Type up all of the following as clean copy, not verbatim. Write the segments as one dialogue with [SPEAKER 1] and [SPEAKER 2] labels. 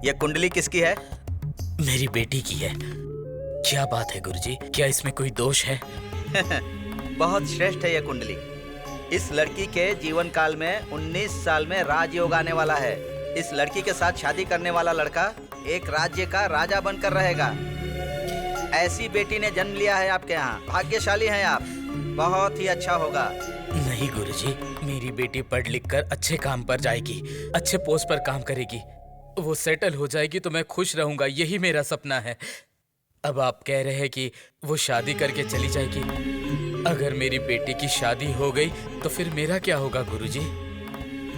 [SPEAKER 1] ये कुंडली किसकी है?
[SPEAKER 2] मेरी बेटी की है। क्या बात है गुरुजी, क्या इसमें कोई दोष है?
[SPEAKER 1] बहुत श्रेष्ठ है ये कुंडली। इस लड़की के जीवन काल में 19 साल में राजयोग आने वाला है। इस लड़की के साथ शादी करने वाला लड़का एक राज्य का राजा बनकर रहेगा। ऐसी बेटी ने जन्म लिया है आपके यहाँ। भाग्यशाली हैं आप। बहुत ही अच्छा होगा।
[SPEAKER 2] नहीं गुरुजी, मेरी बेटी पढ़ लिख कर अच्छे काम पर जाएगी, अच्छे पोस्ट पर काम करेगी, वो सेटल हो जाएगी तो मैं खुश रहूंगा। यही मेरा सपना है। अब आप कह रहे हैं कि वो शादी करके चली जाएगी। अगर मेरी बेटी की शादी हो गई तो फिर मेरा क्या होगा गुरुजी?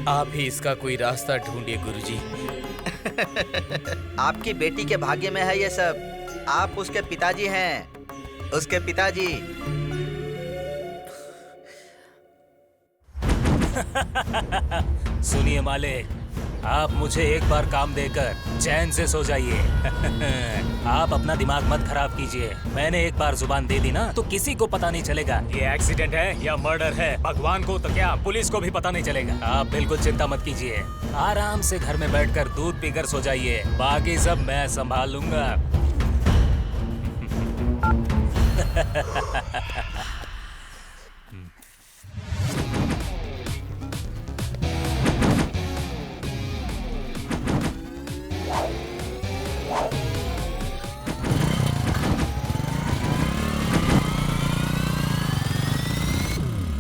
[SPEAKER 2] आप ही इसका कोई रास्ता ढूंढिए गुरुजी।
[SPEAKER 1] आपकी बेटी के भाग्य में है ये सब। आप उसके पिताजी हैं। उसके पिताजी।
[SPEAKER 3] सुनिए मालिक, आप मुझे एक बार काम देकर चैन से सो जाइए। आप अपना दिमाग मत खराब कीजिए। मैंने एक बार जुबान दे दी ना तो किसी को पता नहीं चलेगा ये एक्सीडेंट है या मर्डर है। भगवान को तो क्या, पुलिस को भी पता नहीं चलेगा। आप बिल्कुल चिंता मत कीजिए। आराम से घर में बैठकर दूध पीकर सो जाइए। बाकी सब मैं संभाल लूंगा।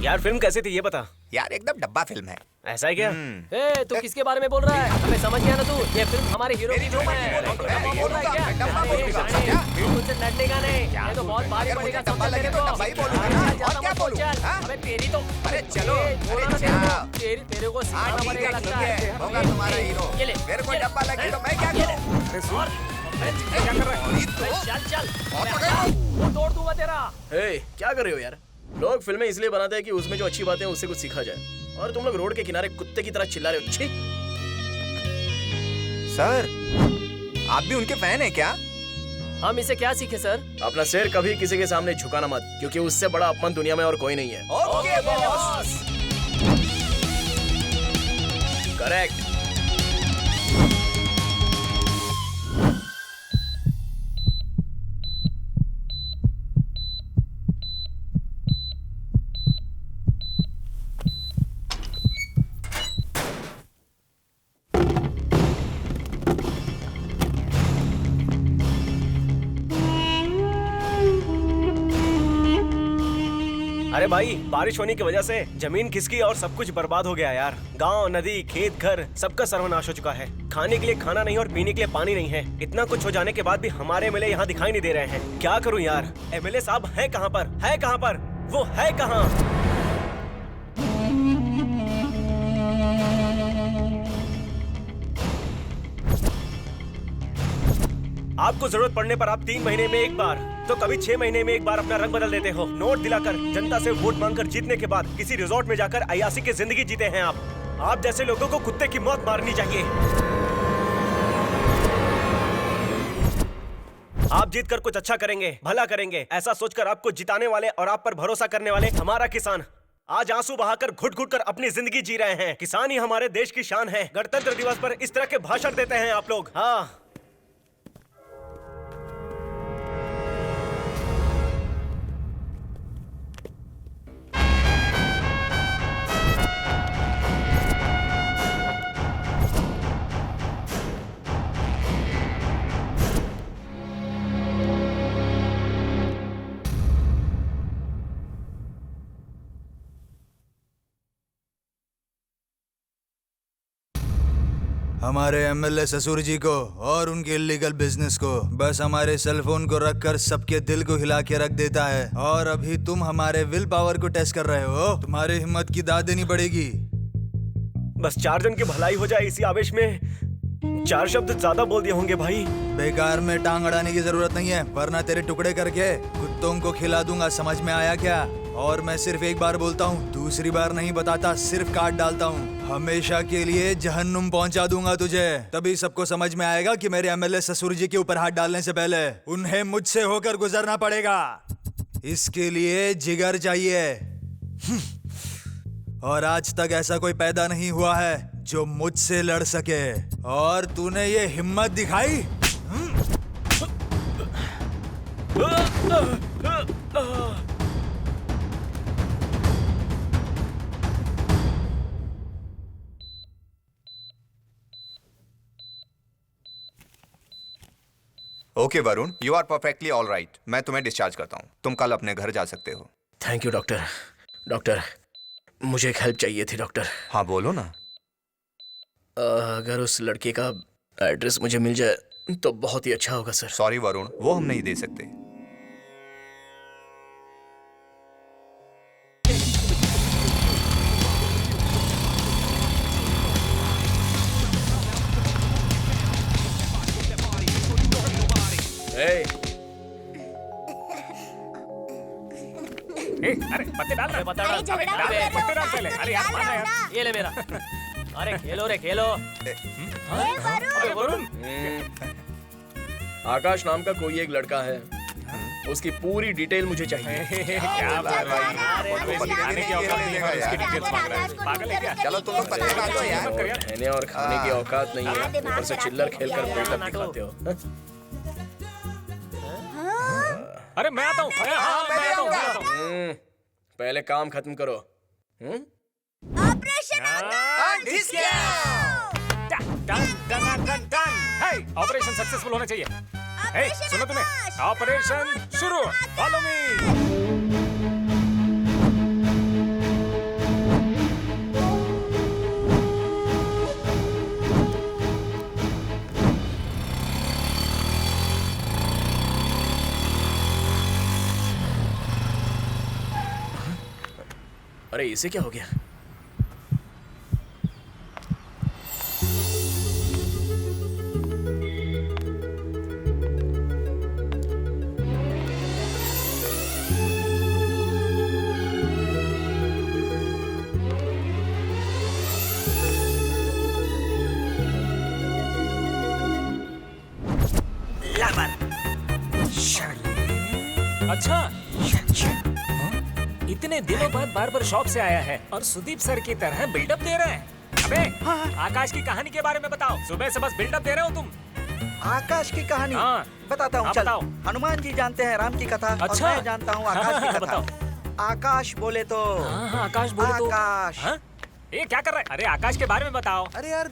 [SPEAKER 4] यार फिल्म कैसी थी ये बता।
[SPEAKER 5] यार एकदम डब्बा फिल्म है।
[SPEAKER 4] ऐसा है क्या?
[SPEAKER 6] ए, तू किसके बारे में बोल रहा है? हमें समझ गया ना तू। ये फिल्म हमारे हीरो की फिल्म है। बोल रहा है क्या? मुझसे लड़ने का नहीं। ये तो बहुत भारी पड़ेगा तेरे को। अबे तेरी तो,
[SPEAKER 5] अरे चलो,
[SPEAKER 6] तेरे को सिखाना पड़ेगा लगता है।
[SPEAKER 5] होगा तुम्हारा हीरो। मेरे को डब्बा लगे तो मैं क्या करूं?
[SPEAKER 6] क्या कर रहा है? चल वो तोड़ दूंगा तेरा।
[SPEAKER 7] क्या कर रहे हो यार? लोग फिल्में इसलिए बनाते हैं कि उसमें जो अच्छी बातें हैं उससे कुछ सीखा जाए, और तुम लोग रोड के किनारे कुत्ते की तरह चिल्ला रहे हो। छी!
[SPEAKER 5] सर, आप भी उनके फैन हैं क्या?
[SPEAKER 6] हम इसे क्या सीखे सर?
[SPEAKER 7] अपना सिर कभी किसी के सामने झुकाना मत, क्योंकि उससे बड़ा अपमान दुनिया में और कोई नहीं है।
[SPEAKER 5] Okay boss.
[SPEAKER 7] करेक्ट।
[SPEAKER 4] अरे भाई, बारिश होने की वजह से जमीन खिसकी और सब कुछ बर्बाद हो गया यार। गांव, नदी, खेत, घर सबका सर्वनाश हो चुका है। खाने के लिए खाना नहीं और पीने के लिए पानी नहीं है। इतना कुछ हो जाने के बाद भी हमारे एमएलए यहाँ दिखाई नहीं दे रहे हैं। क्या करूँ यार? एमएलए साहब है कहाँ पर? है कहाँ पर? वो है कहाँ? आपको जरूरत पड़ने पर आप 3 महीने में एक बार तो कभी 6 महीने में एक बार अपना रंग बदल देते हो। नोट दिलाकर, जनता से वोट मांगकर जीतने के बाद किसी रिजॉर्ट में जाकर अय्यासी की जिंदगी जीते हैं आप। आप जैसे लोगों को कुत्ते की मौत मारनी चाहिए। आप जीतकर कुछ अच्छा करेंगे, भला करेंगे, ऐसा सोचकर आपको जिताने वाले और आप पर भरोसा करने वाले हमारा किसान आज आंसू बहाकर घुट घुट कर अपनी जिंदगी जी रहे हैं। किसान ही हमारे देश की शान है। गणतंत्र दिवस पर इस तरह के भाषण देते हैं आप लोग। हाँ,
[SPEAKER 8] हमारे एमएलए ससुर जी को और उनके इलीगल बिजनेस को बस हमारे सेल फोन को रखकर सबके दिल को हिला के रख देता है। और अभी तुम हमारे विल पावर को टेस्ट कर रहे हो। तुम्हारी हिम्मत की दाद देनी पड़ेगी।
[SPEAKER 4] बस 4 जन की भलाई हो जाए इसी आवेश में 4 शब्द ज्यादा बोल दिए होंगे भाई।
[SPEAKER 8] बेकार में टांग अड़ाने की जरूरत नहीं है, वरना तेरे टुकड़े करके कुत्तों को खिला दूंगा। समझ में आया क्या? और मैं सिर्फ एक बार बोलता हूँ, दूसरी बार नहीं बताता, सिर्फ काट डालता हूँ। हमेशा के लिए जहन्नुम पहुँचा दूंगा तुझे। तभी सबको समझ में आएगा कि मेरे एमएलए ससुर जी के ऊपर हाथ डालने से पहले उन्हें मुझसे होकर गुजरना पड़ेगा। इसके लिए जिगर चाहिए। और आज तक ऐसा कोई पैदा नहीं हुआ है जो मुझसे लड़ सके, और तूने ये हिम्मत दिखाई।
[SPEAKER 5] Okay Varun, you are perfectly all right. मैं तुम्हें डिस्चार्ज करता हूँ, तुम कल अपने घर जा सकते हो।
[SPEAKER 7] Thank you doctor. डॉक्टर, मुझे एक हेल्प चाहिए थी डॉक्टर।
[SPEAKER 5] हाँ बोलो ना।
[SPEAKER 7] अगर उस लड़के का एड्रेस मुझे मिल जाए तो बहुत ही अच्छा होगा सर।
[SPEAKER 5] सॉरी वरुण, वो हम नहीं दे सकते।
[SPEAKER 3] अरे पत्ते डाल ना,
[SPEAKER 6] पत्ता डाल।
[SPEAKER 3] पत्ते डाल पहले। अरे यार मारना यार।
[SPEAKER 6] ये ले मेरा। अरे खेलो रे खेलो।
[SPEAKER 3] अरे वरुण,
[SPEAKER 7] आकाश नाम का कोई एक लड़का है, उसकी पूरी डिटेल मुझे चाहिए।
[SPEAKER 3] क्या बात है, खाने की औकात नहीं है, उसकी डिटेल्स मांग रहा है। पागल है क्या?
[SPEAKER 5] चलो तुम लोग पत्ते डालो यार।
[SPEAKER 7] रहने और खाने की औकात नहीं है, ऊपर से चिल्लर खेलकर बिल्डअप दिखाते हो।
[SPEAKER 3] अरे मैं आता हूँ। मैं आता हूँ।
[SPEAKER 7] पहले काम खत्म करो।
[SPEAKER 3] ऑपरेशन सक्सेसफुल होना चाहिए। हे, सुनो तुम्हें, ऑपरेशन शुरू। Follow me.
[SPEAKER 7] अरे इसे क्या हो गया?
[SPEAKER 3] अच्छा, इतने दिनों बाद बार शॉप से आया है और सुदीप सर की तरह बिल्डअप दे रहे हैं। अबे, आकाश की कहानी के बारे में बताओ। सुबह से बस बिल्डअप दे रहे हो तुम।
[SPEAKER 1] आकाश की कहानी
[SPEAKER 3] हाँ।
[SPEAKER 1] बताता हूँ।
[SPEAKER 3] हाँ,
[SPEAKER 1] चल,
[SPEAKER 3] बताओ।
[SPEAKER 1] हनुमान जी जानते हैं राम की कथा,
[SPEAKER 3] अच्छा।
[SPEAKER 1] और मैं जानता हूँ आकाश की कथा।
[SPEAKER 3] बताओ।
[SPEAKER 1] आकाश बोले तो
[SPEAKER 3] हाँ, आकाश बोले तो
[SPEAKER 1] आकाश।
[SPEAKER 3] हाँ? ये क्या कर रहा है? अरे आकाश के बारे में बताओ।
[SPEAKER 8] अरे यार,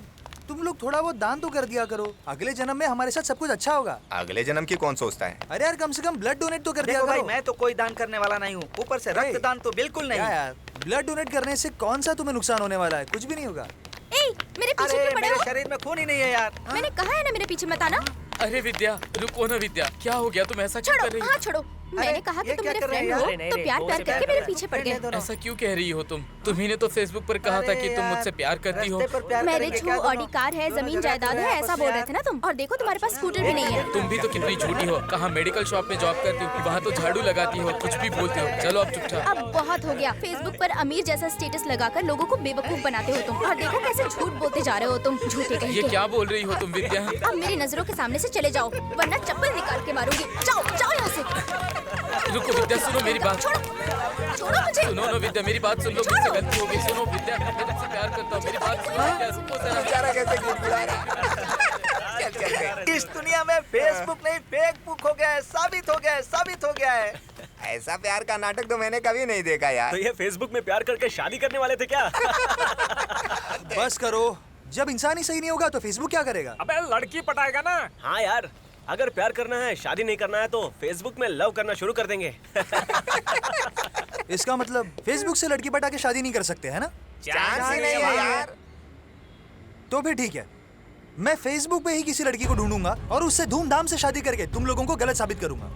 [SPEAKER 8] तुम लोग थोड़ा बहुत दान तो कर दिया करो, अगले जन्म में हमारे साथ सब कुछ अच्छा होगा।
[SPEAKER 5] अगले जन्म की कौन सोचता है?
[SPEAKER 8] अरे यार, कम से कम ब्लड डोनेट तो कर दिया
[SPEAKER 1] देखो भाई,
[SPEAKER 8] करो।
[SPEAKER 1] मैं तो कोई दान करने वाला नहीं हूँ, ऊपर से
[SPEAKER 8] भाई,
[SPEAKER 1] रक्तदान तो बिल्कुल नहीं।
[SPEAKER 8] क्या यार, ब्लड डोनेट करने से कौन सा तुम्हें नुकसान होने वाला है? कुछ भी नहीं होगा।
[SPEAKER 9] ए, मेरे पीछे
[SPEAKER 1] अरे
[SPEAKER 9] क्यों पड़े
[SPEAKER 1] मेरे
[SPEAKER 9] हो?
[SPEAKER 1] शरीर में खून ही नहीं है यार।
[SPEAKER 9] मैंने कहा है ना मेरे पीछे मत आना।
[SPEAKER 2] अरे विद्या, रुको ना विद्या, क्या हो गया? तुम ऐसा क्यों कर रही
[SPEAKER 9] छोड़ो,
[SPEAKER 2] हो?
[SPEAKER 9] हाँ छोड़ो। मैंने कहा कि
[SPEAKER 1] ये
[SPEAKER 9] तुम
[SPEAKER 1] क्या
[SPEAKER 9] मेरे
[SPEAKER 1] कर रहे
[SPEAKER 9] फ्रेंड
[SPEAKER 1] हैं
[SPEAKER 9] हो,
[SPEAKER 1] यार?
[SPEAKER 9] तो प्यार प्यार करके मेरे पीछे पड़ गए।
[SPEAKER 2] ऐसा क्यों कह रही हो तुम? तुम्ही ने तो फेसबुक पर कहा था कि तुम मुझसे प्यार करती हो।
[SPEAKER 9] मैरिज हो, ऑडी कार है, जमीन जायदाद है, ऐसा बोल रहे थे ना तुम। और देखो तुम्हारे पास स्कूटर भी नहीं है।
[SPEAKER 2] तुम भी तो कितनी झूठी हो। कहाँ मेडिकल शॉप में जॉब करती हो, वहाँ तो झाड़ू लगाती हो, कुछ भी बोलती हो। चलो अब चुपचाप।
[SPEAKER 9] अब बहुत हो गया। फेसबुक पर अमीर जैसा स्टेटस लगाकर लोगों को बेवकूफ बनाते हो तुम। और देखो कैसे झूठ बोलते जा रहे हो तुम, झूठे कहीं
[SPEAKER 2] ये
[SPEAKER 9] के।
[SPEAKER 2] क्या बोल रही हो तुम विद्या?
[SPEAKER 9] अब मेरी नजरों के सामने से चले जाओ, वरना चप्पल निकाल के मारूंगी। जाओ जाओ यहाँ से।
[SPEAKER 2] रुको विद्या, सुनो मेरी बात।
[SPEAKER 9] छोड़ो मुझे।
[SPEAKER 2] सुनो ना विद्या, मेरी बात सुन लो, मुझसे गलती हो गई। सुनो विद्या, मैं तुमसे प्यार करता हूँ, मेरी बात सुनो विद्या, रुको जरा।
[SPEAKER 5] बेचारा कैसे गिड़गिड़ा रहा है। चल चल।
[SPEAKER 1] इस दुनिया में फेसबुक नहीं फेसबुक हो गया है, साबित हो गया है, साबित हो गया है।
[SPEAKER 5] ऐसा प्यार का नाटक तो मैंने कभी नहीं देखा यार।
[SPEAKER 4] तो ये फेसबुक में प्यार करके शादी करने वाले थे क्या?
[SPEAKER 8] बस करो, जब इंसान ही सही नहीं होगा तो फेसबुक क्या करेगा?
[SPEAKER 3] अबे लड़की पटाएगा ना।
[SPEAKER 4] हाँ यार, अगर प्यार करना है, शादी नहीं करना है तो फेसबुक में लव करना शुरू कर देंगे।
[SPEAKER 8] इसका मतलब फेसबुक से लड़की पटा के शादी नहीं कर सकते, है ना?
[SPEAKER 5] चांस ही नहीं है यार।
[SPEAKER 8] तो फिर ठीक है, मैं फेसबुक पे ही किसी लड़की को ढूंढूंगा और उससे धूमधाम से शादी करके तुम लोगों को गलत साबित करूंगा।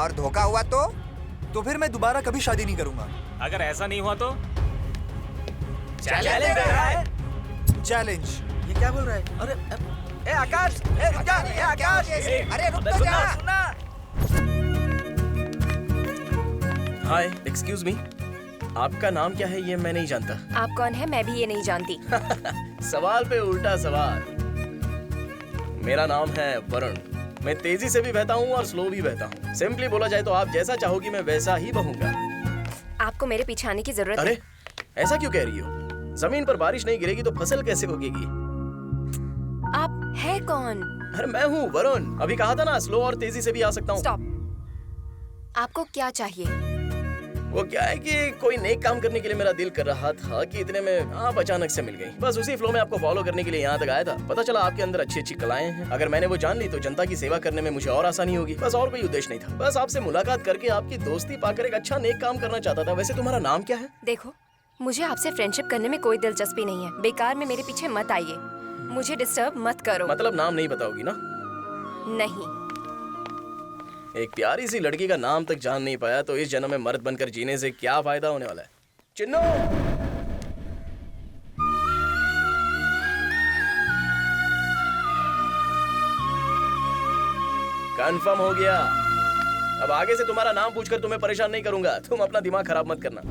[SPEAKER 5] और धोखा हुआ
[SPEAKER 8] तो फिर मैं दोबारा कभी शादी नहीं करूंगा।
[SPEAKER 3] अगर ऐसा नहीं हुआ तो
[SPEAKER 4] चैलेंज कर रहा है।
[SPEAKER 8] चैलेंज।
[SPEAKER 1] ये क्या बोल रहा है? अरे ए आकाश, ए रुक जा, ए आकाश,
[SPEAKER 5] अरे रुक तो जा।
[SPEAKER 1] सुनना।
[SPEAKER 7] हाय, एक्सक्यूज मी, आपका नाम क्या है ये मैं नहीं जानता।
[SPEAKER 10] आप कौन है? मैं भी ये नहीं जानती।
[SPEAKER 7] सवाल पे उल्टा सवाल। मेरा नाम है वरुण। मैं तेजी से भी बहता हूँ और स्लो भी बहता हूँ। सिंपली बोला जाए तो आप जैसा चाहोगी मैं वैसा ही बहूंगा।
[SPEAKER 10] आपको मेरे पीछे आने की जरूरत
[SPEAKER 7] अरे
[SPEAKER 10] है।
[SPEAKER 7] ऐसा क्यों कह रही हो? जमीन पर बारिश नहीं गिरेगी तो फसल कैसे उगेगी?
[SPEAKER 10] आप है कौन?
[SPEAKER 7] अरे मैं हूँ वरुण। अभी कहा था ना स्लो और तेजी से भी आ सकता हूँ।
[SPEAKER 10] स्टॉप। आपको क्या चाहिए?
[SPEAKER 7] वो क्या है कि कोई नेक काम करने के लिए मेरा दिल कर रहा था कि इतने में आप अचानक से मिल गई। बस उसी फ्लो में आपको फॉलो करने के लिए यहाँ तक आया था। पता चला आपके अंदर अच्छी अच्छी कलाएं हैं। अगर मैंने वो जान ली तो जनता की सेवा करने में मुझे और आसानी होगी। बस और कोई उद्देश्य नहीं था। बस आपसे मुलाकात करके आपकी दोस्ती पाकर एक अच्छा नेक काम करना चाहता था। वैसे तुम्हारा नाम क्या है?
[SPEAKER 10] देखो, मुझे आपसे फ्रेंडशिप करने में कोई दिलचस्पी नहीं है। बेकार में मेरे पीछे मत आइए। मुझे डिस्टर्ब मत करो।
[SPEAKER 7] मतलब नाम नहीं बताओगी ना?
[SPEAKER 10] नहीं।
[SPEAKER 7] एक प्यारी सी लड़की का नाम तक जान नहीं पाया तो इस जन्म में मर्द बनकर जीने से क्या फायदा होने वाला है? चिन्नू! कंफर्म हो गया। अब आगे से तुम्हारा नाम पूछकर तुम्हें परेशान नहीं करूंगा। तुम अपना दिमाग खराब मत करना।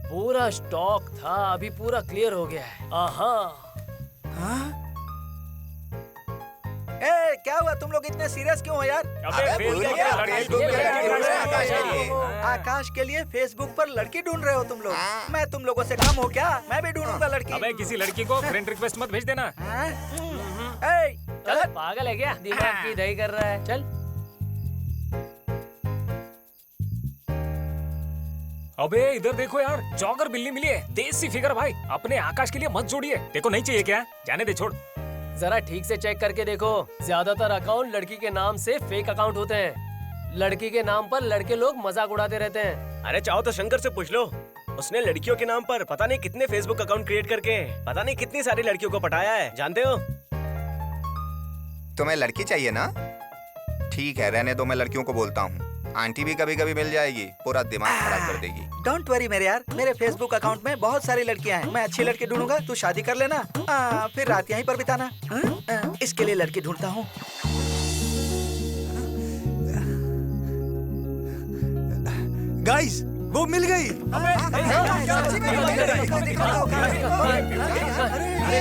[SPEAKER 6] पूरा स्टॉक था, अभी पूरा क्लियर हो गया है। आहा।
[SPEAKER 1] ए, क्या हुआ? तुम लोग इतने सीरियस क्यों हो यार? आकाश के लिए फेसबुक पर लड़की ढूंढ रहे हो तुम लोग? मैं तुम लोगों से कम हो क्या? मैं भी ढूंढूंगा लड़की।
[SPEAKER 3] अबे किसी लड़की को फ्रेंड रिक्वेस्ट मत भेज देना।
[SPEAKER 6] चल, पागल है क्या? दिमाग की दही कर रहा है। चल।
[SPEAKER 3] अबे इधर देखो यार, जॉगर बिल्ली मिली है। देसी फिगर भाई, अपने आकाश के लिए मत जोड़िए। देखो नहीं चाहिए क्या? जाने दे, छोड़।
[SPEAKER 6] जरा ठीक से चेक करके देखो। ज्यादातर अकाउंट लड़की के नाम से फेक अकाउंट होते हैं। लड़की के नाम पर लड़के लोग मजाक उड़ाते रहते हैं।
[SPEAKER 4] अरे चाहो तो शंकर से पूछ लो। उसने लड़कियों के नाम पर पता नहीं कितने फेसबुक अकाउंट क्रिएट करके पता नहीं कितनी सारी लड़कियों को पटाया है। जानते हो?
[SPEAKER 5] तुम्हें लड़की चाहिए ना? ठीक है, रहने दो, मैं लड़कियों को बोलता हूँ। आंटी भी कभी कभी मिल जाएगी, पूरा दिमाग खराब कर देगी।
[SPEAKER 1] डोंट वरी मेरे यार, मेरे फेसबुक अकाउंट में बहुत सारी लड़कियां हैं। मैं अच्छी लड़की ढूंढूंगा, तू शादी कर लेना। फिर रात यहीं पर बिताना। इसके लिए लड़की ढूंढता हूँ।
[SPEAKER 8] गाइस, वो मिल गई।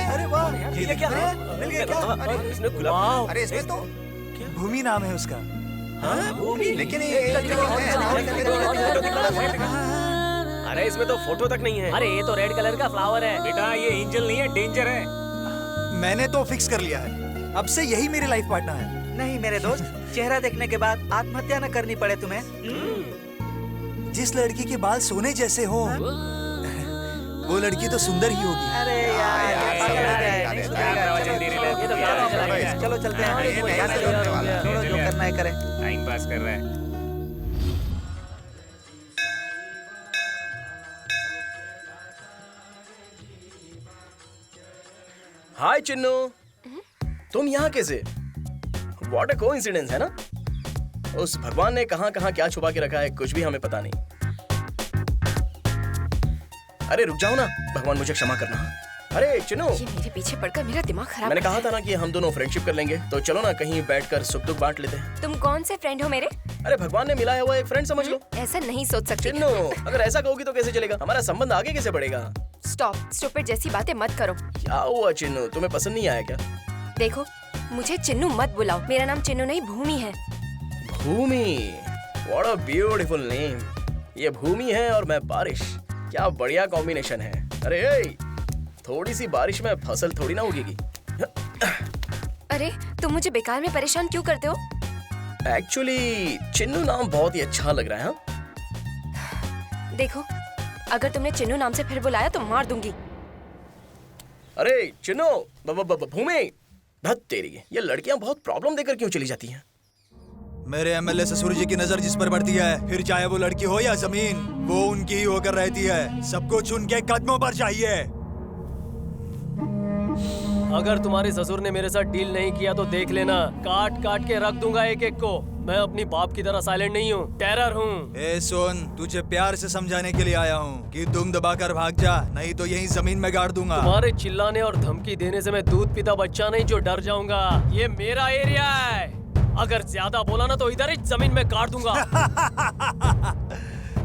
[SPEAKER 1] अरे वाह, ये क्या है? मिल गया क्या?
[SPEAKER 7] अरे इसमें तो
[SPEAKER 8] भूमि नाम है उसका।
[SPEAKER 5] लेकिन
[SPEAKER 4] अरे इसमें तो फोटो तक नहीं है।
[SPEAKER 6] अरे ये तो रेड कलर का फ्लावर है।
[SPEAKER 3] बेटा ये एंजल नहीं है, डेंजर है।
[SPEAKER 8] मैंने तो फिक्स कर लिया है, अब से यही मेरे लाइफ पार्टनर है।
[SPEAKER 1] नहीं मेरे दोस्त, चेहरा देखने के बाद आत्महत्या न करनी पड़े तुम्हें।
[SPEAKER 8] जिस लड़की के बाल सोने जैसे हो, वो लड़की तो सुंदर ही होगी।
[SPEAKER 1] अरे यार, चलो चलते हैं। छोड़ो, जो करना है करें।
[SPEAKER 3] टाइम पास कर रहा है।
[SPEAKER 7] हाय चिन्नू, तुम यहाँ कैसे? व्हाट अ कोइंसिडेंस है ना? उस भगवान ने कहाँ कहाँ क्या छुपा के रखा है कुछ भी हमें पता नहीं। अरे रुक जाओ ना, भगवान मुझे क्षमा करना। अरे चिन्नू,
[SPEAKER 10] ये मेरे पीछे पड़कर मेरा दिमाग खराब
[SPEAKER 7] मैंने
[SPEAKER 10] कर
[SPEAKER 7] कहा था ना कि हम दोनों फ्रेंडशिप कर लेंगे, तो चलो ना कहीं बैठकर सुख दुख बांट लेते हैं।
[SPEAKER 10] तुम कौन से फ्रेंड हो मेरे?
[SPEAKER 7] अरे भगवान ने मिलाया हुआ एक फ्रेंड समझ लो।
[SPEAKER 10] ऐसा नहीं सोच सकती।
[SPEAKER 7] चिन्नू, अगर ऐसा कहोगी तो कैसे चलेगा? हमारा संबंध आगे कैसे बढ़ेगा?
[SPEAKER 10] स्टॉप, स्टूपिड जैसी बातें मत करो।
[SPEAKER 7] क्या हुआ चिन्नू, तुम्हें पसंद नहीं आया क्या?
[SPEAKER 10] देखो, मुझे चिन्नू मत बुलाओ। मेरा नाम चिन्नू नहीं भूमि है।
[SPEAKER 7] भूमि, व्हाट अ ब्यूटीफुल नेम। ये भूमि है और मैं बारिश, क्या बढ़िया कॉम्बिनेशन है। अरे थोड़ी सी बारिश में फसल थोड़ी ना उगेगी।
[SPEAKER 10] अरे तुम मुझे बेकार में परेशान क्यों करते हो?
[SPEAKER 7] एक्चुअली चिन्नू नाम बहुत ही अच्छा लग रहा है। हाँ?
[SPEAKER 10] देखो, अगर तुमने चिन्नू नाम से फिर बुलाया तो मार दूंगी।
[SPEAKER 7] अरे चिन्नू, भूमि, धत तेरी, ये लड़कियां बहुत प्रॉब्लम देकर क्यों चली जाती हैं?
[SPEAKER 8] मेरे एमएलए ससुर जी की नजर जिस पर पड़ती है, फिर चाहे वो लड़की हो या जमीन, वो उनकी ही होकर रहती है। सब कुछ उनके कदमों पर चाहिए।
[SPEAKER 6] अगर तुम्हारे ससुर ने मेरे साथ डील नहीं किया तो देख लेना, काट काट के रख दूंगा एक एक को। मैं अपनी बाप की तरह साइलेंट नहीं हूँ, टेरर हूँ।
[SPEAKER 8] ए सुन, तुझे प्यार से समझाने के लिए आया हूँ कि तुम दबाकर भाग जा, नहीं तो यहीं जमीन में गाड़ दूंगा।
[SPEAKER 6] तुम्हारे चिल्लाने और धमकी देने से मैं दूध पीता बच्चा नहीं जो डर जाऊंगा। ये मेरा एरिया है, अगर ज्यादा बोला ना तो इधर ही जमीन में गाड़ दूंगा।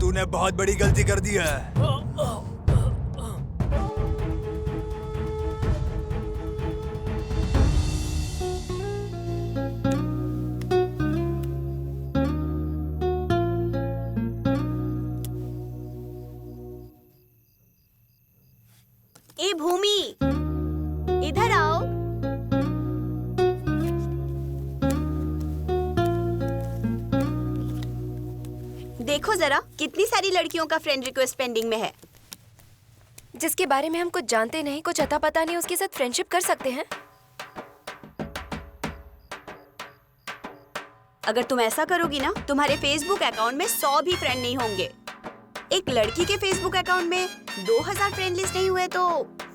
[SPEAKER 8] तूने बहुत बड़ी गलती कर दी है।
[SPEAKER 9] इधर आओ।
[SPEAKER 11] देखो जरा कितनी सारी लड़कियों का फ्रेंड रिक्वेस्ट पेंडिंग में है।
[SPEAKER 10] जिसके बारे में हम कुछ जानते नहीं, कुछ अता पता नहीं, उसके साथ फ्रेंडशिप कर सकते हैं?
[SPEAKER 11] अगर तुम ऐसा करोगी ना, तुम्हारे फेसबुक अकाउंट में 100 भी फ्रेंड नहीं होंगे। एक लड़की के फेसबुक अकाउंट में 2000 फ्रेंड लिस्ट नहीं हुए तो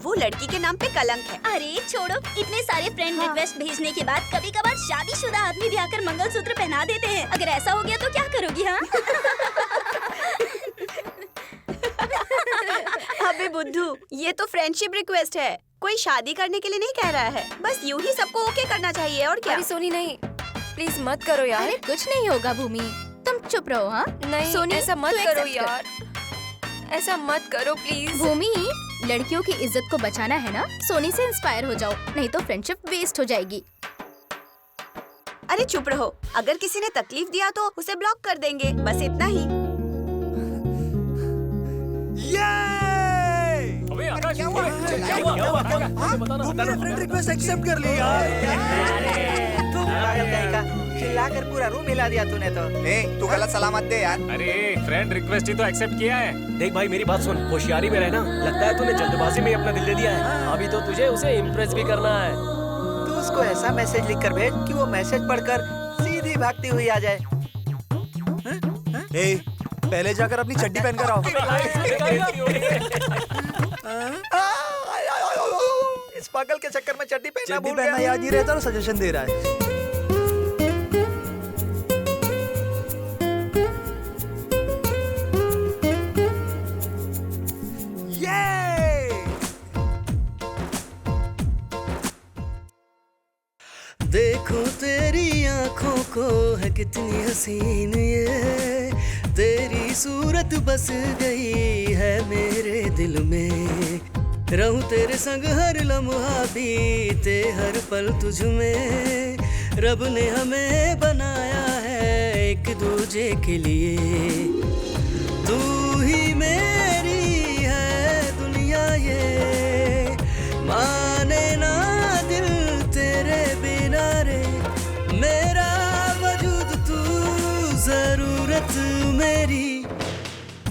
[SPEAKER 11] वो लड़की के नाम पे कलंक है।
[SPEAKER 9] अरे छोड़ो, इतने सारे फ्रेंड रिक्वेस्ट भेजने के बाद कभी कभार शादीशुदा आदमी भी आकर मंगलसूत्र पहना देते हैं। अगर ऐसा हो गया तो क्या करोगी? हाँ
[SPEAKER 11] अबे बुद्धू, ये तो फ्रेंडशिप रिक्वेस्ट है, कोई शादी करने के लिए नहीं कह रहा है। बस यूं ही सबको ओके करना चाहिए और क्या।
[SPEAKER 10] अरे सोनी नहीं, प्लीज मत करो यार।
[SPEAKER 9] अरे कुछ नहीं होगा भूमि, तुम चुप रहो। हाँ
[SPEAKER 10] नहीं
[SPEAKER 9] सोनी,
[SPEAKER 10] ऐसा मत
[SPEAKER 9] तू
[SPEAKER 10] करो
[SPEAKER 9] accept कर।
[SPEAKER 10] यार, ऐसा मत करो प्लीज।
[SPEAKER 9] भूमि, लड़कियों की इज्जत को बचाना है ना, सोनी से इंस्पायर हो जाओ, नहीं तो फ्रेंडशिप वेस्ट हो जाएगी।
[SPEAKER 11] अरे चुप रहो, अगर किसी ने तकलीफ दिया तो उसे ब्लॉक कर देंगे, बस इतना ही।
[SPEAKER 3] अबे आकाश,
[SPEAKER 8] क्या हुआ? फ्रेंड रिक्वेस्ट एक्सेप्ट कर ली यार।
[SPEAKER 1] तू पागल कहीं का, चिल्लाकर पूरा रूम हिला दिया तूने तो।
[SPEAKER 5] तू गलत सलामत दे यार।
[SPEAKER 3] अरे फ्रेंड रिक्वेस्ट ही तो एक्सेप्ट किया है।
[SPEAKER 4] देख भाई मेरी बात सुन, होशियारी में रहना। लगता है तूने जल्दबाजी में अपना दिल दे दिया है।
[SPEAKER 6] अभी तो तुझे उसे इम्प्रेस भी करना है।
[SPEAKER 1] तू उसको ऐसा मैसेज लिख कर भेज कि वो मैसेज पढ़कर सीधी भागती हुई आ जाए।
[SPEAKER 8] पहले जाकर अपनी चड्डी पहन कर आओ।
[SPEAKER 1] इस पागल के चक्कर में चड्डी पहनना
[SPEAKER 8] चड्डी
[SPEAKER 1] भूल
[SPEAKER 8] पहनना
[SPEAKER 1] गया।
[SPEAKER 8] याद नहीं रहता और सजेशन दे रहा है।
[SPEAKER 12] देखो तेरी आंखों को है कितनी हसीन ये, तेरी सूरत बस गई है मेरे दिल में। रहूं तेरे संग हर लम्हा बीते हर पल तुझ में। रब ने हमें बनाया है एक दूजे के लिए। तू ही मेरी है दुनिया ये, माने ना दिल तेरे बिना रे। मेरा वजूद तू जरूरत मेरी।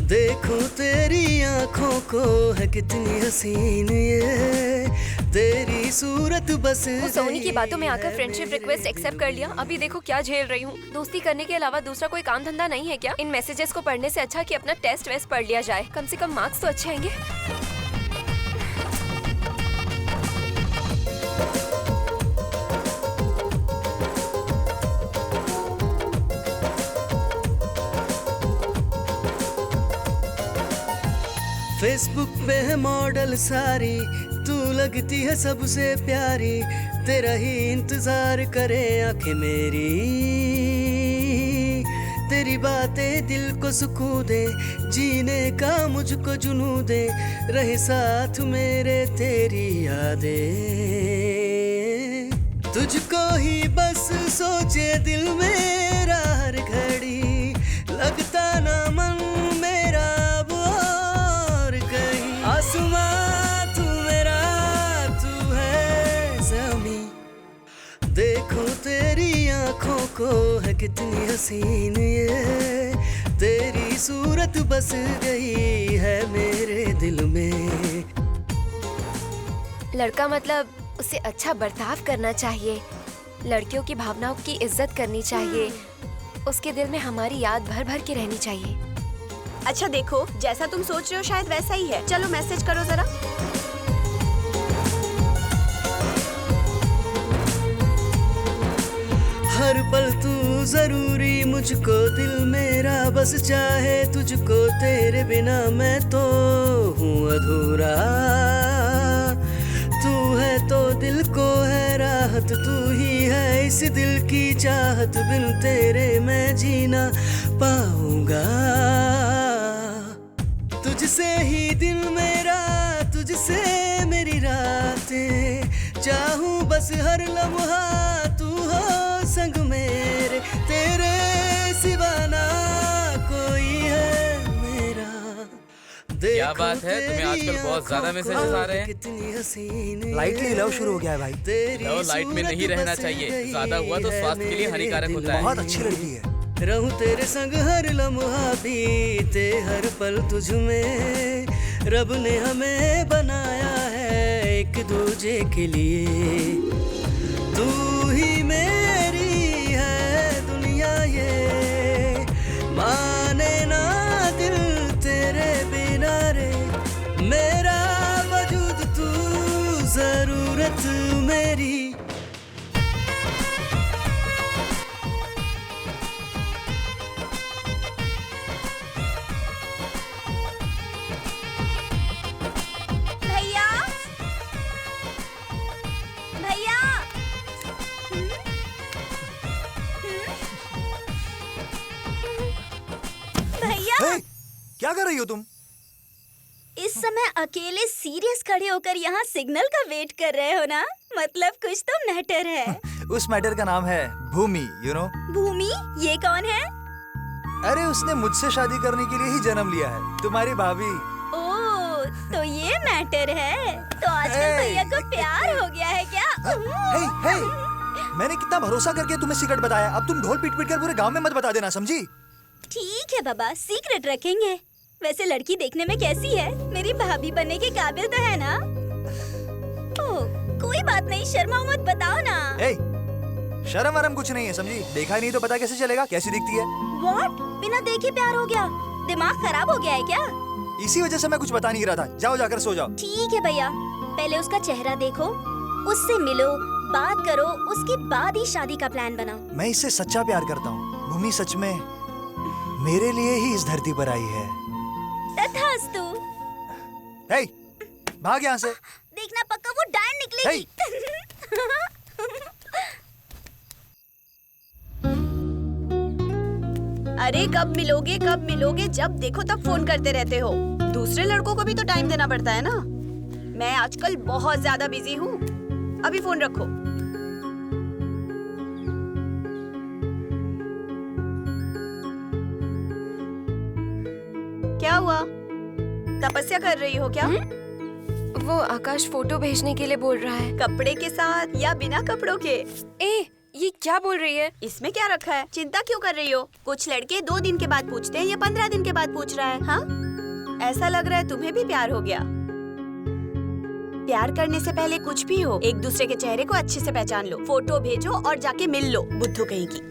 [SPEAKER 12] देखो तेरी आंखों को है कितनी हसीन ये, तेरी सूरत बस
[SPEAKER 10] वो सोनी की बातों में आकर फ्रेंडशिप रिक्वेस्ट एक्सेप्ट कर लिया। अभी देखो क्या झेल रही हूँ। दोस्ती करने के अलावा दूसरा कोई काम धंधा नहीं है क्या? इन मैसेजेस को पढ़ने से अच्छा कि अपना टेस्ट वेस्ट पढ़ लिया जाए, कम से कम मार्क्स तो अच्छे आएंगे।
[SPEAKER 12] फेसबुक पे है मॉडल सारी, तू लगती है सबसे प्यारी। तेरा ही इंतजार करे आंखें मेरी, तेरी बातें दिल को सुकून दे, जीने का मुझको जुनू दे। रहे साथ मेरे तेरी यादें, तुझको ही बस सोचे दिल मेरा हर घड़ी। लगता ना मन मेरा अब और कहीं। आसमां तू मेरा, तू है ज़मीं। देखो तेरी आंखों को है कितनी हसीन ये, तेरी सूरत बस गई है मेरे दिल में।
[SPEAKER 10] लड़का मतलब उसे अच्छा बर्ताव करना चाहिए, लड़कियों की भावनाओं की इज्जत करनी चाहिए, उसके दिल में हमारी याद भर भर के रहनी चाहिए।
[SPEAKER 11] अच्छा देखो, जैसा तुम सोच रहे हो शायद वैसा ही है। चलो मैसेज करो जरा।
[SPEAKER 12] हर पल तू जरूरी मुझको, दिल मेरा बस चाहे तुझको। तेरे बिना मैं तो हूँ अधूरा। तू है तो दिल को है राहत, तू ही है इस दिल की चाहत। बिन तेरे मैं जीना पाऊंगा। तुझसे ही दिल मेरा, तुझसे मेरी रातें। चाहूं बस हर लम्हा तू हो संग मेरे। तेरे सिवा ना कोई है मेरा।
[SPEAKER 2] क्या बात है, तुम्हें आजकल बहुत ज्यादा मैसेजेस आ रहे हैं।
[SPEAKER 12] कितनी हसीन
[SPEAKER 8] लाइटली लव शुरू हो गया है भाई।
[SPEAKER 2] लव लाइट में नहीं रहना चाहिए, ज्यादा हुआ तो स्वास्थ्य के लिए हानिकारक होता है।
[SPEAKER 8] बहुत अच्छी लड़की है।
[SPEAKER 12] रहूं तेरे संग हर लम्हा बीते हर पल तुझ में, रब ने हमें बनाया है एक दूजे के लिए। तू ही मेरी है दुनिया ये, माने ना दिल तेरे बिना रे, मेरा वजूद तू जरूरत मेरी।
[SPEAKER 9] भैया भैया भैया
[SPEAKER 8] हे, क्या कर रही हो तुम?
[SPEAKER 9] इस समय अकेले सीरियस खड़े होकर यहाँ सिग्नल का वेट कर रहे हो ना? मतलब कुछ तो मैटर है।
[SPEAKER 8] उस मैटर का नाम है भूमि, यू नो।
[SPEAKER 9] भूमि? ये कौन है?
[SPEAKER 8] अरे उसने मुझसे शादी करने के लिए ही जन्म लिया है, तुम्हारी भाभी।
[SPEAKER 9] ओह, तो ये मैटर है। तो आजकल भैया को प्यार हो गया है क्या?
[SPEAKER 8] हे, हे, मैंने कितना भरोसा करके तुम्हें सीक्रेट बताया, अब तुम ढोल पीट पीट कर पूरे गांव में मत बता देना, समझी?
[SPEAKER 9] ठीक है बाबा, सीक्रेट रखेंगे। वैसे लड़की देखने में कैसी है? मेरी भाभी बनने के काबिल तो है ना? ओह, कोई बात नहीं, शर्मा मत, बताओ ना।
[SPEAKER 8] हे, शर्म वरम कुछ नहीं है, समझी? देखा ही नहीं तो पता कैसे चलेगा कैसी दिखती है?
[SPEAKER 9] What? बिना देखे प्यार हो गया? दिमाग खराब हो गया है क्या?
[SPEAKER 8] इसी वजह से मैं कुछ बता नहीं रहा था। जाओ जाकर सो जाओ।
[SPEAKER 9] ठीक है भैया, पहले उसका चेहरा देखो, उससे मिलो, बात करो, उसके बाद ही शादी का प्लान बनाओ।
[SPEAKER 8] मैं इससे सच्चा प्यार करता हूँ। भूमि सच में मेरे लिए ही इस धरती पर आई है।
[SPEAKER 9] तथास्तु।
[SPEAKER 8] हे, भाग यहाँ से।
[SPEAKER 9] देखना पक्का वो डायन निकलेगी।
[SPEAKER 11] अरे कब मिलोगे, जब देखो तब फोन करते रहते हो। दूसरे लड़कों को भी तो टाइम देना पड़ता है ना। मैं आजकल बहुत ज्यादा बिजी हूँ, अभी फोन रखो। क्या हुआ? तपस्या कर रही हो क्या?
[SPEAKER 10] वो आकाश फोटो भेजने के लिए बोल रहा है।
[SPEAKER 11] कपड़े के साथ या बिना कपड़ों के?
[SPEAKER 10] ए, ये क्या बोल रही है?
[SPEAKER 11] इसमें क्या रखा है? चिंता क्यों कर रही हो? कुछ लड़के 2 दिन के बाद पूछते हैं या 15 दिन के बाद पूछ रहा है। हाँ, ऐसा लग रहा है तुम्हें भी प्यार हो गया। प्यार करने से पहले कुछ भी हो, एक दूसरे के चेहरे को अच्छे से पहचान लो, फोटो भेजो और जाके मिल लो, बुद्धू कहेगी।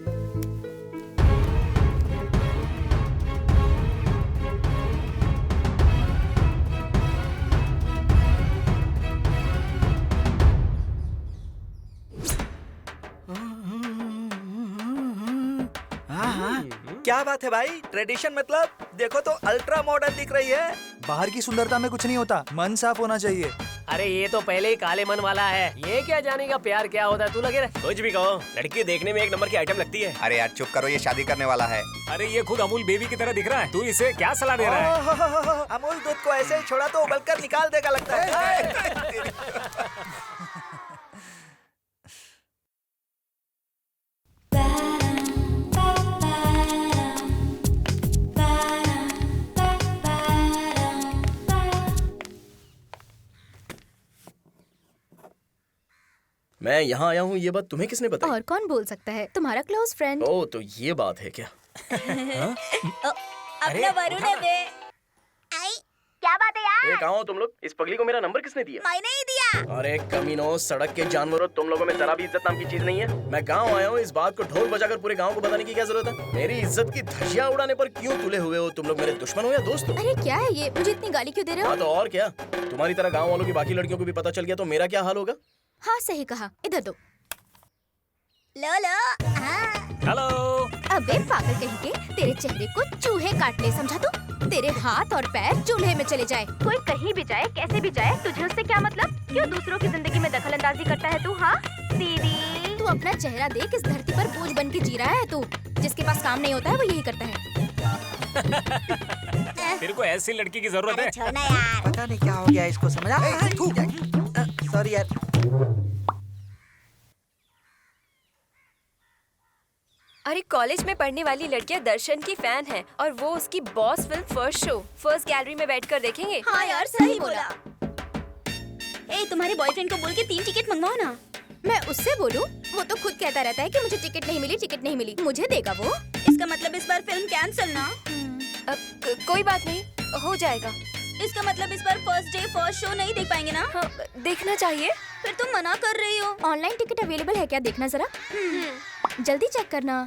[SPEAKER 1] क्या बात है भाई, ट्रेडिशन मतलब देखो तो अल्ट्रा मॉडर्न दिख रही है।
[SPEAKER 8] बाहर की सुंदरता में कुछ नहीं होता, मन साफ होना चाहिए।
[SPEAKER 6] अरे ये तो पहले ही काले मन वाला है, ये क्या जानेगा प्यार क्या होता है? तू लगे रहे।
[SPEAKER 4] कुछ भी कहो, लड़की देखने में एक नंबर की आइटम लगती है।
[SPEAKER 5] अरे यार चुप करो, ये शादी करने वाला है।
[SPEAKER 3] अरे ये खुद अमूल बेबी की तरह दिख रहा है, तू इसे क्या सलाह दे रहा है?
[SPEAKER 1] अमूल दूध को ऐसे ही छोड़ा तो उबलकर निकाल देगा लगता है।
[SPEAKER 7] मैं यहाँ आया हूँ, ये बात तुम्हें किसने बताई?
[SPEAKER 13] और कौन बोल सकता है, तुम्हारा क्लोज फ्रेंड।
[SPEAKER 7] ओ, तो ये बात है क्या?
[SPEAKER 9] अपना वरुण है बे। आई, क्या बात है यार?
[SPEAKER 7] कहाँ हो तुम लोग? इस पगली को मेरा नंबर किसने दिया?
[SPEAKER 9] मैंने ही दिया।
[SPEAKER 7] अरे कमीनो, सड़क के जानवरों, तुम लोगों में जरा भी इज्जत नाम की चीज नहीं है। मैं गाँव आया हूँ, इस बात को ढोल बजाकर पूरे गाँव को बताने की क्या जरूरत है? मेरी इज्जत की धज्जियां उड़ाने पर क्यों तुले हुए हो? तुम लोग मेरे दुश्मन हो या दोस्त हो?
[SPEAKER 13] अरे क्या है ये, मुझे इतनी गाली क्यों दे रहे हो?
[SPEAKER 7] हाँ तो और क्या, तुम्हारी तरह गाँव वालों की बाकी लड़कियों को भी पता चल गया तो मेरा क्या हाल होगा?
[SPEAKER 13] हाँ सही कहा, इधर दो।
[SPEAKER 9] लो लो।
[SPEAKER 3] हेलो।
[SPEAKER 13] अबे पागल कहीं के, तेरे चेहरे को चूहे काट ले, समझा तू? तेरे हाथ और पैर चूल्हे में चले जाए। कोई कहीं भी जाए, कैसे भी जाए, तुझे उससे क्या मतलब? क्यों दूसरों की जिंदगी में दखल अंदाजी करता है तू? हाँ दीदी, तू अपना चेहरा देख, इस धरती पर बोझ बन के जी रहा है तू। जिसके पास काम नहीं होता है वो यही करता है।
[SPEAKER 3] तेरे को ऐसी लड़की की जरूरत है?
[SPEAKER 9] छोड़ना यार।
[SPEAKER 1] पता नहीं क्या हो गया इसको, समझा? सॉरी यार।
[SPEAKER 10] अरे कॉलेज में पढ़ने वाली लड़कियां दर्शन की फैन हैं और वो उसकी boss film first show first gallery में बैठकर देखेंगे।
[SPEAKER 9] हाँ यार सही बोला। ए तुम्हारे बॉयफ्रेंड को बोल के 3 टिकट मंगवाओ ना।
[SPEAKER 13] मैं उससे बोलूं? वो तो खुद कहता रहता है कि मुझे टिकट नहीं मिली। मुझे देगा वो?
[SPEAKER 9] इसका मतलब इस बार फिल्म कैंसिल ना।
[SPEAKER 10] कोई बात नहीं, हो जाएगा।
[SPEAKER 9] इसका मतलब इस बार फर्स्ट डे फर्स्ट शो नहीं देख पाएंगे ना?
[SPEAKER 10] हाँ, देखना चाहिए।
[SPEAKER 9] फिर तुम मना कर रही हो।
[SPEAKER 13] ऑनलाइन टिकट अवेलेबल है क्या, देखना जरा। जल्दी चेक करना।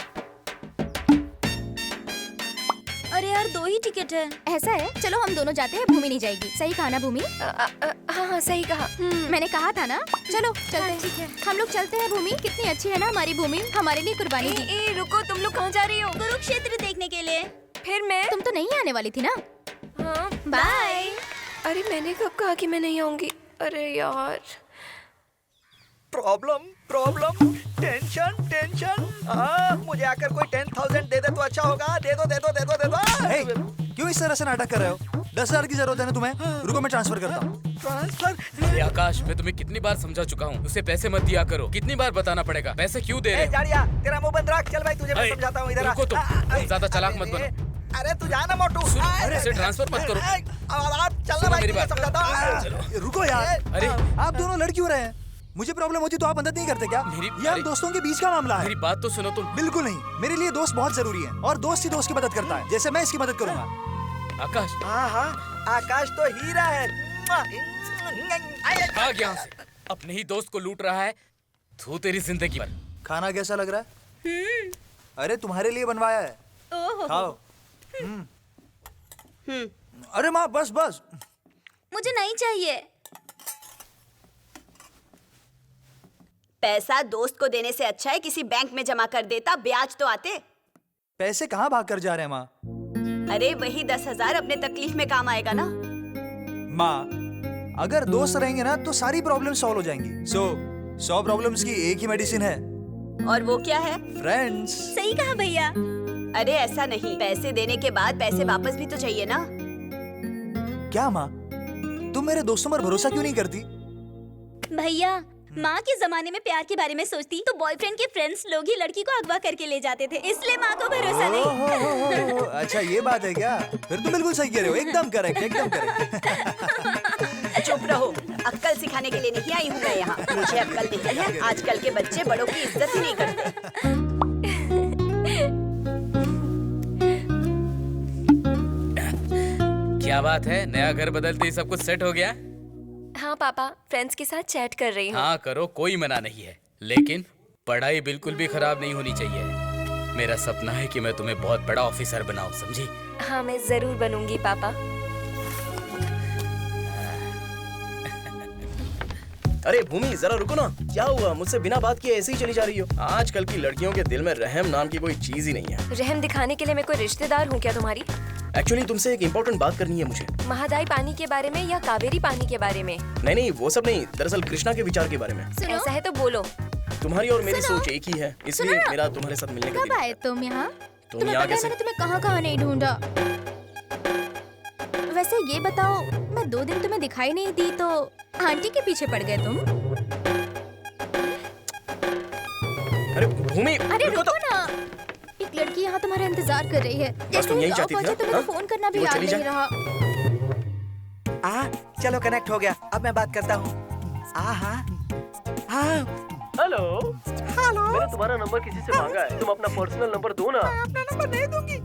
[SPEAKER 9] अरे यार 2 ही टिकट है।
[SPEAKER 13] ऐसा है, चलो हम दोनों जाते हैं, भूमि नहीं जाएगी। सही कहा ना भूमि?
[SPEAKER 10] हाँ सही कहा।
[SPEAKER 13] मैंने कहा था ना। चलो चलते हैं। हम लोग चलते हैं। भूमि कितनी अच्छी है ना हमारी भूमि, हमारे लिए कुर्बानी दी।
[SPEAKER 10] रुको, तुम लोग कहाँ जा रही हो?
[SPEAKER 9] कुरुक्षेत्र देखने के लिए।
[SPEAKER 10] फिर मैं?
[SPEAKER 13] तुम तो नहीं आने वाली थी ना।
[SPEAKER 10] हाँ
[SPEAKER 9] बाय।
[SPEAKER 10] अरे मैंने कब कहा कि मैं नहीं आऊंगी? अरे यार
[SPEAKER 1] प्रॉब्लम टेंशन। मुझे आकर कोई 10,000 दे दे तो अच्छा होगा। दे दो।
[SPEAKER 8] हे, क्यों इस तरह से नाटक कर रहे हो? 10,000 की जरूरत है ना तुम्हें? रुको मैं ट्रांसफर करता हूँ।
[SPEAKER 1] ट्रांसफर?
[SPEAKER 2] अरे आकाश, मैं तुम्हें कितनी बार समझा चुका हूँ, उसे पैसे मत दिया करो। कितनी बार बताना पड़ेगा? पैसे क्यों दे रहे हो?
[SPEAKER 1] जाड़िया, तेरा मुंह बंद रख। चल भाई तुझे मैं समझाता हूँ। इधर
[SPEAKER 2] रुको तुम ज्यादा चालाक मत बनो।
[SPEAKER 1] अरे तू जा ना मोटू।
[SPEAKER 2] ऐसे ट्रांसफर मत करो।
[SPEAKER 1] चल भाई तुझे समझाता हूँ।
[SPEAKER 8] रुको यार।
[SPEAKER 2] अरे
[SPEAKER 8] आप दोनों लड़ क्यों रहे हैं? मुझे प्रॉब्लम होती तो आप मदद नहीं करते क्या? ये हम दोस्तों के बीच का मामला है।
[SPEAKER 2] मेरी बात तो सुनो तुम।
[SPEAKER 8] बिल्कुल नहीं, मेरे लिए दोस्त बहुत जरूरी है और दोस्त ही दोस्त की मदद करता है, जैसे मैं इसकी मदद करूंगा।
[SPEAKER 2] आकाश।
[SPEAKER 1] हाँ, आकाश तो हीरा है।
[SPEAKER 2] भाग यहाँ से। अपने ही दोस्त को लूट रहा है। तू तेरी जिंदगी पर।
[SPEAKER 8] खाना कैसा लग रहा है? अरे तुम्हारे लिए बनवाया है, खाओ। अरे माँ बस।
[SPEAKER 9] मुझे नहीं चाहिए।
[SPEAKER 11] पैसा दोस्त को देने से अच्छा है किसी बैंक में जमा कर देता, ब्याज तो आते।
[SPEAKER 8] पैसे कहाँ भाग कर जा रहे हैं माँ?
[SPEAKER 11] अरे वही 10,000 अपने तकलीफ में काम आएगा ना।
[SPEAKER 8] माँ, अगर दोस्त रहेंगे ना तो सारी प्रॉब्लम सॉल्व हो जाएंगी। 100 प्रॉब्लम्स की एक ही मेडिसिन है।
[SPEAKER 11] और वो क्या है?
[SPEAKER 8] फ्रेंड्स।
[SPEAKER 9] सही कहा भैया।
[SPEAKER 11] अरे ऐसा नहीं, पैसे देने के बाद पैसे वापस भी तो चाहिए ना।
[SPEAKER 8] क्या माँ, तुम मेरे दोस्तों पर भरोसा क्यों नहीं करती?
[SPEAKER 9] भैया, माँ के जमाने में प्यार के बारे में सोचती तो बॉयफ्रेंड के फ्रेंड्स लोग ही लड़की को अगवा करके ले जाते थे, इसलिए माँ को भरोसा नहीं।
[SPEAKER 8] अच्छा ये बात है क्या? फिर तुम बिल्कुल सही कह रहे हो। एकदम करेक्ट।
[SPEAKER 11] चुप रहो, अक्कल सिखाने के लिए नहीं आई हूँ मैं यहाँ। मुझे अक्कल नहीं है, आजकल के बच्चे बड़ों की इज्जत ही नहीं करते।
[SPEAKER 2] क्या बात है, नया घर बदलते ही सब कुछ सेट हो गया?
[SPEAKER 10] हाँ पापा, फ्रेंड्स के साथ चैट कर रही हूँ।
[SPEAKER 2] हाँ करो, कोई मना नहीं है, लेकिन पढ़ाई बिल्कुल भी खराब नहीं होनी चाहिए। मेरा सपना है कि मैं तुम्हें बहुत बड़ा ऑफिसर बनाऊं, समझी?
[SPEAKER 10] हाँ मैं जरूर बनूंगी पापा।
[SPEAKER 7] अरे भूमि जरा रुको ना, क्या हुआ? मुझसे बिना बात किए ऐसे ही चली जा रही हो? आजकल की लड़कियों के दिल में रहम नाम की कोई चीज ही नहीं है।
[SPEAKER 10] रहम दिखाने के लिए मैं कोई रिश्तेदार हूँ क्या तुम्हारी?
[SPEAKER 7] एक्चुअली तुमसे एक इम्पोर्टेंट बात करनी है मुझे।
[SPEAKER 10] महादाई पानी के बारे में या कावेरी पानी के बारे में?
[SPEAKER 7] नहीं वो सब नहीं, दरअसल कृष्णा के विचार के बारे में।
[SPEAKER 10] ऐसा है तो बोलो।
[SPEAKER 7] तुम्हारी और मेरी सोच एक ही है, इसलिए मेरा तुम्हारे साथ मिलने का
[SPEAKER 13] कब आए तुम यहाँ?
[SPEAKER 7] तुम यहाँ कैसे?
[SPEAKER 13] मैंने तुम्हें कहाँ नहीं ढूंढा। वैसे ये बताओ, मैं 2 दिन तुम्हें दिखाई नहीं दी तो आंटी के पीछे पड़ गए तुम?
[SPEAKER 7] अरे भूमि,
[SPEAKER 13] अरे रुको ना, एक लड़की यहाँ तुम्हारा इंतजार कर रही है।
[SPEAKER 7] बस तुम यही चाहती थी ना?
[SPEAKER 13] तुम्हें फोन करना भी याद नहीं रहा।
[SPEAKER 1] चलो कनेक्ट हो गया, अब मैं बात करता हूँ।
[SPEAKER 4] हेलो। मैंने तुम्हारा नंबर किसी से मांगा है, तुम अपना पर्सनल नंबर दो ना।
[SPEAKER 1] अपना नंबर नहीं दूंगी।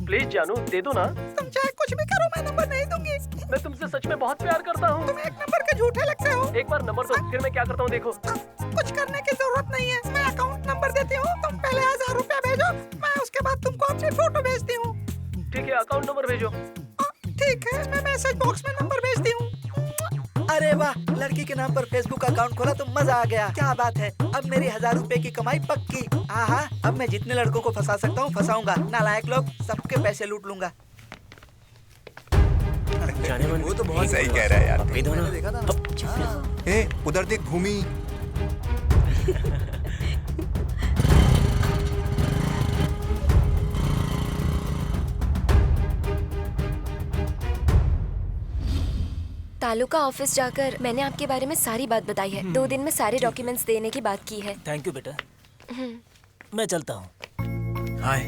[SPEAKER 4] प्लीज जानू, दे दो ना।
[SPEAKER 1] तुम चाहे कुछ भी करो, मैं नंबर नहीं दूंगी।
[SPEAKER 4] मैं तुमसे सच में बहुत प्यार करता हूँ।
[SPEAKER 1] तुम एक नंबर के झूठे लगते हो।
[SPEAKER 4] एक बार नंबर दो, फिर मैं क्या करता हूँ देखो।
[SPEAKER 1] कुछ करने की जरूरत नहीं है, मैं अकाउंट नंबर देती हूँ, तुम पहले 1000 रुपया भेजो, मैं उसके बाद तुमको अपनी फोटो भेजती हूँ।
[SPEAKER 4] ठीक है, अकाउंट नंबर भेजो।
[SPEAKER 1] ठीक है, मैं मैसेज बॉक्स में नंबर भेजती हूँ। अरे वाह, लड़की के नाम पर फेसबुक अकाउंट खोला तो मजा आ गया। क्या बात है, अब मेरी 1000 रुपए की कमाई पक्की। अब मैं जितने लड़कों को फंसा सकता हूँ फंसाऊंगा। नालायक लोग, सबके पैसे लूट लूंगा।
[SPEAKER 5] वो तो बहुत सही कह रहा है यार। उधर देख भूमि।
[SPEAKER 10] तालुका ऑफिस जाकर मैंने आपके बारे में सारी बात बताई है। 2 दिन में सारे डॉक्यूमेंट्स देने की बात की है।
[SPEAKER 3] थैंक यू बेटा। मैं चलता हूँ।
[SPEAKER 4] हाय,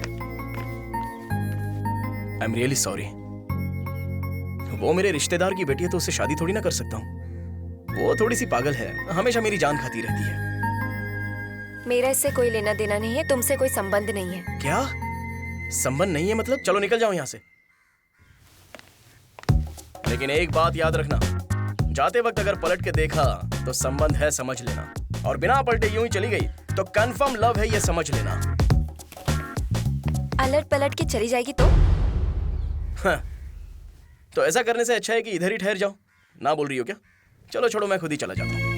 [SPEAKER 4] आई एम रियली सॉरी। वो मेरे रिश्तेदार की बेटी है तो उससे शादी थोड़ी ना कर सकता हूँ। वो थोड़ी सी पागल है, हमेशा मेरी जान खाती रहती है।
[SPEAKER 10] मेरा इससे कोई लेना देना नहीं है, तुमसे कोई संबंध नहीं है।
[SPEAKER 4] क्या संबंध नहीं है मतलब? चलो निकल जाओ यहाँ से। लेकिन एक बात याद रखना, जाते वक्त अगर पलट के देखा तो संबंध है समझ लेना, और बिना पलटे यूं ही चली गई तो कंफर्म लव है ये समझ लेना।
[SPEAKER 10] अलट पलट के चली जाएगी तो?
[SPEAKER 4] हाँ, तो ऐसा करने से अच्छा है कि इधर ही ठहर जाओ। ना बोल रही हो क्या? चलो छोड़ो, मैं खुद ही चला जाता हूँ।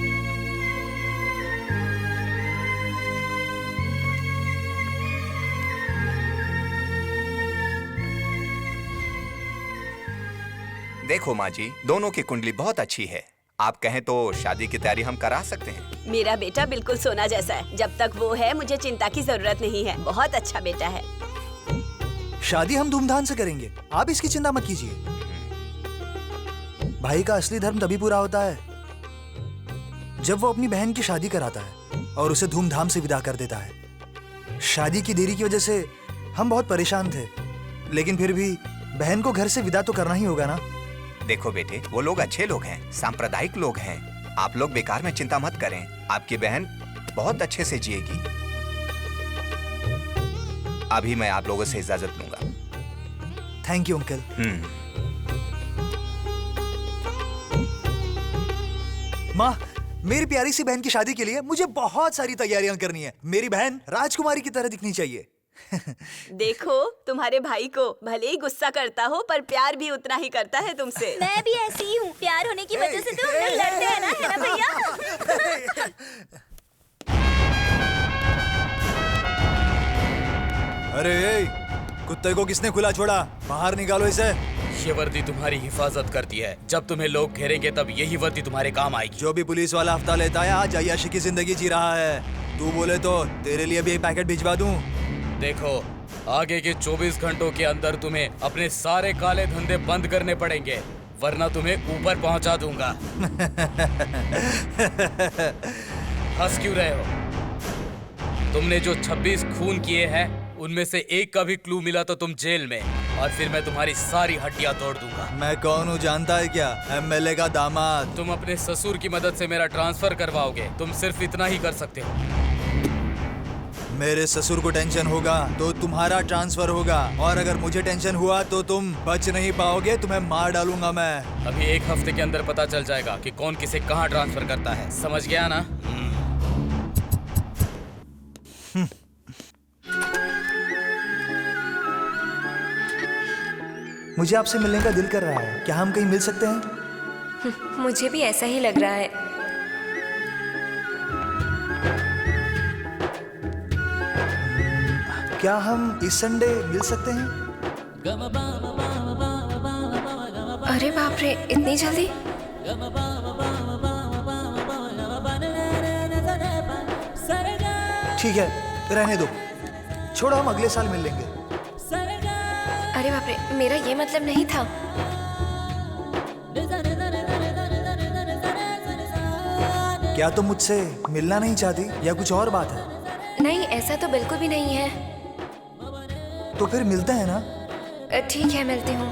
[SPEAKER 5] देखो माँ जी, दोनों की कुंडली बहुत अच्छी है। आप कहें तो शादी की तैयारी हम करा सकते हैं।
[SPEAKER 11] मेरा बेटा बिल्कुल सोना जैसा है। जब तक वो है मुझे चिंता की जरूरत नहीं है। बहुत अच्छा बेटा है।
[SPEAKER 8] शादी हम धूमधाम से करेंगे, आप इसकी चिंता मत कीजिए। भाई का असली धर्म तभी पूरा होता है जब वो अपनी बहन की शादी कराता है और उसे धूमधाम से विदा कर देता है। शादी की देरी की वजह से हम बहुत परेशान थे, लेकिन फिर भी बहन को घर से विदा तो करना ही होगा ना।
[SPEAKER 5] देखो बेटे, वो लोग अच्छे लोग हैं, सांप्रदायिक लोग हैं। आप लोग बेकार में चिंता मत करें, आपकी बहन बहुत अच्छे से जिएगी। अभी मैं आप लोगों से इजाजत लूंगा।
[SPEAKER 8] Thank you uncle. माँ, मेरी प्यारी सी बहन की शादी के लिए मुझे बहुत सारी तैयारियां करनी है। मेरी बहन राजकुमारी की तरह दिखनी चाहिए।
[SPEAKER 11] देखो तुम्हारे भाई को भले ही गुस्सा करता हो पर प्यार भी उतना ही करता है तुमसे।
[SPEAKER 9] मैं भी ऐसी ही हूँ। प्यार होने की वजह से तो हम लोग लड़ते हैं ना, है ना भैया?
[SPEAKER 8] अरे कुत्ते को किसने खुला छोड़ा? बाहर निकालो इसे।
[SPEAKER 2] ये वर्दी तुम्हारी हिफाजत करती है। जब तुम्हें लोग घेरेंगे तब यही वर्दी तुम्हारे काम आएगी।
[SPEAKER 8] जो भी पुलिस वाला हफ्ता लेता है आज अय्याशी की जिंदगी जी रहा है। तू बोले तो तेरे लिए भी एक पैकेट भिजवा दूं।
[SPEAKER 2] देखो, आगे के 24 घंटों के अंदर तुम्हें अपने सारे काले धंधे बंद करने पड़ेंगे, वरना तुम्हें ऊपर पहुंचा दूंगा। हंस क्यों रहे हो? तुमने जो 26 खून किए हैं उनमें से एक का भी क्लू मिला तो तुम जेल में, और फिर मैं तुम्हारी सारी हड्डियां तोड़ दूंगा।
[SPEAKER 8] मैं कौन हूँ जानता है क्या? एमएलए का दामाद।
[SPEAKER 2] तुम अपने ससुर की मदद से मेरा ट्रांसफर करवाओगे। तुम सिर्फ इतना ही कर सकते हो।
[SPEAKER 8] मेरे ससुर को टेंशन होगा तो तुम्हारा ट्रांसफर होगा, और अगर मुझे टेंशन हुआ तो तुम बच नहीं पाओगे, तुम्हें मार डालूंगा मैं।
[SPEAKER 2] अभी एक हफ्ते के अंदर पता चल जाएगा कि कौन किसे कहाँ ट्रांसफर करता है। समझ गया ना?
[SPEAKER 8] मुझे आपसे मिलने का दिल कर रहा है। क्या हम कहीं मिल सकते हैं?
[SPEAKER 10] मुझे भी ऐसा ही लग रहा है।
[SPEAKER 8] क्या हम इस संडे मिल सकते हैं?
[SPEAKER 10] अरे बाप रे, इतनी जल्दी?
[SPEAKER 8] ठीक है, रहने दो। छोड़ो, हम अगले साल मिल लेंगे।
[SPEAKER 10] अरे बाप रे, मेरा ये मतलब नहीं था।
[SPEAKER 8] क्या तुम मुझसे मिलना नहीं चाहती या कुछ और बात है?
[SPEAKER 10] नहीं, ऐसा तो बिल्कुल भी नहीं है।
[SPEAKER 8] तो फिर मिलते हैं ना?
[SPEAKER 10] ठीक है, मिलती हूँ।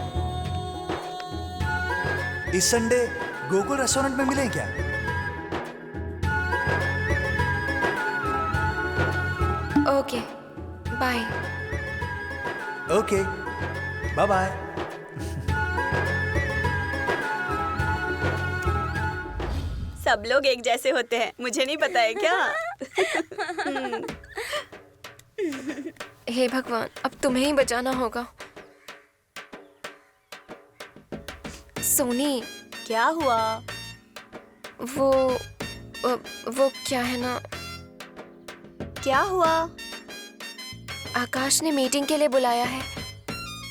[SPEAKER 8] इस संडे गोकुल रेस्टोरेंट में मिलें क्या?
[SPEAKER 10] Okay, bye.
[SPEAKER 8] Okay, bye bye.
[SPEAKER 11] सब लोग एक जैसे होते हैं, मुझे नहीं पता है क्या?
[SPEAKER 10] हे भगवान, अब तुम्हें ही बचाना होगा। सोनी,
[SPEAKER 11] क्या हुआ?
[SPEAKER 10] वो क्या है ना?
[SPEAKER 11] क्या हुआ?
[SPEAKER 10] आकाश ने मीटिंग के लिए बुलाया है।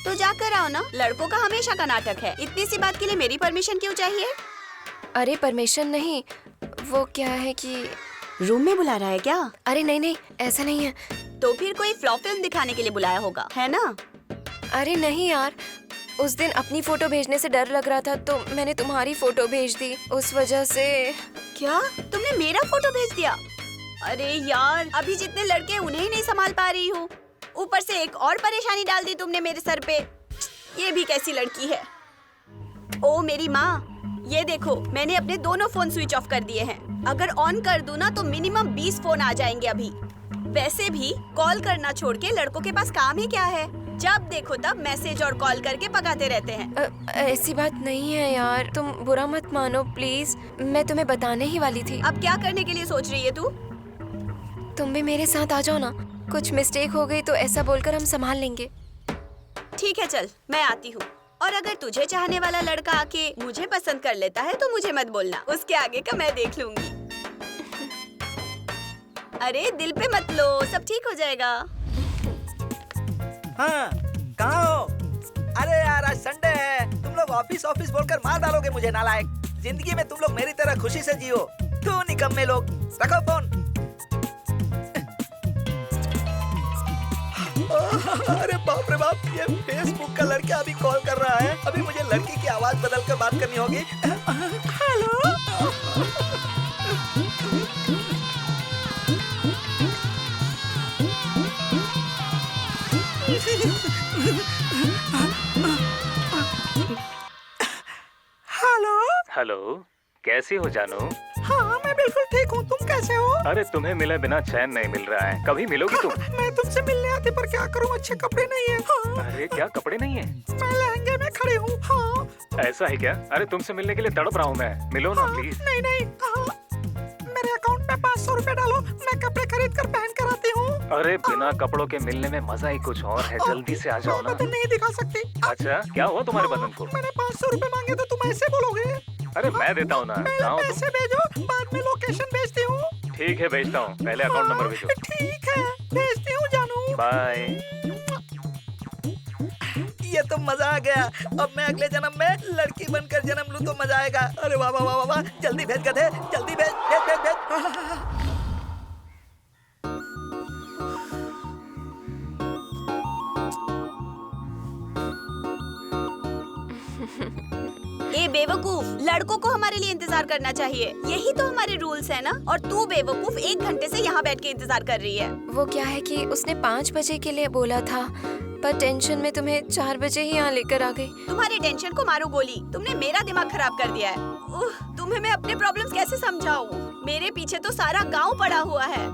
[SPEAKER 11] तो जाकर आओ ना। लड़कों का हमेशा का नाटक है। इतनी सी बात के लिए मेरी परमिशन क्यों चाहिए?
[SPEAKER 10] अरे परमिशन नहीं, वो क्या है कि
[SPEAKER 11] रूम में बुला रहा है क्या?
[SPEAKER 10] अरे नहीं नहीं, ऐसा नहीं है।
[SPEAKER 11] तो फिर कोई फ्लॉप फिल्म दिखाने के लिए बुलाया होगा, है ना?
[SPEAKER 10] अरे नहीं यार, उस दिन अपनी फोटो भेजने से डर लग रहा था तो मैंने तुम्हारी फोटो भेज दी, उस वजह से।
[SPEAKER 11] क्या तुमने मेरा फोटो भेज दिया? अरे यार, अभी जितने लड़के उन्हें ही नहीं संभाल पा रही हूँ, ऊपर से एक और परेशानी डाल दी तुमने मेरे सर पे। ये भी कैसी लड़की है। ओ मेरी माँ, ये देखो मैंने अपने दोनों फोन स्विच ऑफ कर दिए हैं। अगर ऑन कर दूँ ना तो मिनिमम 20 फोन आ जाएंगे अभी। वैसे भी कॉल करना छोड़ के लड़कों के पास काम ही क्या है, जब देखो तब मैसेज और कॉल करके पकाते रहते हैं।
[SPEAKER 10] ऐसी बात नहीं है यार, तुम बुरा मत मानो प्लीज, मैं तुम्हें बताने ही वाली थी।
[SPEAKER 11] अब क्या करने के लिए सोच रही है तू?
[SPEAKER 10] तुम भी मेरे साथ आ जाओ ना, कुछ मिस्टेक हो गई तो ऐसा बोलकर हम संभाल लेंगे।
[SPEAKER 11] ठीक है चल, मैं आती हूँ। और अगर तुझे चाहने वाला लड़का आके मुझे पसंद कर लेता है तो मुझे मत बोलना, उसके आगे का मैं देख लूंगी। अरे दिल पे मत लो, सब ठीक हो जाएगा।
[SPEAKER 1] हाँ, कहाँ हो? अरे यार आज संडे है, तुम लोग ऑफिस ऑफिस बोलकर मार डालोगे मुझे नालायक। जिंदगी में तुम लोग मेरी तरह खुशी से जियो। तू निकम्मे लोग, रखो फोन। अरे बाप रे बाप, ये फेसबुक का लड़का अभी कॉल कर रहा है। अभी मुझे लड़की की आवाज बदल कर बात करनी होगी। हेलो। हेलो।
[SPEAKER 3] हेलो, कैसी हो जानू?
[SPEAKER 1] हाँ मैं बिल्कुल ठीक हूँ, तुम कैसे हो?
[SPEAKER 3] अरे तुम्हें मिले बिना चैन नहीं मिल रहा है, कभी मिलोगी तुम?
[SPEAKER 1] मैं तुमसे मिलने आती पर क्या करूँ, अच्छे कपड़े नहीं है। हाँ।
[SPEAKER 3] अरे क्या कपड़े नहीं है?
[SPEAKER 1] मैं लहंगे में खड़ी हूँ। हाँ।
[SPEAKER 3] ऐसा है क्या? अरे तुमसे मिलने के लिए तड़प रहा हूँ मैं, मिलो ना प्लीज।
[SPEAKER 1] नहीं नहीं, हाँ। मेरे अकाउंट में 500 रुपए डालो, मैं कपड़े खरीद कर पहन कर आती हूँ।
[SPEAKER 3] अरे बिना कपड़ों के मिलने में मजा ही कुछ और है, जल्दी से आ जाओ ना।
[SPEAKER 1] बदन नहीं दिखा सकती।
[SPEAKER 3] अच्छा क्या हुआ तुम्हारे बदन को?
[SPEAKER 1] मैंने 500 रुपए मांगे तो तुम ऐसे बोलोगे?
[SPEAKER 3] अरे मैं देता हूँ ना, कहाँ हो तुम?
[SPEAKER 1] पैसे भेजो, बाद में लोकेशन भेजती हूँ।
[SPEAKER 3] ठीक है भेजता हूँ, पहले अकाउंट नंबर भेजो।
[SPEAKER 1] ठीक है, भेजती हूँ जानू।
[SPEAKER 3] बाय।
[SPEAKER 1] ये तो मजा आ गया। अब मैं अगले जन्म में लड़की बनकर जन्म लूँ तो मजा आएगा। अरे वाह वाह वाह वाह, जल्दी भेज गधे, जल्दी भेज भेज भेज भेज।
[SPEAKER 11] ए बेवकूफ, लड़कों को हमारे लिए इंतजार करना चाहिए, यही तो हमारे रूल्स है ना। और तू बेवकूफ 1 घंटे से यहाँ बैठ के इंतजार कर रही है।
[SPEAKER 10] वो क्या है कि उसने 5 बजे के लिए बोला था, पर टेंशन में तुम्हें 4 बजे ही यहाँ लेकर आ गई।
[SPEAKER 11] तुम्हारी टेंशन को मारो गोली, तुमने मेरा दिमाग खराब कर दिया है। तुम्हें मैं अपने प्रॉब्लम्स कैसे समझाऊं? मेरे पीछे तो सारा गांव पड़ा हुआ है।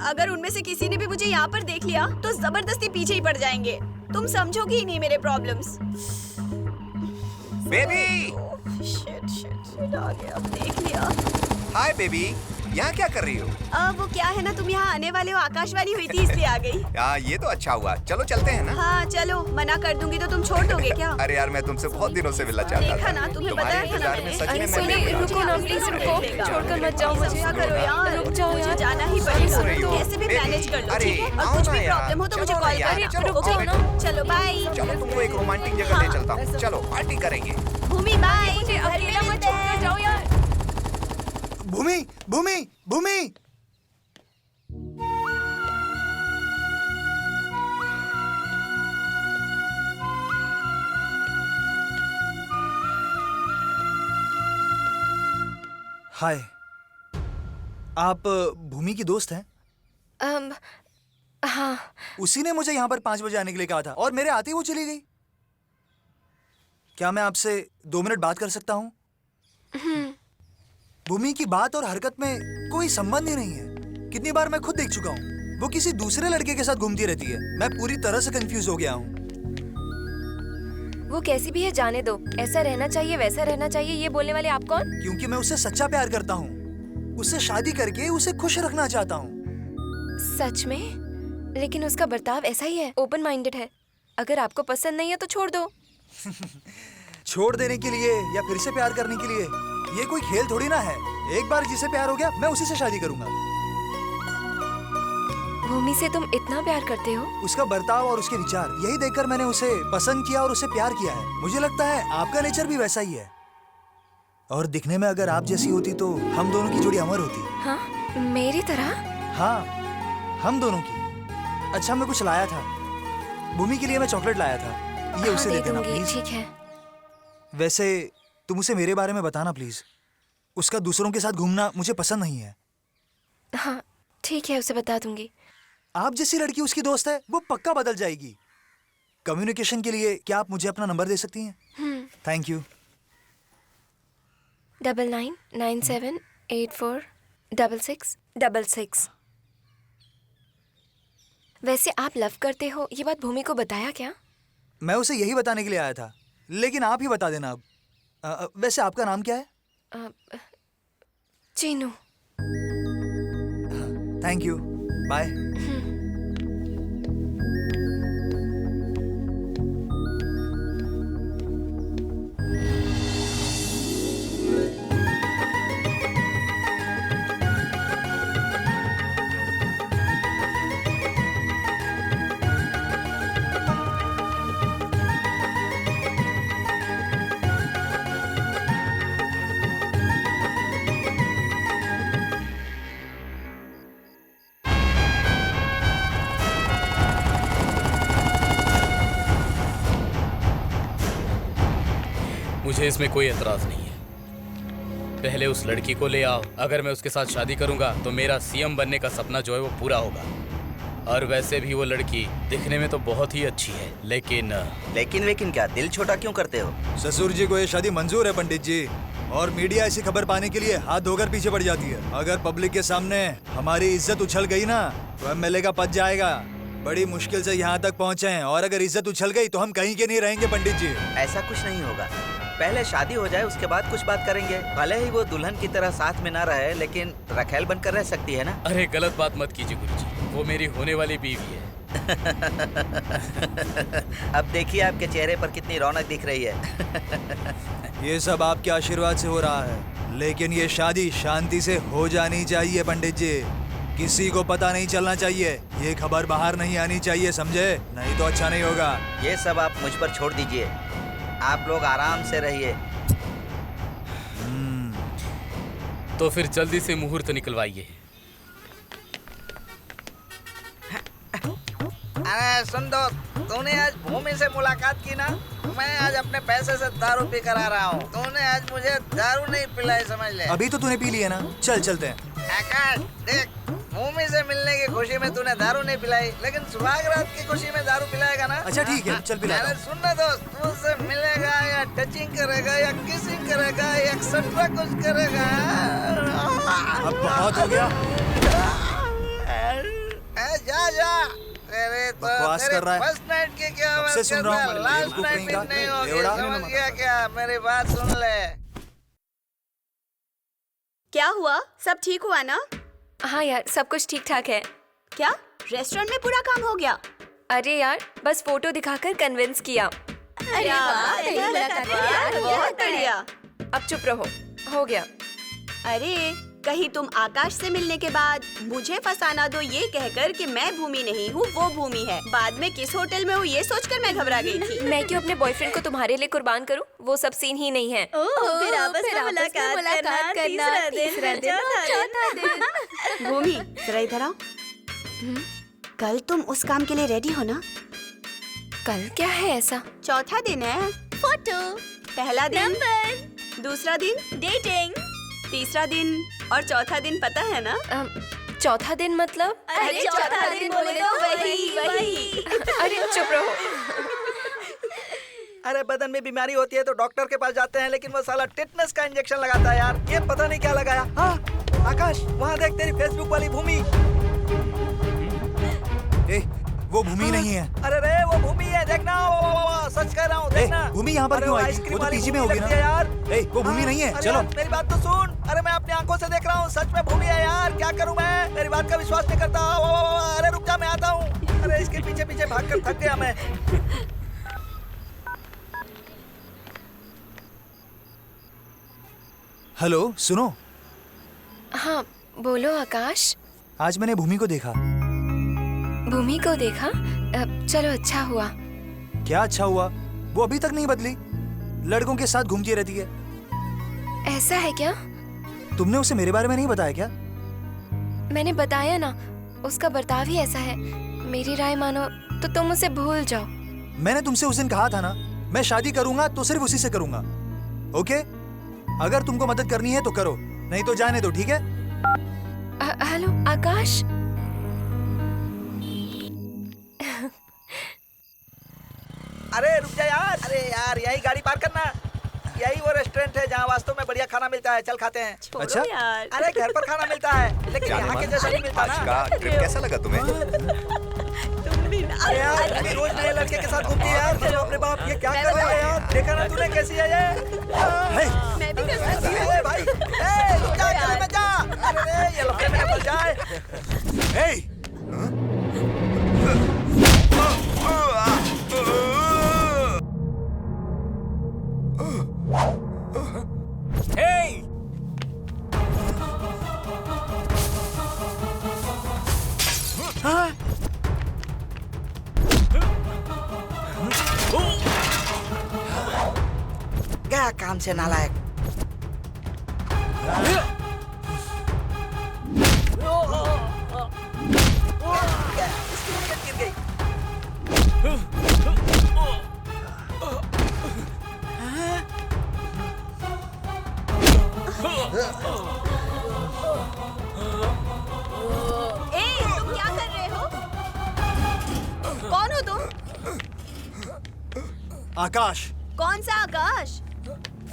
[SPEAKER 11] अगर उनमें से किसी ने भी मुझे यहाँ पर देख लिया तो जबरदस्ती पीछे ही पड़ जाएंगे। तुम समझोगी ही नहीं मेरे प्रॉब्लम्स।
[SPEAKER 5] बेबी।
[SPEAKER 11] शिट आ गया, अब देख लिया।
[SPEAKER 5] हाय बेबी, यहाँ क्या कर रही हो?
[SPEAKER 11] वो क्या है ना, तुम यहाँ आने वाले हो, आकाशवाणी हुई थी इसलिए आ गई।
[SPEAKER 5] ये तो अच्छा हुआ, चलो चलते हैं ना।
[SPEAKER 11] हाँ चलो, मना कर दूंगी तो तुम छोड़ दोगे क्या?
[SPEAKER 5] अरे यार मैं तुमसे बहुत दिनों से मिलना चाहता था।
[SPEAKER 11] देखा ना, तुम्हें बताया था ना मैंने।
[SPEAKER 5] सच में
[SPEAKER 10] सुनिए, रुको ना प्लीज, रुको, छोड़कर मत जाओ मुझे।
[SPEAKER 11] क्या करो यार,
[SPEAKER 10] रुक जाओ
[SPEAKER 11] मुझे
[SPEAKER 10] यार।
[SPEAKER 11] जाना ही पड़ेगा। कैसे भी मैनेज कर लो, ठीक है? और कुछ भी प्रॉब्लम हो तो मुझे कॉल करना।
[SPEAKER 10] रुक जाओ ना।
[SPEAKER 11] चलो बाय।
[SPEAKER 5] चलो तुमको एक रोमांटिक जगह ले चलता हूँ, चलो पार्टी करेंगे।
[SPEAKER 11] भूमि बाय।
[SPEAKER 10] मुझे अकेला मत छोड़कर जाओ यार।
[SPEAKER 8] भूमि भूमि भूमि। हाय, आप भूमि की दोस्त हैं?
[SPEAKER 10] हाँ।
[SPEAKER 8] उसी ने मुझे यहाँ पर 5 बजे आने के लिए कहा था और मेरे आते ही वो चली गई। क्या मैं आपसे 2 मिनट बात कर सकता हूँ? भूमि की बात और हरकत में कोई संबंध ही नहीं है। कितनी बार मैं खुद देख चुका हूँ, वो किसी दूसरे लड़के के साथ घूमती रहती है। मैं पूरी तरह से कंफ्यूज हो गया हूँ।
[SPEAKER 10] वो कैसी भी है जाने दो, ऐसा रहना चाहिए वैसा रहना चाहिए, ये बोलने वाले आप कौन?
[SPEAKER 8] क्योंकि मैं उससे सच्चा प्यार करता हूँ, उससे शादी करके उसे खुश रखना चाहता हूँ।
[SPEAKER 10] सच में? लेकिन उसका बर्ताव ऐसा ही है, ओपन माइंडेड है। अगर आपको पसंद नहीं है तो छोड़ दो।
[SPEAKER 8] छोड़ देने के लिए या फिर से प्यार करने के लिए ये कोई खेल थोड़ी ना है। एक बार जिसे प्यार हो गया मैं उसी से शादी करूंगा।
[SPEAKER 10] भूमि से तुम इतना प्यार करते हो?
[SPEAKER 8] उसका बर्ताव और उसके विचार, यही देखकर मैंने उसे पसंद किया और उसे प्यार किया है। मुझे लगता है आपका नेचर भी वैसा ही है। और दिखने में अगर आप जैसी होती तो हम दोनों की जोड़ी अमर होती।
[SPEAKER 10] हाँ, मेरी तरह?
[SPEAKER 8] हाँ, हम दोनों की। अच्छा मैं कुछ लाया था, भूमि के लिए मैं चॉकलेट लाया था, ये उसे दे देना प्लीज।
[SPEAKER 10] ठीक है।
[SPEAKER 8] वैसे तुम उसे मेरे बारे में बताना प्लीज। उसका दूसरों के साथ घूमना मुझे पसंद नहीं है।
[SPEAKER 10] हाँ ठीक है, उसे बता दूंगी।
[SPEAKER 8] आप जैसी लड़की उसकी दोस्त है, वो पक्का बदल जाएगी। कम्युनिकेशन के लिए क्या आप मुझे अपना नंबर दे सकती हैं? Thank you.
[SPEAKER 10] 9997846666। वैसे आप लव करते हो, ये बात भूमि को बताया क्या?
[SPEAKER 8] मैं उसे यही बताने के लिए आया था, लेकिन आप ही बता देना अब। वैसे आपका नाम क्या है?
[SPEAKER 10] चीनू।
[SPEAKER 8] Thank you, bye.
[SPEAKER 2] मुझे इसमें कोई एतराज नहीं है। पहले उस लड़की को ले आओ। अगर मैं उसके साथ शादी करूंगा तो मेरा सीएम बनने का सपना जो है वो पूरा होगा। और वैसे भी वो लड़की दिखने में तो बहुत ही अच्छी है,
[SPEAKER 1] लेकिन क्या, दिल छोटा क्यों करते हो?
[SPEAKER 8] ससुर जी को ये शादी मंजूर है पंडित जी, और मीडिया ऐसी खबर पाने के लिए हाथ धोकर पीछे पड़ जाती है। अगर पब्लिक के सामने हमारी इज्जत उछल गई ना तो एमएलए का पद जाएगा। बड़ी मुश्किल से यहाँ तक पहुँचे हैं, और अगर इज्जत उछल गई तो हम कहीं के नहीं रहेंगे पंडित जी।
[SPEAKER 1] ऐसा कुछ नहीं होगा, पहले शादी हो जाए उसके बाद कुछ बात करेंगे। भले ही वो दुल्हन की तरह साथ में ना रहे, लेकिन रखेल बनकर रह सकती है ना।
[SPEAKER 2] अरे गलत बात मत कीजिए गुरुजी, वो मेरी होने वाली बीवी है।
[SPEAKER 1] अब देखिए आपके चेहरे पर कितनी रौनक दिख रही है।
[SPEAKER 8] ये सब आपके आशीर्वाद से हो रहा है, लेकिन ये शादी शांति से हो जानी चाहिए पंडित जी। किसी को पता नहीं चलना चाहिए, ये खबर बाहर नहीं आनी चाहिए, समझे? नहीं तो अच्छा नहीं होगा।
[SPEAKER 1] ये सब आप मुझ पर छोड़ दीजिए, आप लोग आराम से रहिए।
[SPEAKER 2] तो फिर जल्दी से मुहूर्त निकलवाइए।
[SPEAKER 1] अरे सुन दो, तूने आज भूमि से मुलाकात की ना? मैं आज अपने पैसे से दारू पी कर आ रहा हूँ। तूने आज मुझे दारू नहीं पिलाई, समझ ले।
[SPEAKER 8] अभी तो तूने पी ली है ना, चल चलते हैं।
[SPEAKER 1] आकाश देख, भूमि से मिलने की खुशी में तूने दारू नहीं पिलाई, लेकिन सुहाग रात की खुशी में दारू पिलाएगा ना?
[SPEAKER 8] अच्छा ठीक है, चल पिला।
[SPEAKER 1] अरे सुन ना दोस्त, तू उससे मिलेगा या टचिंग करेगा या किसिंग करेगा या एक्सेट्रा कुछ करेगा?
[SPEAKER 8] अब बहुत हो गया।
[SPEAKER 1] जा तेरे तो
[SPEAKER 8] बकवास कर रहा है।
[SPEAKER 1] फर्स्ट नाइट की क्या बात
[SPEAKER 8] से सुन रहा हूँ,
[SPEAKER 1] लास्ट नाइट भी नहीं होगी, समझ गया क्या? मेरी बात सुन ले।
[SPEAKER 11] क्या हुआ? सब ठीक हुआ ना?
[SPEAKER 10] हाँ यार, सब कुछ ठीक ठाक है।
[SPEAKER 11] क्या रेस्टोरेंट में पूरा काम हो गया?
[SPEAKER 10] अरे यार, बस फोटो दिखाकर कन्विंस किया।
[SPEAKER 11] अरे वाह, बहुत बढ़िया।
[SPEAKER 10] अब चुप रहो, हो गया।
[SPEAKER 11] अरे कहीं तुम आकाश से मिलने के बाद मुझे फंसाना दो ये कहकर कि मैं भूमि नहीं हूँ, वो भूमि है। बाद में किस होटल में हूँ ये सोचकर मैं घबरा गई थी।
[SPEAKER 10] मैं क्यों अपने बॉयफ्रेंड को तुम्हारे लिए कुर्बान करूँ? वो सब सीन ही नहीं है।
[SPEAKER 9] फिर आपस में मुलाकात करना, तीसरा दिन, चौथा दिन।
[SPEAKER 11] भूमि जरा इधर आओ। कल तुम उस काम के लिए रेडी हो ना?
[SPEAKER 10] कल क्या है ऐसा?
[SPEAKER 11] चौथा दिन है।
[SPEAKER 9] फोटो।
[SPEAKER 11] पहला दिन,
[SPEAKER 9] नंबर।
[SPEAKER 11] दूसरा दिन
[SPEAKER 9] डेटिंग।
[SPEAKER 11] तीसरा दिन और चौथा दिन पता है ना?
[SPEAKER 10] चौथा दिन मतलब?
[SPEAKER 9] अरे चौथा दिन बोले तो वही।
[SPEAKER 10] अरे चुप रहो।
[SPEAKER 1] अरे बदन में बीमारी होती है तो डॉक्टर के पास जाते हैं, लेकिन वो साला टिटनेस का इंजेक्शन लगाता है यार। ये पता नहीं क्या लगाया। हाँ आकाश, वहाँ देख तेरी फेसबुक वाली भूमि।
[SPEAKER 8] वो भूमि नहीं है।
[SPEAKER 1] अरे रे वो भूमि है, देखना। सच कह रहा हूँ, देखना।
[SPEAKER 8] भूमि यहाँ पर क्यों आएगी? वो तो पीछी में होगी ना
[SPEAKER 1] यार।
[SPEAKER 8] वो भूमि नहीं है। चलो
[SPEAKER 1] मेरी बात तो सुन। अरे मैं अपनी आंखों से देख रहा हूँ, सच में भूमि है यार। क्या करूँ मैं? मेरी बात का विश्वास नहीं करता। अरे रुक जा, मैं आता हूँ। अरे इसके पीछे पीछे भागकर थक गया मैं।
[SPEAKER 8] हेलो, सुनो।
[SPEAKER 10] हाँ बोलो आकाश।
[SPEAKER 8] आज मैंने भूमि को देखा।
[SPEAKER 10] भूमि को देखा? चलो अच्छा हुआ।
[SPEAKER 8] क्या अच्छा हुआ? वो अभी तक नहीं बदली, लड़कों के साथ घूमती रहती है।
[SPEAKER 10] ऐसा है क्या?
[SPEAKER 8] तुमने उसे मेरे बारे में नहीं बताया क्या?
[SPEAKER 10] मैंने बताया ना, उसका बर्ताव ही ऐसा है। मेरी राय मानो तो तुम उसे भूल जाओ।
[SPEAKER 8] मैंने तुमसे उस दिन कहा था ना, मैं शादी करूंगा तो सिर्फ उसी से करूंगा। ओके? अगर तुमको मदद करनी है तो करो, नहीं तो जाने दो, ठीक है?
[SPEAKER 10] हेलो आकाश।
[SPEAKER 1] यार, यही गाड़ी पार्क करना। यही वो रेस्टोरेंट है जहाँ वास्तव में बढ़िया खाना मिलता है। चल खाते हैं।
[SPEAKER 8] अच्छा
[SPEAKER 11] यार।
[SPEAKER 1] अरे घर पर खाना मिलता है लेकिन यहाँ के जैसा नहीं मिलता
[SPEAKER 5] आज
[SPEAKER 1] ना।
[SPEAKER 5] का ट्रिप कैसा लगा तुम्हें?
[SPEAKER 1] अरे यार, अभी रोज नए लड़के के साथ घूमती है यार। बाप रे बाप, ये क्या कर रहा है यार? देखा ना तूने कैसी है ये?
[SPEAKER 11] मैं भी कर सकती हूँ।
[SPEAKER 1] अरे भाई, रुक जा, चल मत जा। अरे ये लफड़े में न फंस जाए।
[SPEAKER 3] Hey!
[SPEAKER 1] क्या काम से नालायक। इसकी विकेट गिर गई।
[SPEAKER 11] ए, तुम क्या कर रहे हो? कौन हो तुम?
[SPEAKER 8] आकाश।
[SPEAKER 11] कौन सा आकाश?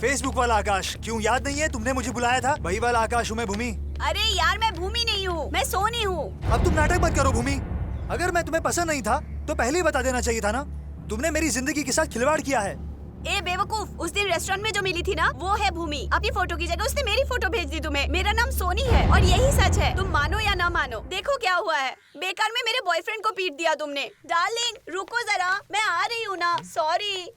[SPEAKER 8] फेसबुक वाला आकाश। क्यों याद नहीं है? तुमने मुझे बुलाया था। वही वाला आकाश हूँ मैं, भूमि।
[SPEAKER 11] अरे यार, मैं भूमि नहीं हूँ, मैं सोनी हूँ।
[SPEAKER 8] अब तुम नाटक मत करो भूमि। अगर मैं तुम्हें पसंद नहीं था तो पहले ही बता देना चाहिए था ना। तुमने मेरी जिंदगी के साथ खिलवाड़ किया है।
[SPEAKER 11] ए बेवकूफ, उस दिन रेस्टोरेंट में जो मिली थी ना, वो है भूमि। अपनी फोटो की जगह उसने मेरी फोटो भेज दी तुम्हें। मेरा नाम सोनी है और यही सच है, तुम मानो या ना मानो। देखो क्या हुआ है, बेकार में मेरे बॉयफ्रेंड को पीट दिया तुमने। डार्लिंग रुको जरा, मैं आ रही हूँ ना। सॉरी।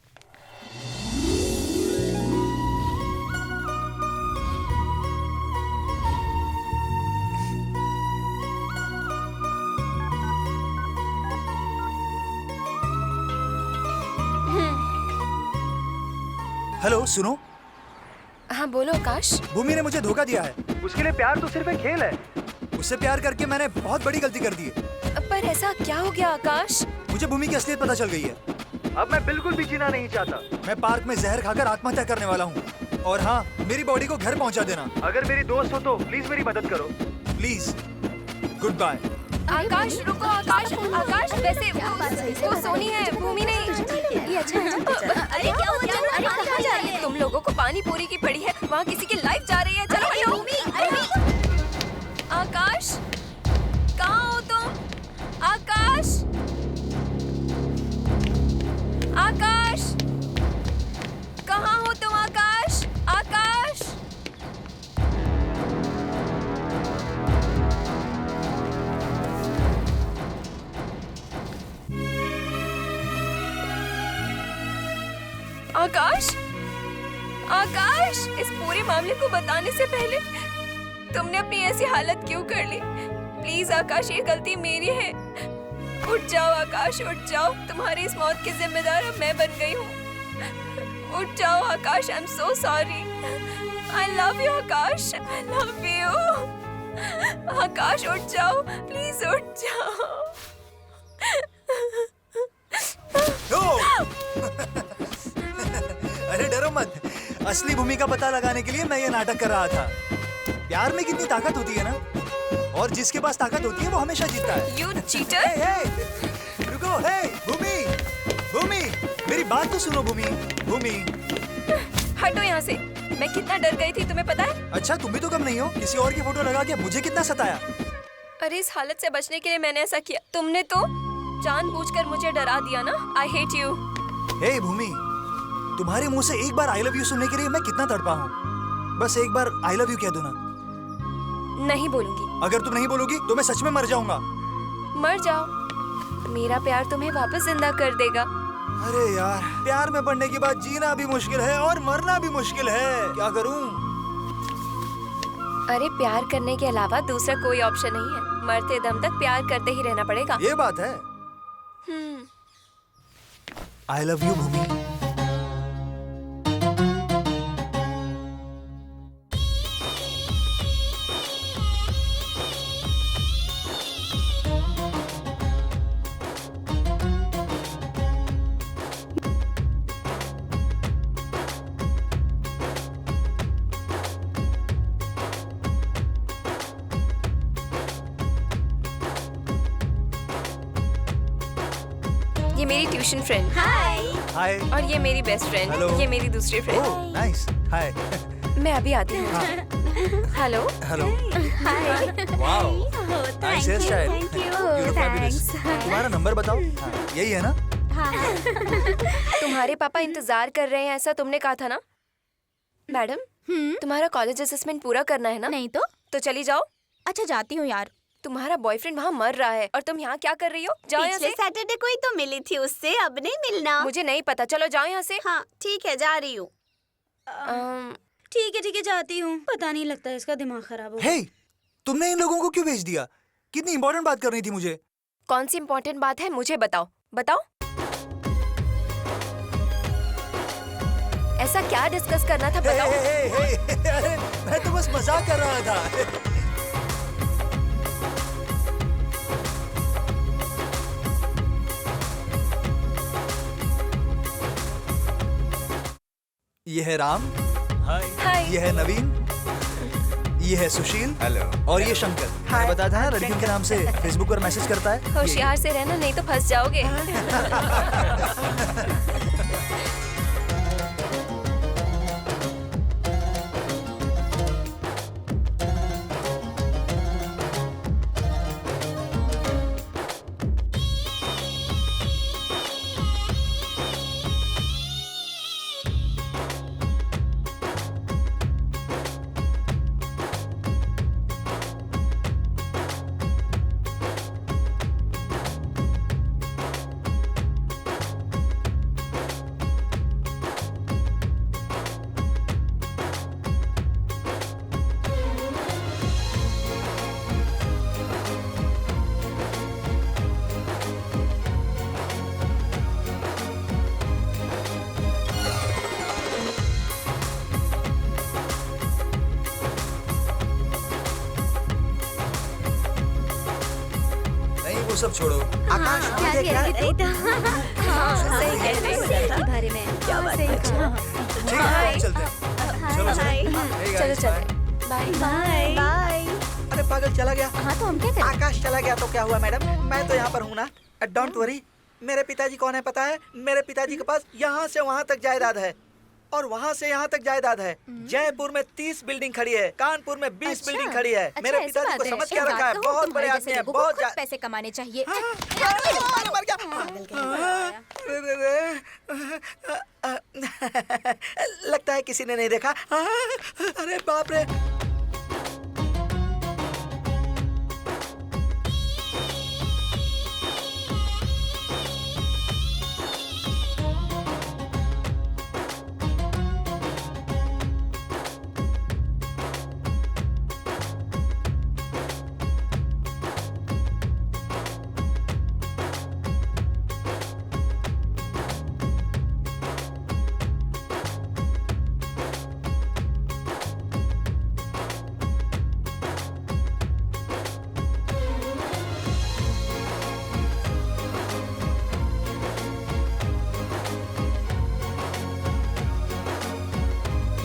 [SPEAKER 8] हेलो, सुनो।
[SPEAKER 10] हाँ बोलो आकाश।
[SPEAKER 8] भूमि ने मुझे धोखा दिया है। उसके लिए प्यार तो सिर्फ एक खेल है। उससे प्यार करके मैंने बहुत बड़ी गलती कर दी है।
[SPEAKER 10] पर ऐसा क्या हो गया आकाश?
[SPEAKER 8] मुझे भूमि की असलियत पता चल गई है। अब मैं बिल्कुल भी जीना नहीं चाहता। मैं पार्क में जहर खाकर आत्महत्या करने वाला हूँ। और हाँ, मेरी बॉडी को घर पहुँचा देना। अगर मेरी दोस्त हो तो प्लीज मेरी मदद करो, प्लीज। Good bye.
[SPEAKER 10] आकाश रुको, आकाश आकाश वैसे वो सोनी है, भूमि नहीं।
[SPEAKER 9] ये अच्छा है।
[SPEAKER 10] अरे क्या हुआ? अरे कहाँ जा रही है? तुम लोगों को पानी पूरी की पड़ी है, वहाँ किसी की लाइफ जा रही है। चलो हटो। आकाश कहाँ हो तुम? आकाश, आकाश कहाँ हो तुम? आकाश, आकाश। आकाश, आकाश, इस पूरे मामले को बताने से पहले तुमने अपनी ऐसी हालत क्यों कर ली? प्लीज आकाश, ये गलती मेरी है। उठ जाओ आकाश, उठ जाओ। तुम्हारी इस मौत की जिम्मेदार अब मैं बन गई हूँ। उठ जाओ Akash, I am so sorry. I love you Akash, I love you. Akash उठ जाओ, प्लीज उठ जाओ।
[SPEAKER 8] अरे डरो मत। असली भूमि का पता लगाने के लिए मैं ये नाटक कर रहा था। प्यार में कितनी ताकत होती है ना, और जिसके पास ताकत होती है वो हमेशा जीतता है।
[SPEAKER 10] You cheater!
[SPEAKER 8] रुको, भूमि, भूमि, मेरी बात तो सुनो भूमि, भूमि।
[SPEAKER 10] हटो यहाँ से। मैं कितना डर गई थी तुम्हें पता है?
[SPEAKER 8] अच्छा, तुम भी तो कम नहीं हो। किसी और की फोटो लगा के मुझे कितना सताया।
[SPEAKER 10] अरे इस हालत से बचने के लिए मैंने ऐसा किया। तुमने तो जानबूझकर मुझे डरा दिया ना। I hate you.
[SPEAKER 8] हे भूमि, तुम्हारे मुंह से एक बार आई लव यू सुनने के लिए मैं कितना तड़पा हूँ। बस एक बार आई लव यू कह दो ना।
[SPEAKER 10] नहीं बोलूंगी।
[SPEAKER 8] अगर तुम नहीं बोलोगी तो मैं सच में मर जाऊंगा।
[SPEAKER 10] मर जाओ, मेरा प्यार तुम्हें वापस जिंदा कर देगा।
[SPEAKER 8] अरे यार, प्यार में पड़ने के बाद जीना भी मुश्किल है और मरना भी मुश्किल है। क्या करूं?
[SPEAKER 10] अरे प्यार करने के अलावा दूसरा कोई ऑप्शन नहीं है। मरते दम तक प्यार करते ही रहना पड़ेगा।
[SPEAKER 8] ये बात है। आई लव यू भूमि।
[SPEAKER 10] ये मेरी ट्यूशन फ्रेंड।
[SPEAKER 9] हाय।
[SPEAKER 8] हाय।
[SPEAKER 10] और ये मेरी बेस्ट फ्रेंड,
[SPEAKER 8] हेलो।
[SPEAKER 10] ये मेरी दूसरी फ्रेंड।
[SPEAKER 8] ओह नाइस, हाय।
[SPEAKER 10] मैं अभी आती हूँ। Hello.
[SPEAKER 8] Hello. Wow, nice hair style. You look fabulous। तुम्हारा नंबर बताओ। हाँ, यही है ना?
[SPEAKER 10] तुम्हारे पापा इंतजार कर रहे हैं, ऐसा तुमने कहा था ना? मैडम, तुम्हारा कॉलेज असेसमेंट पूरा करना है ना?
[SPEAKER 13] नहीं तो
[SPEAKER 10] चली जाओ।
[SPEAKER 13] अच्छा जाती हूँ यार।
[SPEAKER 10] तुम्हारा बॉयफ्रेंड वहाँ मर रहा है और तुम यहाँ क्या कर रही हो? जाओ यहाँ
[SPEAKER 11] पिछले
[SPEAKER 10] से।
[SPEAKER 11] सैटरडे को ही तो मिली थी उससे, अब नहीं मिलना।
[SPEAKER 10] मुझे नहीं पता, चलो जाओ यहाँ से।
[SPEAKER 11] हाँ ठीक है, जा रही हूँ।
[SPEAKER 9] ठीक है जाती हूँ। पता नहीं लगता इसका दिमाग खराब हो गया।
[SPEAKER 8] हे, तुमने इन लोगों को क्यों भेज दिया? कितनी इंपॉर्टेंट बात करनी थी मुझे।
[SPEAKER 10] कौन सी इम्पोर्टेंट बात है मुझे बताओ, बताओ। ऐसा क्या डिस्कस करना था, बताओ।
[SPEAKER 8] अरे मैं तो बस मजाक कर रहा था। ये है राम।
[SPEAKER 3] हाय।
[SPEAKER 8] ये है नवीन। ये है सुशील।
[SPEAKER 5] हेलो।
[SPEAKER 8] और ये शंकर। मैंने बताया था ना लड़कियों के नाम से फेसबुक पर मैसेज करता है।
[SPEAKER 10] होशियार से रहना, नहीं तो फंस जाओगे।
[SPEAKER 8] वो सब छोड़ो।
[SPEAKER 9] आकाश
[SPEAKER 13] क्या कह रही थी तू?
[SPEAKER 9] सही कह रही है के बारे में। क्या बात है?
[SPEAKER 8] ठीक है, चलते हैं। चलो
[SPEAKER 10] चलो चलो, बाय
[SPEAKER 9] बाय बाय।
[SPEAKER 1] अरे पागल चला गया।
[SPEAKER 13] हाँ तो हम क्या करें?
[SPEAKER 1] आकाश चला गया तो क्या हुआ मैडम, मैं तो यहाँ पर हूँ ना। Don't worry. मेरे पिताजी कौन है पता है? मेरे पिताजी के पास यहाँ से वहाँ तक जायदाद है और वहाँ से यहाँ तक जायदाद है। जयपुर में 30 बिल्डिंग खड़ी है, कानपुर में 20 बिल्डिंग खड़ी है। मेरे पिताजी को समझ क्या रखा है, बहुत बड़े आदमी है, बहुत
[SPEAKER 13] पैसे कमाने चाहिए।
[SPEAKER 1] लगता है किसी ने नहीं देखा। अरे बाप रे।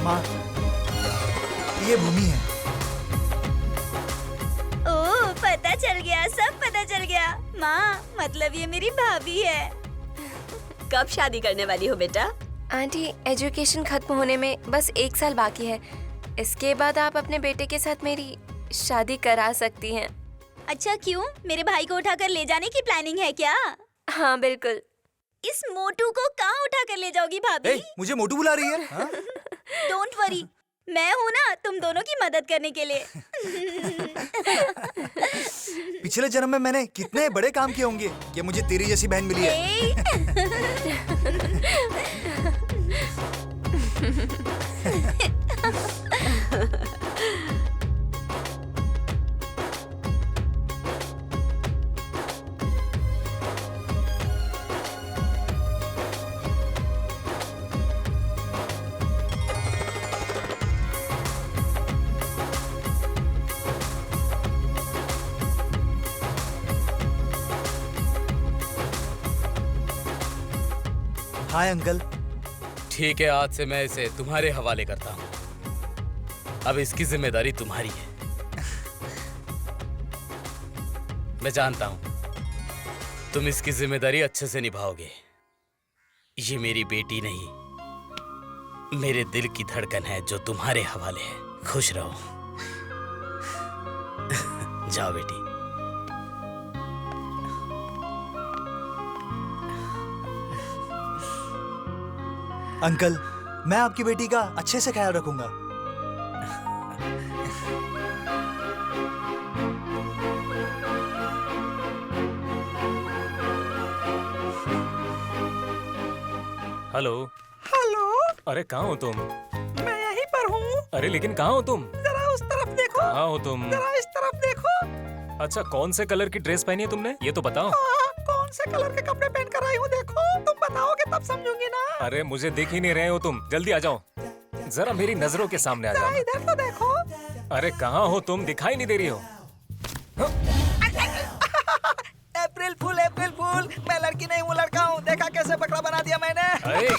[SPEAKER 8] माँ, ये भूमि है।
[SPEAKER 9] ओह, पता चल गया, सब पता चल गया। माँ, मतलब ये मेरी भाभी है।
[SPEAKER 11] कब शादी करने वाली हो बेटा?
[SPEAKER 10] आंटी, एजुकेशन खत्म होने में बस 1 साल बाकी है। इसके बाद आप अपने बेटे के साथ मेरी शादी करा सकती हैं।
[SPEAKER 9] अच्छा क्यों? मेरे भाई को उठाकर ले जाने की प्लानिंग है क्या?
[SPEAKER 10] हाँ बिल्कुल।
[SPEAKER 9] इस मोटू को कहाँ उठाकर ले जाओगी भाभी?
[SPEAKER 8] मुझे मोटू बुला रही है? हाँ?
[SPEAKER 9] डोंट वरी, मैं हूँ ना तुम दोनों की मदद करने के लिए।
[SPEAKER 8] पिछले जन्म में मैंने कितने बड़े काम किए होंगे कि मुझे तेरी जैसी बहन मिली है। Hi uncle.
[SPEAKER 2] ठीक है, आज से मैं इसे तुम्हारे हवाले करता हूँ। अब इसकी जिम्मेदारी तुम्हारी है। मैं जानता हूँ तुम इसकी जिम्मेदारी अच्छे से निभाओगे। ये मेरी बेटी नहीं, मेरे दिल की धड़कन है जो तुम्हारे हवाले है। खुश रहो। जाओ बेटी।
[SPEAKER 8] अंकल, मैं आपकी बेटी का अच्छे से ख्याल रखूंगा।
[SPEAKER 3] हेलो।
[SPEAKER 14] हेलो।
[SPEAKER 3] अरे कहाँ हो तुम?
[SPEAKER 14] मैं यहीं पर हूँ।
[SPEAKER 3] अरे लेकिन कहाँ हो तुम?
[SPEAKER 14] जरा उस तरफ देखो।
[SPEAKER 3] कहाँ हो तुम?
[SPEAKER 14] जरा इस तरफ देखो।
[SPEAKER 3] अच्छा, कौन से कलर की ड्रेस पहनी है तुमने? ये तो बताओ।
[SPEAKER 14] कौन से कलर के कपड़े पहन कर आई हूँ देखो। तुम बताओगे तब समझूंगी ना।
[SPEAKER 3] अरे मुझे दिख ही नहीं रहे हो तुम। जल्दी आ जाओ, जरा मेरी नजरों के सामने आ जाओ।
[SPEAKER 14] इधर तो देखो।
[SPEAKER 3] अरे कहाँ हो तुम? दिखाई नहीं दे रही हो।
[SPEAKER 1] अप्रैल फूल, मैं लड़की नहीं हूँ, लड़का हूँ। देखा कैसे बकरा बना दिया मैंने।
[SPEAKER 3] अरे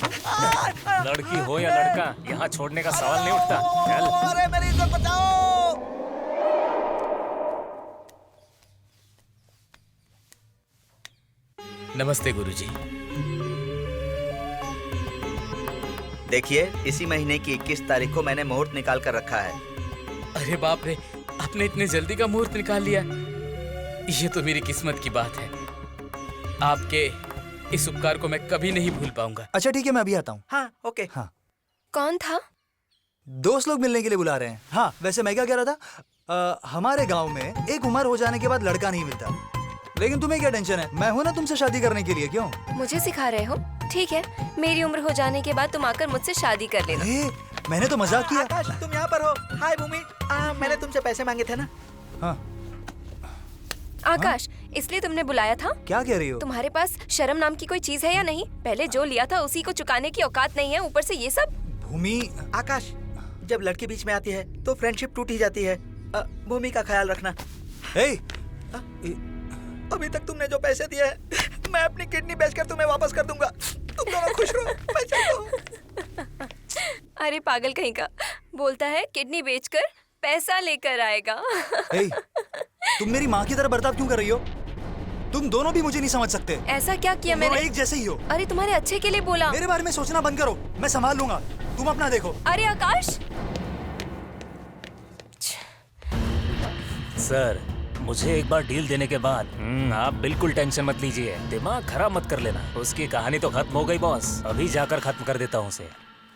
[SPEAKER 3] लड़की हो या लड़का, यहाँ छोड़ने का सवाल नहीं उठता। चल।
[SPEAKER 1] अरे मेरी इज्जत बचाओ।
[SPEAKER 2] नमस्ते गुरुजी।
[SPEAKER 1] देखिए, इसी महीने की 21 तारीख को मैंने मुहूर्त निकाल कर रखा है।
[SPEAKER 2] अरे बाप रे, आपने इतने जल्दी का मुहूर्त निकाल लिया। ये तो मेरी किस्मत की बात है। आपके इस उपकार को मैं कभी नहीं भूल पाऊंगा।
[SPEAKER 8] अच्छा ठीक है, मैं अभी आता हूँ।
[SPEAKER 1] हाँ, ओके।
[SPEAKER 8] हाँ।
[SPEAKER 10] कौन था?
[SPEAKER 8] दोस्त लोग मिलने के लिए बुला रहे हैं। हाँ, वैसे मैं क्या कह रहा था, हमारे गांव में एक उम्र हो जाने के बाद लड़का नहीं मिलता। लेकिन तुम्हें क्या टेंशन है? मैं हूं ना तुमसे शादी करने के लिए। क्यों?
[SPEAKER 10] मुझे सिखा रहे हो? ठीक है, मेरी उम्र हो जाने के बाद तुम आकर मुझसे शादी कर लेना।
[SPEAKER 8] मैंने तो मजाक किया।
[SPEAKER 1] आकाश, तुम यहाँ पर हो। हाय भूमि, मैंने तुमसे पैसे मांगे थे ना।
[SPEAKER 8] हाँ।
[SPEAKER 10] आकाश, इसलिए तुमने बुलाया था?
[SPEAKER 8] क्या कह रही हो?
[SPEAKER 10] तुम्हारे पास शर्म नाम की कोई चीज है या नहीं? पहले जो लिया था उसी को चुकाने की औकात नहीं है, ऊपर से ये सब।
[SPEAKER 8] भूमि।
[SPEAKER 1] आकाश, जब लड़की बीच में आती है तो फ्रेंडशिप टूट ही जाती है। भूमि का ख्याल रखना। अभी तक तुमने जो पैसे दिए हैं, मैं अपनी किडनी बेचकर तुम्हें वापस कर दूंगा। तुम दोनों खुश रहो, मैं चलता हूँ।
[SPEAKER 10] अरे पागल कहीं का, बोलता है किडनी बेचकर पैसा लेकर आएगा।
[SPEAKER 8] तुम मेरी माँ की तरह बर्ताव क्यों कर रही हो? तुम दोनों भी मुझे नहीं समझ सकते।
[SPEAKER 10] ऐसा क्या किया मैंने?
[SPEAKER 8] एक जैसे ही हो।
[SPEAKER 10] अरे तुम्हारे अच्छे के लिए बोला।
[SPEAKER 8] मेरे बारे में सोचना बंद करो, मैं संभाल लूंगा, तुम अपना देखो।
[SPEAKER 10] अरे आकाश।
[SPEAKER 3] सर, मुझे एक बार डील देने के बाद आप बिल्कुल टेंशन मत लीजिए, दिमाग खराब मत कर लेना। उसकी कहानी तो खत्म हो गई बॉस, अभी जाकर खत्म कर देता हूँ उसे।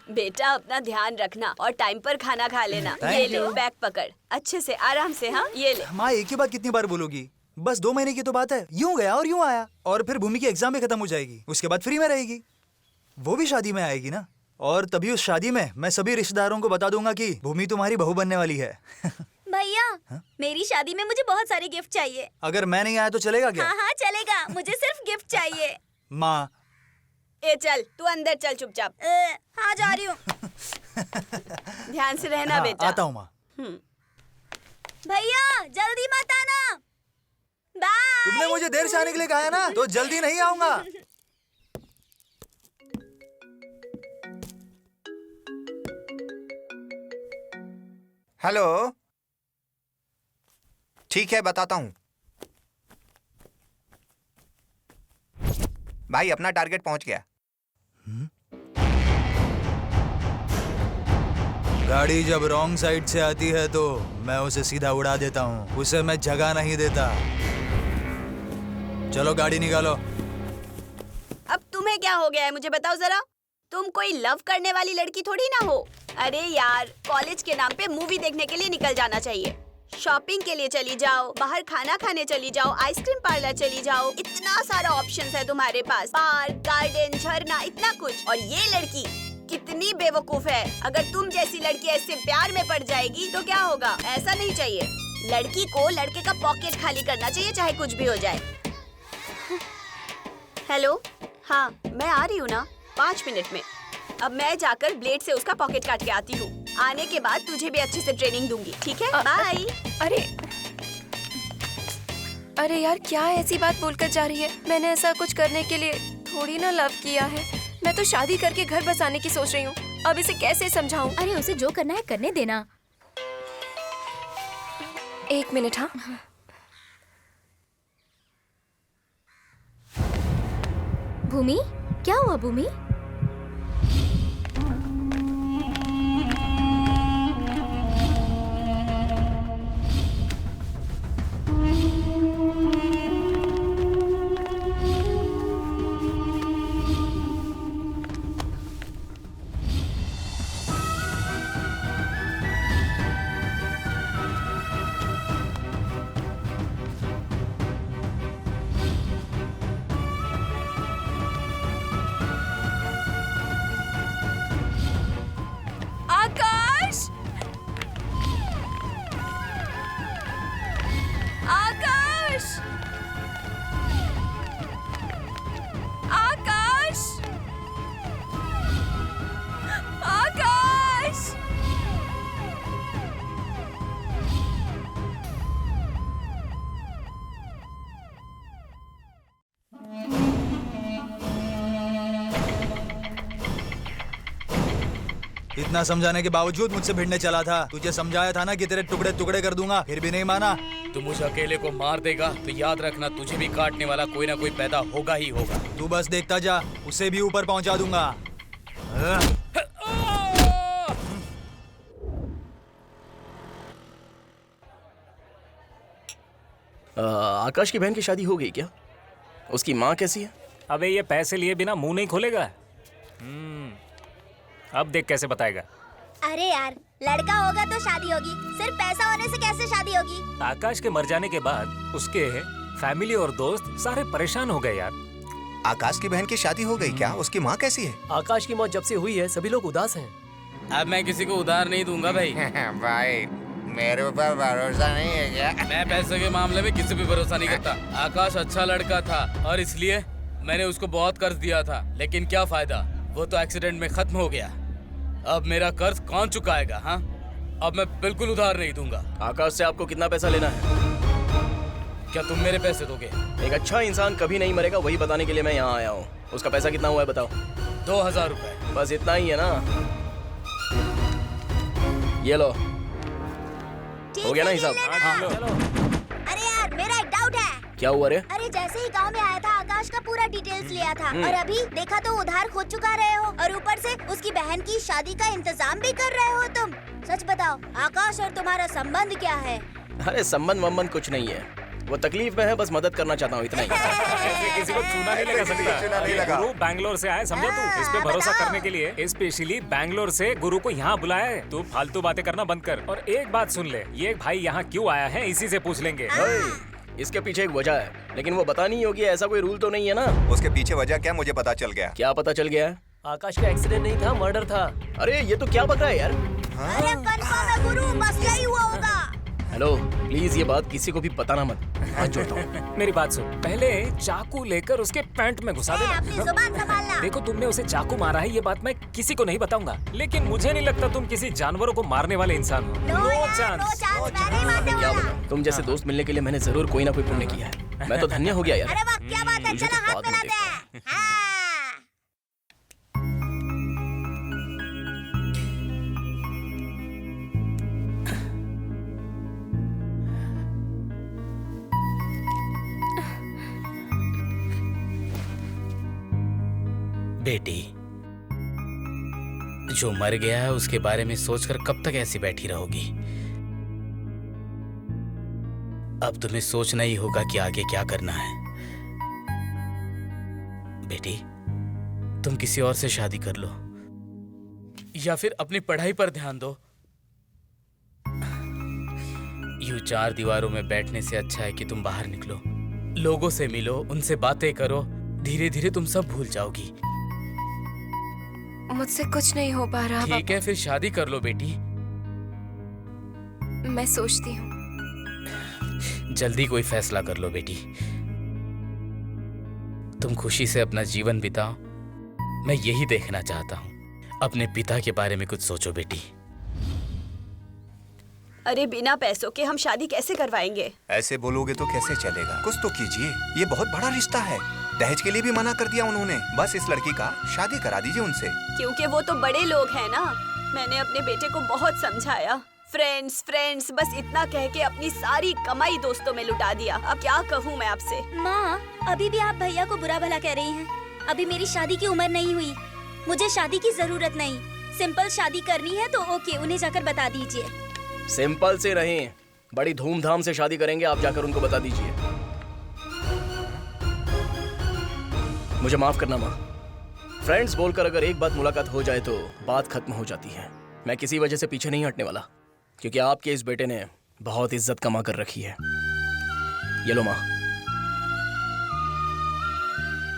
[SPEAKER 11] बेटा अपना ध्यान रखना और टाइम पर खाना खा लेना।
[SPEAKER 8] Thank
[SPEAKER 11] ये ले,
[SPEAKER 8] you.
[SPEAKER 11] बैग पकड़, अच्छे से आराम से। हाँ, ये ले।
[SPEAKER 8] माँ, एक ही बात कितनी बार बोलोगी? बस 2 महीने की तो बात है। यूं गया और यूं आया, और फिर भूमि की एग्जाम भी खत्म हो जाएगी। उसके बाद फ्री में रहेगी। वो भी शादी में आएगी ना, और तभी उस शादी में मैं सभी रिश्तेदारों को बता दूंगा कि भूमि तुम्हारी बहू बनने वाली है।
[SPEAKER 9] भैया, मेरी शादी में मुझे बहुत सारे गिफ्ट चाहिए।
[SPEAKER 8] अगर मैं नहीं आया तो चलेगा क्या?
[SPEAKER 9] हाँ हाँ चलेगा, मुझे सिर्फ गिफ्ट चाहिए।
[SPEAKER 8] माँ।
[SPEAKER 11] ए चल, तू अंदर चल चुपचाप।
[SPEAKER 9] हाँ जा रही हूँ।
[SPEAKER 11] ध्यान से रहना
[SPEAKER 8] हाँ,
[SPEAKER 11] बेटा।
[SPEAKER 8] आता हूँ माँ।
[SPEAKER 9] भैया जल्दी मत आना। बाय।
[SPEAKER 8] तुमने मुझे देर से आने के लिए कहा है ना, तो जल्दी नहीं आऊंगा।
[SPEAKER 5] हेलो। ठीक है, बताता हूँ। भाई, अपना टारगेट पहुंच गया।
[SPEAKER 8] गाड़ी जब रॉन्ग साइड से आती है तो मैं उसे सीधा उड़ा देता हूँ, उसे मैं जगह नहीं देता। चलो गाड़ी निकालो।
[SPEAKER 11] अब तुम्हें क्या हो गया है, मुझे बताओ जरा। तुम कोई लव करने वाली लड़की थोड़ी ना हो। अरे यार, कॉलेज के नाम पे मूवी देखने के लिए निकल जाना चाहिए, शॉपिंग के लिए चली जाओ, बाहर खाना खाने चली जाओ, आइसक्रीम पार्लर चली जाओ। इतना सारा ऑप्शंस है तुम्हारे पास, पार्क, गार्डन, झरना, इतना कुछ। और ये लड़की कितनी बेवकूफ है। अगर तुम जैसी लड़की ऐसे प्यार में पड़ जाएगी तो क्या होगा? ऐसा नहीं चाहिए। लड़की को लड़के का पॉकेट खाली करना चाहिए, चाहे कुछ भी हो जाए। हेलो, हाँ मैं आ रही हूँ ना 5 मिनट में। अब मैं जाकर ब्लेड से उसका पॉकेट काट के आती हूँ। आने के बाद तुझे भी अच्छे से ट्रेनिंग दूंगी, ठीक है? बाय।
[SPEAKER 10] अरे यार, क्या ऐसी बात बोलकर जा रही है? मैंने ऐसा कुछ करने के लिए थोड़ी ना लव किया है। मैं तो शादी करके घर बसाने की सोच रही हूँ। अब इसे कैसे समझाऊं?
[SPEAKER 13] अरे उसे जो करना है करने देना।
[SPEAKER 10] 1 मिनट। हाँ,
[SPEAKER 13] भूमि, क्या हुआ भूमि?
[SPEAKER 8] इतना समझाने के बावजूद मुझसे भिड़ने चला था। तुझे समझाया था ना कि तेरे टुकड़े टुकड़े कर दूंगा, फिर भी नहीं माना।
[SPEAKER 2] तू मुझे अकेले को मार देगा तो याद रखना तुझे भी काटने वाला कोई ना कोई पैदा होगा ही होगा।
[SPEAKER 8] तू बस देखता जा, उसे भी ऊपर पहुंचा दूंगा।
[SPEAKER 7] आकाश की बहन की शादी हो गई क्या? उसकी माँ कैसी है?
[SPEAKER 3] अबे ये पैसे लिए बिना मुंह नहीं खोलेगा। अब देख कैसे बताएगा।
[SPEAKER 9] अरे यार, लड़का होगा तो शादी होगी, सिर्फ पैसा होने से कैसे शादी होगी?
[SPEAKER 3] आकाश के मर जाने के बाद उसके फैमिली और दोस्त सारे परेशान हो गए यार।
[SPEAKER 5] आकाश की बहन की शादी हो गई क्या? उसकी माँ कैसी है?
[SPEAKER 6] आकाश की मौत जब से हुई है सभी लोग उदास हैं।
[SPEAKER 2] अब मैं किसी को उधार नहीं दूंगा भाई।
[SPEAKER 15] भाई मेरे ऊपर भरोसा नहीं है क्या?
[SPEAKER 2] मैं पैसे के मामले में किसी पे भरोसा नहीं करता। आकाश अच्छा लड़का था और इसलिए मैंने उसको बहुत कर्ज दिया था, लेकिन क्या फायदा, वो तो एक्सीडेंट में खत्म हो गया। अब मेरा कर्ज कौन चुकाएगा? हाँ, अब मैं बिल्कुल उधार नहीं दूंगा।
[SPEAKER 7] आकाश से आपको कितना पैसा लेना है?
[SPEAKER 2] क्या तुम मेरे पैसे दोगे?
[SPEAKER 7] एक अच्छा इंसान कभी नहीं मरेगा, वही बताने के लिए मैं यहाँ आया हूँ। उसका पैसा कितना हुआ है बताओ।
[SPEAKER 2] 2000 रुपए।
[SPEAKER 7] बस इतना ही है ना? ये लो, हो गया ना हिसाब?
[SPEAKER 9] अरे यार, मेरा एक डाउट है।
[SPEAKER 7] क्या हुआ रे?
[SPEAKER 9] अरे जैसे ही गांव में आया था आकाश का पूरा डिटेल्स लिया था और अभी देखा तो उधार खुद चुका रहे हो और ऊपर से उसकी बहन की शादी का इंतजाम भी कर रहे हो तुम। सच बताओ, आकाश और तुम्हारा संबंध क्या है?
[SPEAKER 7] अरे संबंध वंबंध कुछ नहीं है, वो तकलीफ में है, बस मदद करना चाहता हूँ, इतना ही।
[SPEAKER 3] ऐसे किसी को चूना नहीं लगा सकता। गुरु बैंगलोर से आए, समझा तू? इस पे भरोसा करने के लिए स्पेशली बैंगलोर से गुरु को यहाँ बुलाया है। तू फालतू बातें करना बंद कर और एक बात सुन ले, ये भाई यहाँ क्यों आया है इसी से पूछ लेंगे।
[SPEAKER 7] इसके पीछे एक वजह है, लेकिन वो बतानी होगी, ऐसा कोई रूल तो नहीं है ना?
[SPEAKER 5] उसके पीछे वजह क्या, मुझे पता चल गया।
[SPEAKER 7] क्या पता चल गया?
[SPEAKER 6] आकाश का एक्सीडेंट नहीं था, मर्डर था।
[SPEAKER 7] अरे ये तो क्या बक रहा है यार।
[SPEAKER 9] अरे कंफर्म है गुरु, बस यही हुआ होगा।
[SPEAKER 7] हेलो, प्लीज ये बात किसी को भी बताना मत, हाथ जोड़ता हूँ।
[SPEAKER 3] मेरी बात सुन, पहले चाकू लेकर उसके पैंट में घुसा देना।
[SPEAKER 9] अपनी जुबान संभालना।
[SPEAKER 3] देखो तुमने उसे चाकू मारा है, ये बात मैं किसी को नहीं बताऊंगा, लेकिन मुझे नहीं लगता तुम किसी जानवरों को मारने वाले इंसान हो। No chance.
[SPEAKER 7] क्या बताऊं, तुम जैसे दोस्त मिलने के लिए मैंने जरूर कोई ना कोई पुण्य किया है। मैं तो धन्य हो गया यार।
[SPEAKER 9] अरे वाह, क्या बात है, चलो हाथ मिलाते हैं।
[SPEAKER 2] बेटी, जो मर गया है उसके बारे में सोचकर कब तक ऐसी बैठी रहोगी? अब तुम्हें सोचना ही होगा कि आगे क्या करना है। बेटी, तुम किसी और से शादी कर लो या फिर अपनी पढ़ाई पर ध्यान दो। यूं 4 दीवारों में बैठने से अच्छा है कि तुम बाहर निकलो, लोगों से मिलो, उनसे बातें करो। धीरे धीरे तुम सब भूल जाओगी।
[SPEAKER 10] मुझसे कुछ नहीं हो पा रहा।
[SPEAKER 2] ठीक है, फिर शादी कर लो बेटी।
[SPEAKER 10] मैं सोचती हूँ।
[SPEAKER 2] जल्दी कोई फैसला कर लो बेटी। तुम खुशी से अपना जीवन बिताओ, मैं यही देखना चाहता हूँ। अपने पिता के बारे में कुछ सोचो बेटी।
[SPEAKER 11] अरे बिना पैसों के हम शादी कैसे करवाएंगे?
[SPEAKER 5] ऐसे बोलोगे तो कैसे चलेगा? कुछ तो कीजिए, ये बहुत बड़ा रिश्ता है। दहेज के लिए भी मना कर दिया उन्होंने। बस इस लड़की का शादी करा दीजिए उनसे।
[SPEAKER 11] क्योंकि वो तो बड़े लोग हैं ना। मैंने अपने बेटे को बहुत समझाया। फ्रेंड्स फ्रेंड्स बस इतना कह के अपनी सारी कमाई दोस्तों में लुटा दिया। अब क्या कहूँ मैं आपसे?
[SPEAKER 9] माँ, अभी भी आप भैया को बुरा भला कह रही हैं। अभी मेरी शादी की उम्र नहीं हुई, मुझे शादी की जरूरत नहीं। सिंपल शादी करनी है तो ओके, उन्हें जाकर बता दीजिए।
[SPEAKER 7] सिंपल से रहें, बड़ी धूमधाम से शादी करेंगे, आप जाकर उनको बता दीजिए। मुझे माफ करना माँ। फ्रेंड्स बोलकर अगर एक बात मुलाकात हो जाए तो बात खत्म हो जाती है। मैं किसी वजह से पीछे नहीं हटने वाला, क्योंकि आपके इस बेटे ने बहुत इज्जत कमा कर रखी है। ये लो माँ,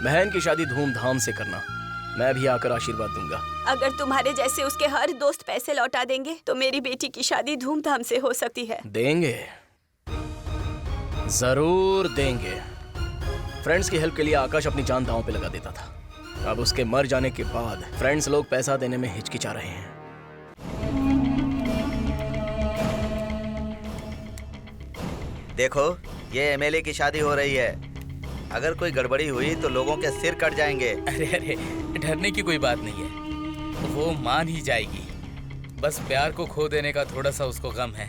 [SPEAKER 7] बहन की शादी धूमधाम से करना, मैं भी आकर आशीर्वाद दूंगा।
[SPEAKER 11] अगर तुम्हारे जैसे उसके हर दोस्त पैसे लौटा देंगे तो मेरी बेटी की शादी धूमधाम से हो सकती है।
[SPEAKER 7] देंगे, जरूर देंगे। फ्रेंड्स की हेल्प के लिए आकाश अपनी जान दांव पे लगा देता था। अब उसके मर जाने के बाद फ्रेंड्स लोग पैसा देने में हिचकिचा रहे हैं।
[SPEAKER 1] देखो, ये एमएलए की शादी हो रही है। अगर कोई गड़बड़ी हुई तो लोगों के सिर कट जाएंगे।
[SPEAKER 2] अरे अरे, डरने की कोई बात नहीं है, वो मान ही जाएगी। बस प्यार को खो देने का थोड़ा सा उसको गम है।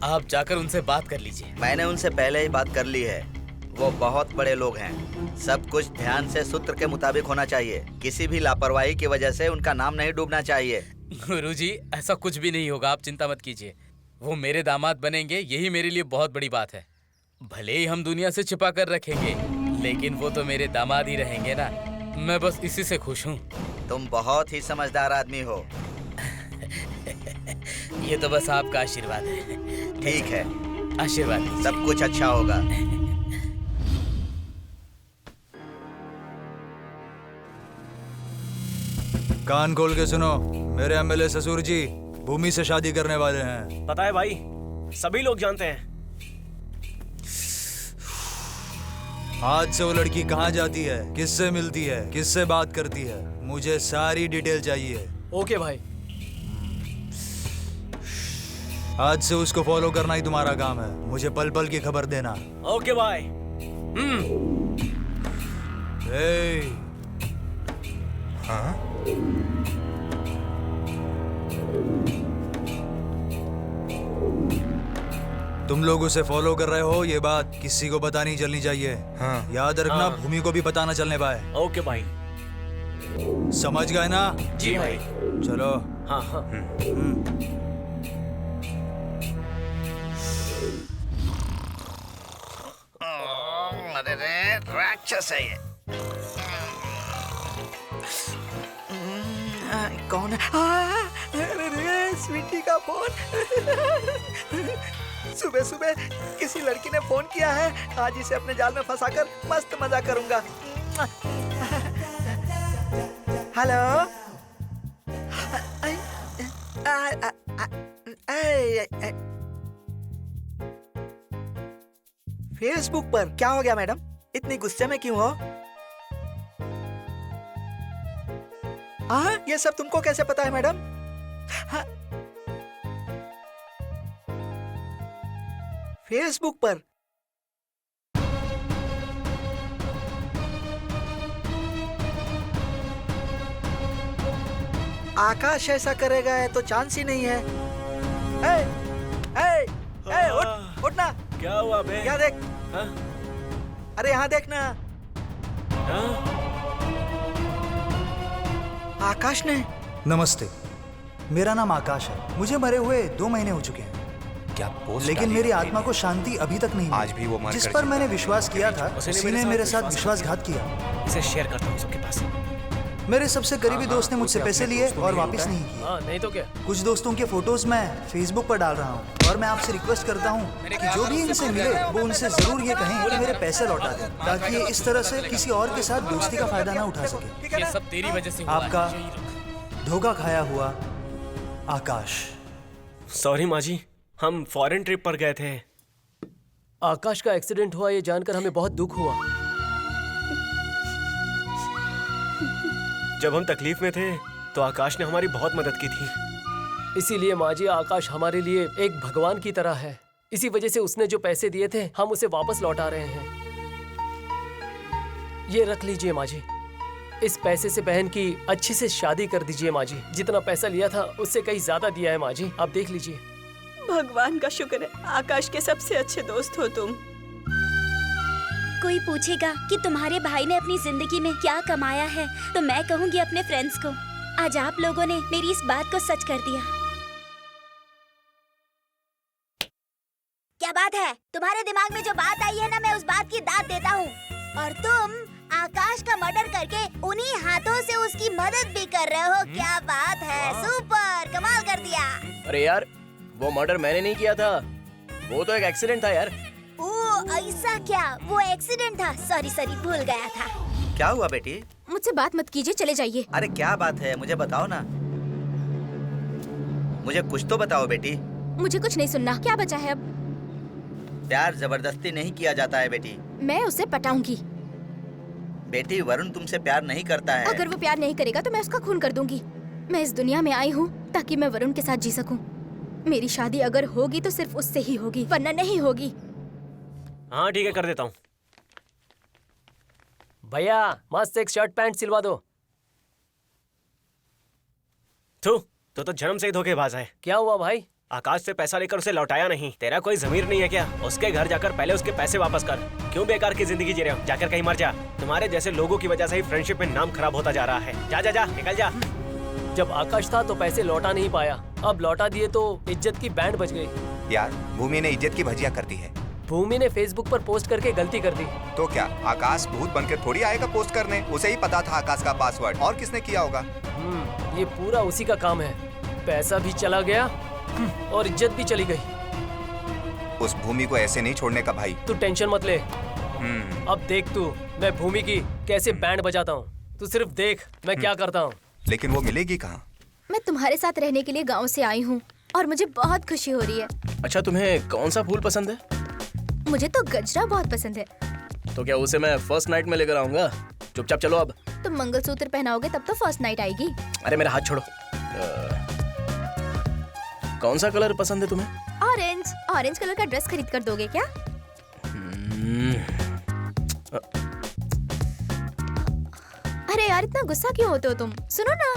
[SPEAKER 2] आप जाकर उनसे बात कर लीजिए।
[SPEAKER 1] मैंने उनसे पहले ही बात कर ली है। वो बहुत बड़े लोग हैं। सब कुछ ध्यान से सूत्र के मुताबिक होना चाहिए। किसी भी लापरवाही की वजह से उनका नाम नहीं डूबना चाहिए।
[SPEAKER 2] गुरुजी, ऐसा कुछ भी नहीं होगा, आप चिंता मत कीजिए। वो मेरे दामाद बनेंगे, यही मेरे लिए बहुत बड़ी बात है। भले ही हम दुनिया से छिपा कर रखेंगे, लेकिन वो तो मेरे दामाद ही रहेंगे ना। मैं बस इसी से खुश हूँ।
[SPEAKER 1] तुम बहुत ही समझदार आदमी हो।
[SPEAKER 2] ये तो बस आपका आशीर्वाद है।
[SPEAKER 1] ठीक है,
[SPEAKER 2] आशीर्वाद दीजिए।
[SPEAKER 1] सब कुछ अच्छा होगा।
[SPEAKER 8] कान खोल के सुनो, मेरे एमएलए ससुर जी भूमि से शादी करने वाले हैं।
[SPEAKER 4] पता है भाई, सभी लोग जानते हैं।
[SPEAKER 8] आज से वो लड़की कहाँ जाती है, किससे मिलती है, किससे बात करती है, मुझे सारी डिटेल चाहिए।
[SPEAKER 6] ओके भाई।
[SPEAKER 8] आज से उसको फॉलो करना ही तुम्हारा काम है। मुझे पल पल की खबर देना।
[SPEAKER 4] ओके भाई।
[SPEAKER 5] हाँ?
[SPEAKER 8] तुम लोग उसे फॉलो कर रहे हो, ये बात किसी को पता नहीं चलनी चाहिए।
[SPEAKER 5] हाँ।
[SPEAKER 8] याद रखना,
[SPEAKER 4] हाँ।
[SPEAKER 8] भूमि को भी पता न चलने पाए।
[SPEAKER 4] ओके भाई।
[SPEAKER 8] समझ गए ना?
[SPEAKER 4] जी भाई।
[SPEAKER 8] चलो।
[SPEAKER 4] हाँ हाँ।
[SPEAKER 1] अरे रे, राक्षस है ये। कौन है? अरे रे, स्वीटी का फोन। सुबह सुबह किसी लड़की ने फोन किया है। आज इसे अपने जाल में फंसाकर मस्त मजा करूंगा। हेलो। फेसबुक पर क्या हो गया मैडम? इतनी गुस्से में क्यों हो? हाँ, ये सब तुमको कैसे पता है मैडम? हाँ। फेसबुक पर? आकाश ऐसा करेगा है तो चांस ही नहीं है। ए, ए, ए, उठ, उठना।
[SPEAKER 4] क्या हुआ बे?
[SPEAKER 1] क्या देख?
[SPEAKER 4] हाँ?
[SPEAKER 1] अरे यहाँ देखना।
[SPEAKER 4] हाँ?
[SPEAKER 1] आकाश ने।
[SPEAKER 8] नमस्ते, मेरा नाम आकाश है। मुझे मरे हुए 2 महीने हो चुके हैं।
[SPEAKER 5] क्या पोस्ट
[SPEAKER 8] लेकिन
[SPEAKER 5] डाली
[SPEAKER 8] मेरी
[SPEAKER 5] है
[SPEAKER 8] आत्मा को शांति अभी तक नहीं
[SPEAKER 5] आज भी वो मर
[SPEAKER 8] जिस
[SPEAKER 5] कर
[SPEAKER 8] पर
[SPEAKER 5] जिंदा
[SPEAKER 8] मैंने
[SPEAKER 5] है।
[SPEAKER 8] विश्वास किया था, उसी ने मेरे साथ विश्वासघात किया।
[SPEAKER 4] इसे शेयर करता हूँ सबके पास।
[SPEAKER 8] मेरे सबसे करीबी दोस्त ने मुझसे पैसे लिए और वापस नहीं किए।
[SPEAKER 6] हाँ, नहीं तो क्या।
[SPEAKER 8] कुछ दोस्तों के फोटोज मैं फेसबुक पर डाल रहा हूँ और मैं आपसे रिक्वेस्ट करता हूँ कि जो भी इनसे मिले वो उनसे जरूर ये कहें कि मेरे पैसे लौटा दें, ताकि ये इस तरह से किसी और के साथ दोस्ती का फायदा ना उठा सके।
[SPEAKER 2] ये सब तेरी वजह से हुआ है।
[SPEAKER 8] आपका धोखा खाया हुआ आकाश।
[SPEAKER 4] सॉरी माँ जी, हम फॉरेन ट्रिप पर गए थे।
[SPEAKER 6] आकाश का एक्सीडेंट हुआ ये जानकर हमें बहुत दुख हुआ।
[SPEAKER 4] जब हम तकलीफ में थे तो आकाश ने हमारी बहुत मदद की थी।
[SPEAKER 6] इसीलिए माँ जी, आकाश हमारे लिए एक भगवान की तरह है। इसी वजह से उसने जो पैसे दिए थे हम उसे वापस लौटा रहे हैं। ये रख लीजिए माँ जी। इस पैसे से बहन की अच्छी से शादी कर दीजिए माँ जी। जितना पैसा लिया था उससे कहीं ज्यादा दिया है माँ जी, आप देख लीजिए।
[SPEAKER 11] भगवान का शुक्र है, आकाश के सबसे अच्छे दोस्त हो तुम।
[SPEAKER 9] कोई पूछेगा कि तुम्हारे भाई ने अपनी जिंदगी में क्या कमाया है, तो मैं कहूँगी अपने फ्रेंड्स को। आज आप लोगों ने मेरी इस बात को सच कर दिया। क्या बात है? तुम्हारे दिमाग में जो बात आई है ना, मैं उस बात की दाद देता हूँ। और तुम आकाश का मर्डर करके उन्हीं हाथों से उसकी मदद भी कर रहे हो। क्या बात है, सुपर, कमाल कर दिया।
[SPEAKER 7] अरे यार, वो मर्डर मैंने नहीं किया था, वो तो एक एक्सीडेंट था यार।
[SPEAKER 9] ओह, ऐसा क्या? वो एक्सीडेंट था? सॉरी सॉरी, भूल गया था।
[SPEAKER 1] क्या हुआ बेटी?
[SPEAKER 13] मुझसे बात मत कीजिए, चले जाइए।
[SPEAKER 1] अरे क्या बात है, मुझे बताओ ना। मुझे कुछ तो बताओ बेटी।
[SPEAKER 13] मुझे कुछ नहीं सुनना। क्या बचा है अब?
[SPEAKER 1] प्यार जबरदस्ती नहीं किया जाता है बेटी।
[SPEAKER 13] मैं उसे पटाऊंगी।
[SPEAKER 1] बेटी, वरुण तुमसे प्यार नहीं करता है।
[SPEAKER 13] अगर वो प्यार नहीं करेगा तो मैं उसका खून कर दूंगी। मैं इस दुनिया में आई हूँ ताकि मैं वरुण के साथ जी सकूं। मेरी शादी अगर होगी तो सिर्फ उससे ही होगी, वरना नहीं होगी।
[SPEAKER 4] हाँ ठीक है, कर देता हूँ।
[SPEAKER 6] भैया, मस्त एक शर्ट पैंट सिलवा दो।
[SPEAKER 4] तू तो जन्म से ही धोखेबाज है।
[SPEAKER 6] क्या हुआ भाई?
[SPEAKER 4] आकाश से पैसा लेकर उसे लौटाया नहीं। तेरा कोई ज़मीर नहीं है क्या? उसके घर जाकर पहले उसके पैसे वापस कर। क्यों बेकार की जिंदगी जी रहे हो? जाकर कहीं मर जा। तुम्हारे जैसे लोगों की वजह से ही फ्रेंडशिप में नाम खराब होता जा रहा है। जा जा जा, निकल जा।
[SPEAKER 6] जब आकाश था तो पैसे लौटा नहीं पाया, अब लौटा दिए तो इज्जत की बैंड बज गई।
[SPEAKER 5] यार भूमि ने इज्जत की भजिया कर दी है।
[SPEAKER 6] भूमि ने फेसबुक पर पोस्ट करके गलती कर दी।
[SPEAKER 5] तो क्या आकाश भूत बनकर थोड़ी आएगा पोस्ट करने? उसे ही पता था आकाश का पासवर्ड, और किसने किया होगा?
[SPEAKER 6] ये पूरा उसी का काम है। पैसा भी चला गया और इज्जत भी चली गई।
[SPEAKER 5] उस भूमि को ऐसे नहीं छोड़ने का भाई।
[SPEAKER 6] तू टेंशन मत ले। अब देख तू, मैं भूमि की कैसे बैंड बजाता हूँ। तू सिर्फ देख मैं क्या करता हूँ।
[SPEAKER 5] लेकिन वो मिलेगी कहाँ?
[SPEAKER 13] मैं तुम्हारे साथ रहने के लिए गांव से आई हूँ और मुझे बहुत खुशी हो रही है।
[SPEAKER 7] अच्छा, तुम्हें कौन सा फूल पसंद है?
[SPEAKER 13] मुझे तो गजरा बहुत पसंद है।
[SPEAKER 7] तो क्या उसे मैं फर्स्ट नाइट में लेकर आऊंगा? चुपचाप चलो अब।
[SPEAKER 13] तुम मंगलसूत्र पहनाओगे तब तो फर्स्ट नाइट आएगी।
[SPEAKER 7] अरे मेरा हाथ छोड़ो। कौन सा कलर पसंद है तुम्हें?
[SPEAKER 13] ऑरेंज। ऑरेंज कलर का ड्रेस खरीद कर दोगे क्या? अरे यार इतना गुस्सा क्यों होते हो तुम? सुनो ना।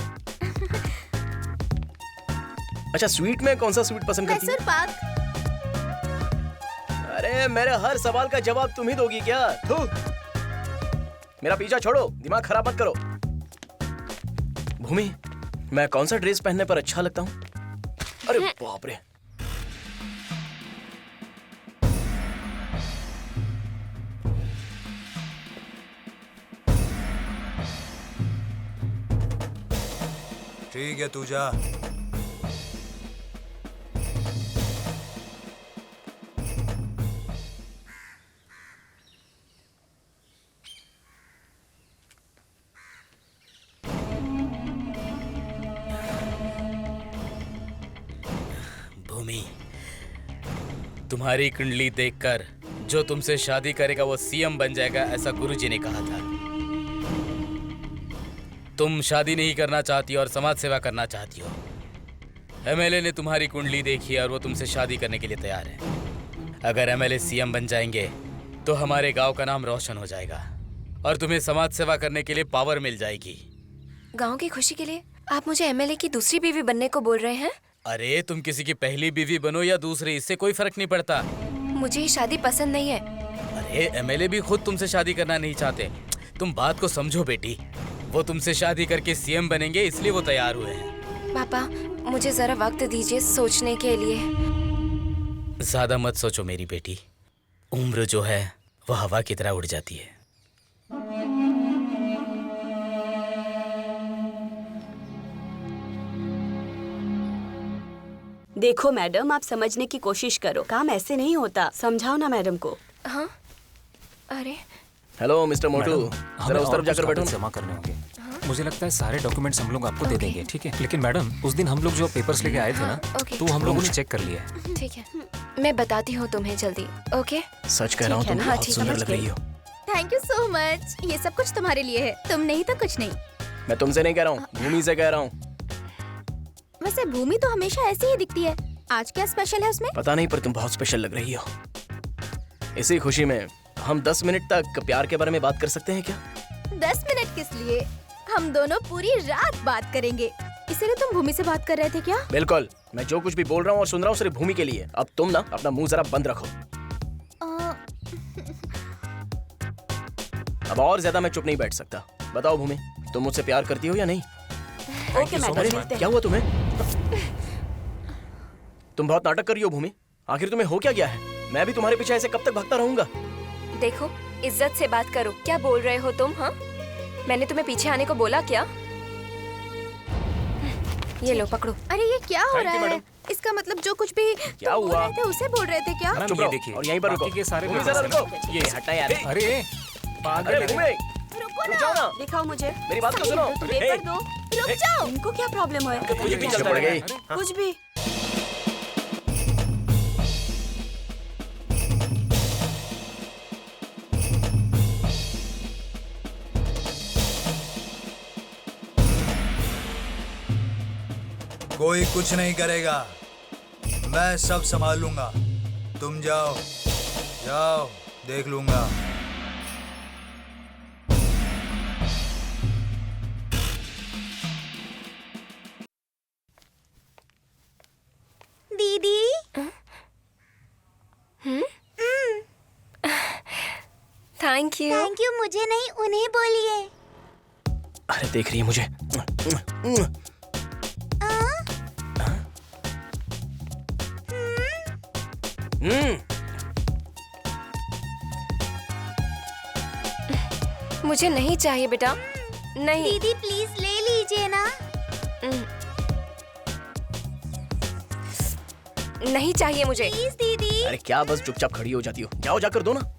[SPEAKER 7] अच्छा, स्वीट में कौन सा स्वीट पसंद करती हो?
[SPEAKER 13] मैसूर पाक।
[SPEAKER 7] अरे मेरे हर सवाल का जवाब तुम ही दोगी क्या? थू। मेरा पीछा छोड़ो, दिमाग खराब मत करो। भूमि, मैं कौन सा ड्रेस पहनने पर अच्छा लगता हूँ? अरे बाप रे।
[SPEAKER 8] ठीक है तू जा।
[SPEAKER 2] भूमि, तुम्हारी कुंडली देखकर जो तुमसे शादी करेगा वो सीएम बन जाएगा, ऐसा गुरुजी ने कहा था। तुम शादी नहीं करना चाहती और समाज सेवा करना चाहती हो। एमएलए ने तुम्हारी कुंडली देखी और वो तुमसे शादी करने के लिए तैयार है। अगर एमएलए सीएम बन जाएंगे तो हमारे गांव का नाम रोशन हो जाएगा और तुम्हें समाज सेवा करने के लिए पावर मिल जाएगी।
[SPEAKER 10] गांव की खुशी के लिए आप मुझे एमएलए की दूसरी बीवी बनने को बोल रहे हैं?
[SPEAKER 2] अरे तुम किसी की पहली बीवी बनो या दूसरी, इससे कोई फर्क नहीं पड़ता।
[SPEAKER 10] मुझे ये शादी पसंद नहीं है।
[SPEAKER 2] अरे एमएलए भी खुद तुमसे शादी करना नहीं चाहते। तुम बात को समझो बेटी, वो तुमसे शादी करके सीएम बनेंगे इसलिए वो तैयार हुए हैं।
[SPEAKER 10] पापा, मुझे जरा वक्त दीजिए सोचने के लिए।
[SPEAKER 2] ज्यादा मत सोचो मेरी बेटी, उम्र जो है वो हवा की तरह उड़ जाती है।
[SPEAKER 11] देखो मैडम, आप समझने की कोशिश करो, काम ऐसे नहीं होता। समझाओ ना मैडम को।
[SPEAKER 10] हाँ? अरे
[SPEAKER 7] हेलो मिस्टर मोटू, जरा उस तरफ जाकर बैठो।
[SPEAKER 3] जमा करने होंगे। मुझे लगता है सारे डॉक्यूमेंट्स हम लोग आपको दे देंगे, ठीक है? लेकिन मैडम, उस दिन हम लोग जो पेपर्स लेके आए थे ना, तो हम लोगों ने चेक कर लिया है।
[SPEAKER 10] ठीक है, मैं बताती हूँ तुम्हें जल्दी। ओके?
[SPEAKER 7] सच कह रहा हूँ, तुम बहुत सुंदर लग रही हो।
[SPEAKER 13] Thank you so much. ये सब कुछ तुम्हारे लिए है, तुम नहीं तो कुछ नहीं।
[SPEAKER 7] मैं तुमसे नहीं कह रहा हूँ, भूमि से कह रहा हूँ।
[SPEAKER 13] वैसे भूमि तो हमेशा ऐसी ही दिखती है, आज क्या स्पेशल है उसमें?
[SPEAKER 7] पता नहीं, पर तुम बहुत स्पेशल लग रही हो। इसी खुशी में हम 10 मिनट तक प्यार के बारे में बात कर सकते हैं क्या?
[SPEAKER 13] 10 मिनट किस लिए? हम दोनों पूरी रात बात करेंगे। इसीलिए तुम भूमि से बात कर रहे थे क्या?
[SPEAKER 7] बिल्कुल, मैं जो कुछ भी बोल रहा हूँ और सुन रहा हूँ सिर्फ भूमि के लिए। अब तुम ना अपना मुंह जरा बंद रखो। अब और ज्यादा मैं चुप नहीं बैठ सकता। बताओ भूमि, तुम मुझसे प्यार करती हो या नहीं?
[SPEAKER 11] ओके मैडम,
[SPEAKER 7] क्या हुआ तुम्हें? तुम बहुत नाटक कर रही हो भूमि, आखिर तुम्हें हो क्या गया है? मैं भी तुम्हारे पीछे ऐसे कब तक भागता रहूंगा?
[SPEAKER 10] देखो, इज्जत से बात करो। क्या बोल रहे हो तुम? हाँ, मैंने तुम्हें पीछे आने को बोला क्या? ये लो पकड़ो।
[SPEAKER 13] अरे ये क्या हो रहा है? इसका मतलब जो कुछ भी
[SPEAKER 7] क्या
[SPEAKER 13] तुम बोल
[SPEAKER 7] हुआ?
[SPEAKER 13] रहे थे उसे बोल रहे थे क्या?
[SPEAKER 7] चुप रहो और यहीं पर रुको।
[SPEAKER 3] के सारे
[SPEAKER 7] भूमि, जरा रुको। ये हटा यार।
[SPEAKER 3] अरे
[SPEAKER 7] अरे भूमि, रुक जाओ ना।
[SPEAKER 11] दिखाओ मुझे।
[SPEAKER 7] मेरी बात तो सुनो।
[SPEAKER 11] पेपर दो। रुक जाओ। इनको क्या प्रॉब्लम है?
[SPEAKER 7] मुझे पीछे पड़ गई।
[SPEAKER 11] कुछ भी।
[SPEAKER 8] कोई कुछ नहीं करेगा, मैं सब संभाल लूंगा। तुम जाओ जाओ, देख लूंगा।
[SPEAKER 10] Thank you.
[SPEAKER 9] थैंक यू मुझे नहीं, उन्हें बोलिए।
[SPEAKER 4] अरे देख रही है मुझे।
[SPEAKER 10] मुझे नहीं चाहिए बेटा, नहीं।
[SPEAKER 9] दीदी प्लीज ले लीजिए ना।
[SPEAKER 10] नहीं चाहिए मुझे।
[SPEAKER 9] प्लीज दीदी।
[SPEAKER 6] अरे क्या बस चुपचाप खड़ी हो जाती हो? जाओ जाकर दो ना।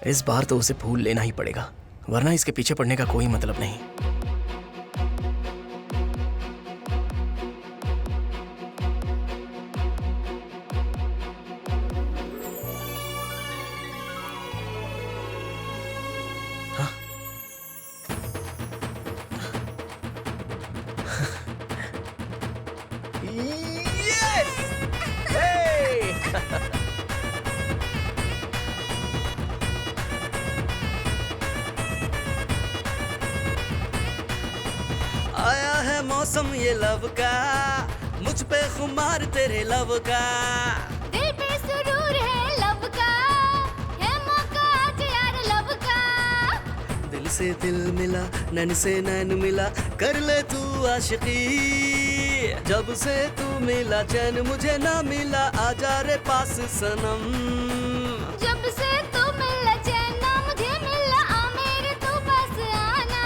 [SPEAKER 6] इस बार तो उसे फूल लेना ही पड़ेगा, वरना इसके पीछे पड़ने का कोई मतलब नहीं।
[SPEAKER 12] आया है मौसम ये लव का, मुझ पे खुमार तेरे लव का।
[SPEAKER 13] दिल पे सुरूर है लव का, है मौका आज यार लव का।
[SPEAKER 12] दिल से दिल मिला, नैन से नैन मिला, कर ले तू आशिकी। जब से तू मिला चैन मुझे ना मिला, आजा रे पास सनम।
[SPEAKER 13] जब से तू मिला चैन ना मुझे मिला, आ मेरे तू पास आना।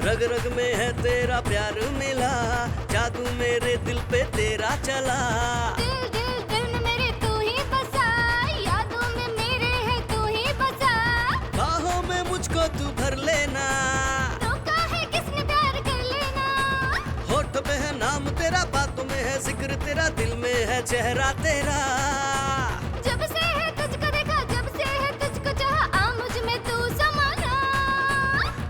[SPEAKER 12] रग रग में है तेरा प्यार मिला, जादू मेरे दिल पे तेरा चला।
[SPEAKER 13] दिल दिल दिल में मेरे तू ही बसा, यादों में मेरे है तू ही बसा।
[SPEAKER 12] बाहों में मुझको तू भर लेना,
[SPEAKER 13] रोका है किसने प्यार कर लेना।
[SPEAKER 12] होठ पे है नाम तेरा, बातों में है जिक्र तेरा, दिल में है चेहरा तेरा।
[SPEAKER 13] जब से है तुझको देखा, जब से है तुझको चाहा, आ मुझ में तू समाना।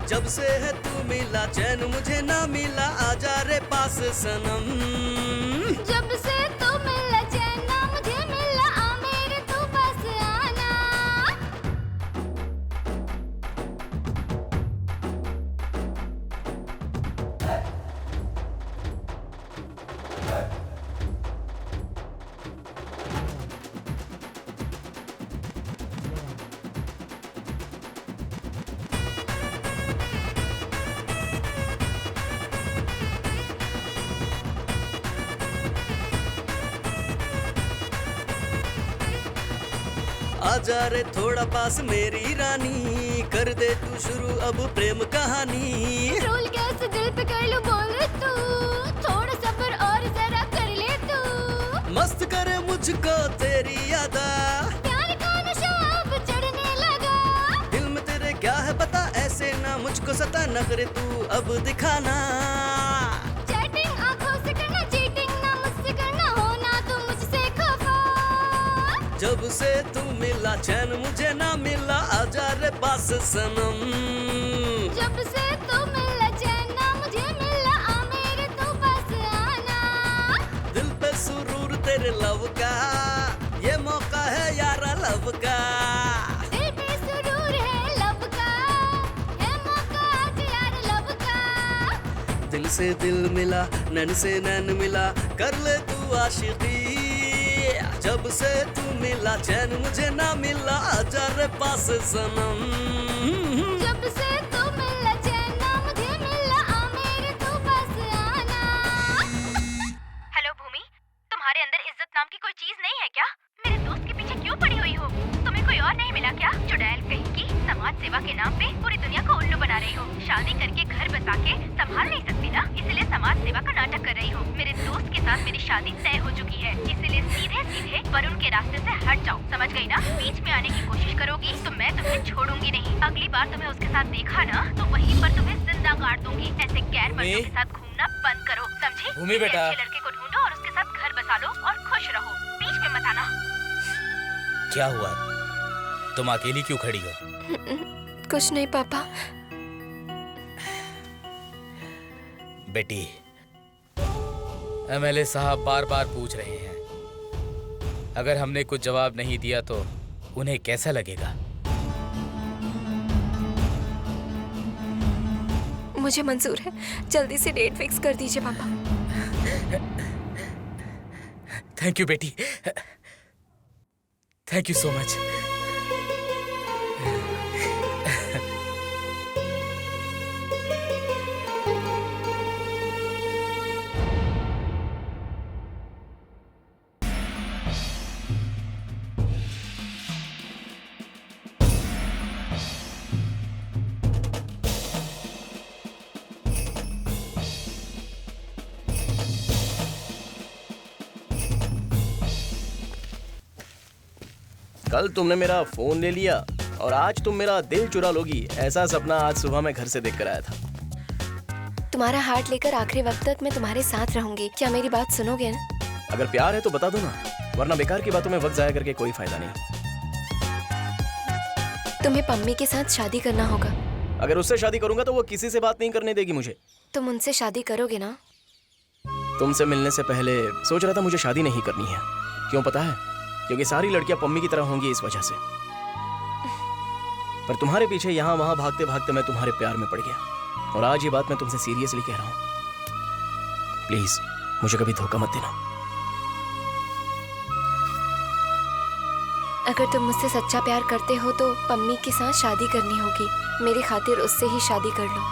[SPEAKER 12] जब से है तू मिला चैन मुझे ना मिला, आजा रे पास सनम।
[SPEAKER 13] जब से तू मिला चैन ना मुझे मिला, आ मेरे तू पास आना।
[SPEAKER 12] आजा रे थोड़ा पास मेरी रानी, कर दे तू शुरू अब प्रेम कहानी।
[SPEAKER 13] रोल कैसे दिल पे कर लूं बोल तू, थोड़ा सब्र और जरा कर ले तू।
[SPEAKER 12] मस्त करे मुझको तेरी यादा,
[SPEAKER 13] प्यार का नशा अब चढ़ने लगा।
[SPEAKER 12] दिल में तेरे क्या है पता, ऐसे ना मुझको सता, नखरे तू अब दिखाना।
[SPEAKER 13] चैटिंग आंखों से करना, चीटिंग ना मुझसे करना, होना तू मुझसे खफा।
[SPEAKER 12] जब से तू मिला चैन मुझे ना मिला, आजा रे पास सनम।
[SPEAKER 13] जब से तू मिला चैन ना मुझे मिला, आ मेरे तू पास आना।
[SPEAKER 12] दिल पे सुरूर तेरे लव का, ये मौका है यारा लव का।
[SPEAKER 13] दिल पे सुरूर है लव का, है मौका आज यार लव का।
[SPEAKER 12] दिल से दिल मिला, नैन से नैन मिला, कर ले तू आशिकी। जब से तू मिला चैन मुझे ना मिला, आजा रे पास सनम।
[SPEAKER 13] जब से तू मिला चैन ना मुझे मिला, आ मेरे तू पास आना।
[SPEAKER 16] हेलो भूमि, तुम्हारे अंदर इज्जत नाम की कोई चीज नहीं है क्या? मेरे दोस्त के पीछे क्यों पड़ी हुई हो? तुम्हें कोई और नहीं मिला क्या? चुड़ैल कहीं की, समाज सेवा के नाम पे पूरी दुनिया को उल्लू बना रही हो। शादी करके घर बसा के संभाल नहीं सकती ना, इसलिए समाज सेवा का नाटक कर रही हो। मेरे दोस्त के साथ मेरी शादी तय हो चुकी है, इसलिए सीधे सीधे वरुण के रास्ते से हट जाओ, समझ गई ना? बीच में आने की कोशिश करोगी तो मैं तुम्हें छोड़ूंगी नहीं। अगली बार तुम्हें उसके साथ देखा ना तो वहीं पर तुम्हें जिंदा गाड़ दूंगी। ऐसे गैर मर्दों के साथ घूमना बंद करो, समझी?
[SPEAKER 2] भूमि बेटा।
[SPEAKER 16] अच्छे लड़के को ढूंढो और उसके साथ घर बसा लो और खुश रहो, बीच में मत आना।
[SPEAKER 2] क्या हुआ? तुम अकेली क्यों खड़ी हो?
[SPEAKER 10] कुछ नहीं पापा,
[SPEAKER 2] बेटी, एमएलए साहब बार बार पूछ रहे हैं। अगर हमने कुछ जवाब नहीं दिया तो उन्हें कैसा लगेगा?
[SPEAKER 10] मुझे मंजूर है, जल्दी से डेट फिक्स कर दीजिए पापा।
[SPEAKER 2] थैंक यू बेटी, थैंक यू सो मच।
[SPEAKER 7] कल तुमने मेरा फोन ले लिया और आज तुम मेरा दिल चुरा लोगी, ऐसा सपना आज सुबह मैं घर से देख कर आया था।
[SPEAKER 10] तुम्हारा हार्ट लेकर आखिरी वक्त तक मैं तुम्हारे साथ रहूंगी। क्या मेरी बात सुनोगे ना?
[SPEAKER 7] अगर प्यार है तो बता दो ना, वरना बेकार की बातों में वक्त जाया करके कोई फायदा नहीं।
[SPEAKER 10] तुम्हें पम्मी के साथ शादी करना होगा।
[SPEAKER 7] अगर उससे शादी करूंगा तो वो किसी से बात नहीं करने देगी मुझे।
[SPEAKER 10] तुम उनसे शादी करोगे ना?
[SPEAKER 7] तुमसे मिलने से पहले सोच रहा था मुझे शादी नहीं करनी है। क्यों पता है? क्योंकि सारी लड़कियां पम्मी की तरह होंगी इस वजह से। पर तुम्हारे पीछे यहाँ वहां भागते भागते मैं तुम्हारे प्यार में पड़ गया और आज ये बात मैं तुमसे सीरियसली कह रहा हूँ। प्लीज मुझे कभी धोखा मत देना।
[SPEAKER 10] अगर तुम मुझसे सच्चा प्यार करते हो तो पम्मी के साथ शादी करनी होगी। मेरी खातिर उससे ही शादी कर लो।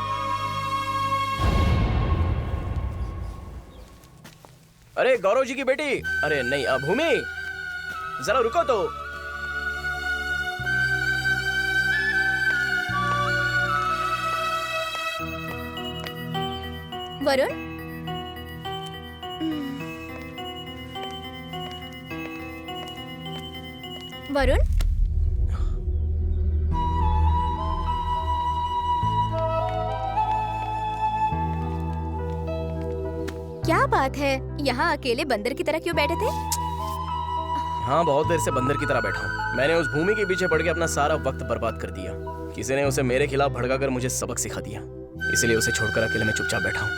[SPEAKER 7] अरे गौरव जी की बेटी, अरे नहीं भूमि, जरा रुको तो।
[SPEAKER 13] वरुण, वरुण, क्या बात है? यहाँ अकेले बंदर की तरह क्यों बैठे थे?
[SPEAKER 7] हाँ, बहुत देर से बंदर की तरह बैठा हूँ। मैंने उस भूमि के पीछे पड़ के अपना सारा वक्त बर्बाद कर दिया। किसी ने उसे मेरे खिलाफ भड़काकर मुझे सबक सिखा दिया, इसलिए उसे छोड़कर अकेले मैं चुपचाप बैठा हूँ।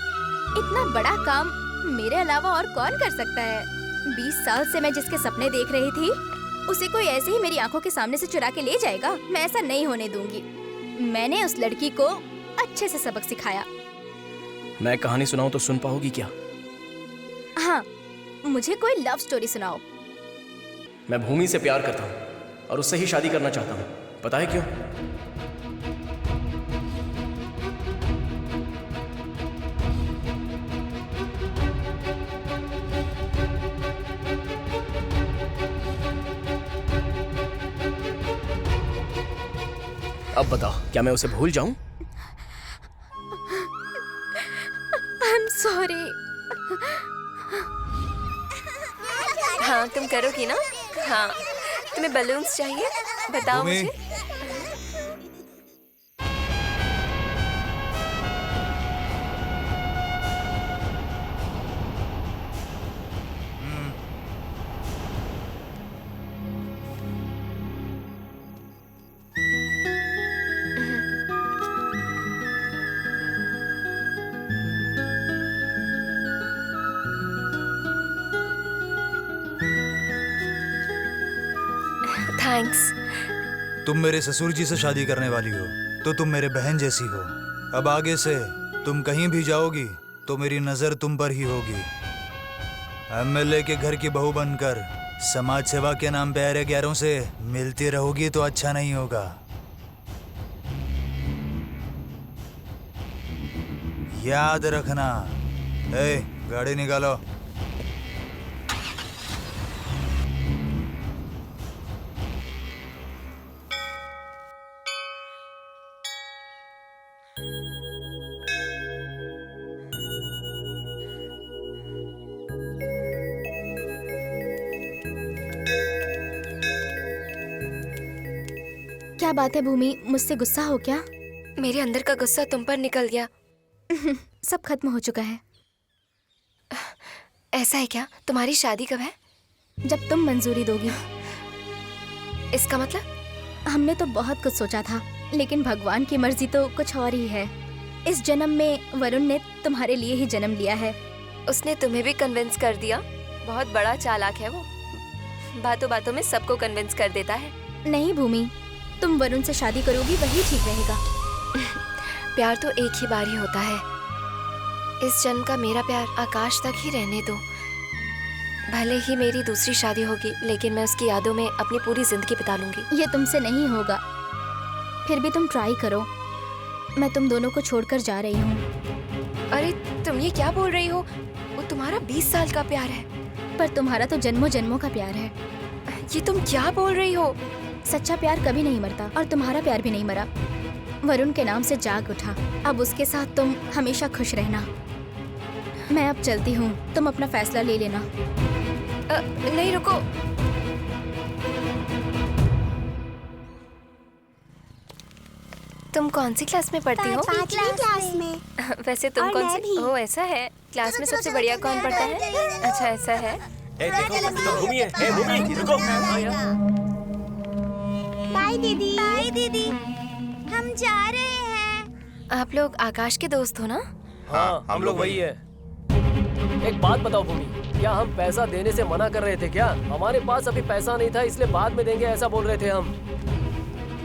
[SPEAKER 13] इतना बड़ा काम मेरे अलावा और कौन कर सकता है? 20 साल से मैं जिसके सपने देख रही थी, उसे कोई ऐसे ही मेरी आंखों के सामने से चुरा के ले जाएगा? मैं ऐसा नहीं होने दूंगी। मैंने उस लड़की को अच्छे से सबक सिखाया।
[SPEAKER 7] मैं कहानी सुनाऊं तो सुन पाओगी क्या?
[SPEAKER 13] हाँ, मुझे कोई लव स्टोरी सुनाओ।
[SPEAKER 7] मैं भूमि से प्यार करता हूँ और उससे ही शादी करना चाहता हूँ। पता है क्यों? अब बताओ, क्या मैं उसे भूल जाऊं?
[SPEAKER 10] I'm sorry। हाँ, तुम करोगी ना? हाँ, तुम्हें बलून्स चाहिए? बताओ मुझे। थैंक्स।
[SPEAKER 8] तुम मेरे ससुर जी से शादी करने वाली हो तो तुम मेरे बहन जैसी हो। अब आगे से तुम कहीं भी जाओगी तो मेरी नजर तुम पर ही होगी। एमएलए के घर की बहू बनकर समाज सेवा के नाम पे अरे गैरों से मिलती रहोगी तो अच्छा नहीं होगा। याद रखना। गाड़ी निकालो।
[SPEAKER 13] क्या बात है भूमि, मुझसे गुस्सा हो क्या?
[SPEAKER 10] मेरे अंदर का गुस्सा तुम पर निकल गया।
[SPEAKER 13] सब खत्म हो चुका है।
[SPEAKER 10] ऐसा है क्या? तुम्हारी शादी कब है?
[SPEAKER 13] जब तुम मंजूरी दोगी।
[SPEAKER 10] इसका मतलब?
[SPEAKER 13] हमने तो बहुत कुछ सोचा था, लेकिन भगवान की मर्जी तो कुछ और ही है। इस जन्म में वरुण ने तुम्हारे लिए ही जन्म लिया है।
[SPEAKER 10] उसने तुम्हें भी कन्विंस कर दिया। बहुत बड़ा चालाक है वो, बातों बातों में सबको कन्विंस कर देता है।
[SPEAKER 13] नहीं भूमि, तुम वरुण से शादी करोगी वही ठीक रहेगा।
[SPEAKER 10] प्यार तो एक ही बार ही होता है। इस जन्म का मेरा प्यार आकाश तक ही रहने दो। भले ही मेरी दूसरी शादी होगी, लेकिन मैं उसकी यादों में अपनी पूरी जिंदगी बिता लूंगी।
[SPEAKER 13] ये तुमसे नहीं होगा, फिर भी तुम ट्राई करो। मैं तुम दोनों को छोड़कर जा रही हूँ।
[SPEAKER 10] अरे तुम ये क्या बोल रही हो? वो तुम्हारा 20 साल का प्यार है।
[SPEAKER 13] पर तुम्हारा तो जन्मों जन्मों का प्यार है।
[SPEAKER 10] ये तुम क्या बोल रही हो?
[SPEAKER 13] सच्चा प्यार कभी नहीं मरता, और तुम्हारा प्यार भी नहीं मरा। वरुण के नाम से जाग उठा। अब उसके साथ तुम हमेशा खुश रहना। मैं अब चलती हूँ, तुम अपना फैसला ले लेना।
[SPEAKER 10] नहीं रुको। तुम कौन सी क्लास में पढ़ती हो?
[SPEAKER 9] 5वीं क्लास में।
[SPEAKER 10] वैसे तुम
[SPEAKER 9] और
[SPEAKER 10] कौन
[SPEAKER 9] मैं
[SPEAKER 10] सी?
[SPEAKER 9] भी।
[SPEAKER 10] ओह ऐसा है। क्लास में सबसे बढ़िया कौन पढ़ता है? अच्छा ऐसा है।
[SPEAKER 4] ए देखो, तो भूमि है। ए भूमि, रुको।
[SPEAKER 9] बाय दीदी। बाय दीदी, हम जा रहे हैं।
[SPEAKER 10] आप लोग आकाश के दोस्त हो ना?
[SPEAKER 6] हाँ, हम लोग वही है। एक बात बताओ भूमि, क्या हम पैसा देने से मना कर रहे थे क्या? हमारे पास अभी पैसा नहीं था, इसलिए बाद में देंगे ऐसा बोल रहे थे हम।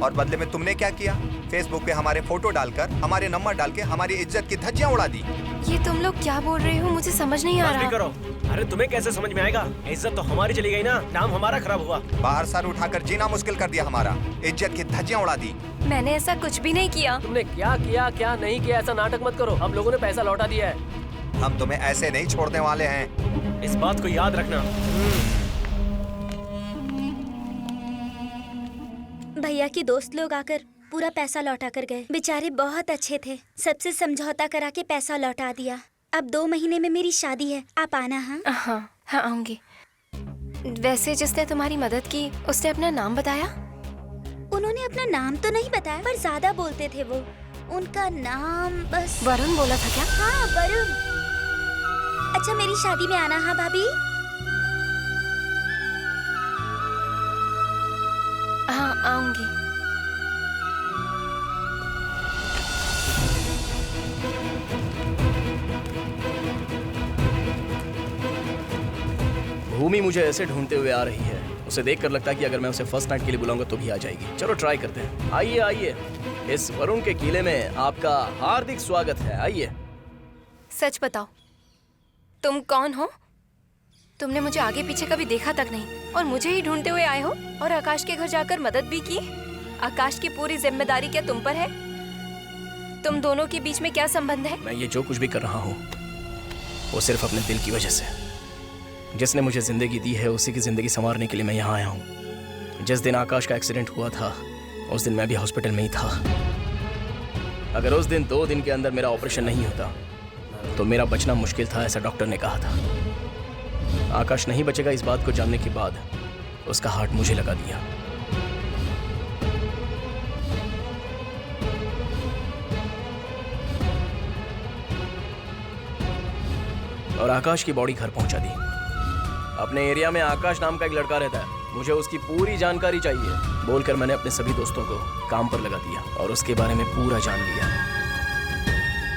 [SPEAKER 5] और बदले में तुमने क्या किया? फेसबुक पे हमारे फोटो डालकर, हमारे नंबर डाल के हमारी इज्जत की धज्जियां उड़ा दी।
[SPEAKER 10] ये तुम लोग क्या बोल रहे हो? मुझे समझ नहीं आ
[SPEAKER 4] बस भी
[SPEAKER 10] रहा।
[SPEAKER 4] करो। अरे तुम्हें कैसे समझ में आएगा? इज्जत तो हमारी चली गई ना, नाम हमारा खराब हुआ।
[SPEAKER 5] बाहर सर उठाकर जीना मुश्किल कर दिया हमारा, इज्जत की धज्जियां उड़ा दी।
[SPEAKER 10] मैंने ऐसा कुछ भी नहीं किया।
[SPEAKER 6] तुमने क्या किया क्या नहीं किया, ऐसा नाटक मत करो। हम लोगों ने पैसा लौटा दिया है।
[SPEAKER 5] हम तुम्हें ऐसे नहीं छोड़ने वाले हैं।
[SPEAKER 4] इस बात को याद रखना।
[SPEAKER 9] भैया के दोस्त लोग आकर पूरा पैसा लौटा कर गए। बेचारे बहुत अच्छे थे, सबसे समझौता करा के पैसा लौटा दिया। अब 2 महीने में मेरी शादी है, आप आना। हाँ
[SPEAKER 10] हाँ आऊंगी। वैसे जिसने तुम्हारी मदद की उसने अपना नाम बताया?
[SPEAKER 9] उन्होंने अपना नाम तो नहीं बताया, पर ज्यादा बोलते थे वो। उनका नाम बस
[SPEAKER 10] वरुण बोला था क्या?
[SPEAKER 9] हाँ वरुण। अच्छा मेरी शादी में आना। हाँ भाभी।
[SPEAKER 10] हाँ आऊंगी।
[SPEAKER 7] भूमि मुझे ऐसे ढूंढते हुए आ रही है, उसे देखकर लगता है कि अगर मैं उसे फर्स्ट नाइट के लिए बुलाऊंगा तो भी आ जाएगी। चलो ट्राई करते हैं। आइए आइए, इस वरुण के किले में आपका हार्दिक स्वागत है। आइए।
[SPEAKER 10] सच बताओ, तुम कौन हो? तुमने मुझे आगे पीछे कभी देखा तक नहीं, और मुझे ही ढूंढते हुए आए हो, और आकाश के घर जाकर मदद भी की। आकाश की पूरी जिम्मेदारी क्या तुम पर है? तुम दोनों के बीच में क्या संबंध है?
[SPEAKER 7] मैं ये जो कुछ भी कर रहा हूँ वो सिर्फ अपने दिल की वजह से। जिसने मुझे जिंदगी दी है उसी की जिंदगी संवारने के लिए मैं यहाँ आया हूँ। जिस दिन आकाश का एक्सीडेंट हुआ था उस दिन मैं भी हॉस्पिटल में ही था। अगर उस दिन 2 दिन के अंदर मेरा ऑपरेशन नहीं होता तो मेरा बचना मुश्किल था, ऐसा डॉक्टर ने कहा था। आकाश नहीं बचेगा, इस बात को जानने के बाद उसका हार्ट मुझे लगा दिया। और आकाश की बॉडी घर पहुंचा दी। अपने एरिया में आकाश नाम का एक लड़का रहता है, मुझे उसकी पूरी जानकारी चाहिए बोलकर मैंने अपने सभी दोस्तों को काम पर लगा दिया और उसके बारे में पूरा जान लिया।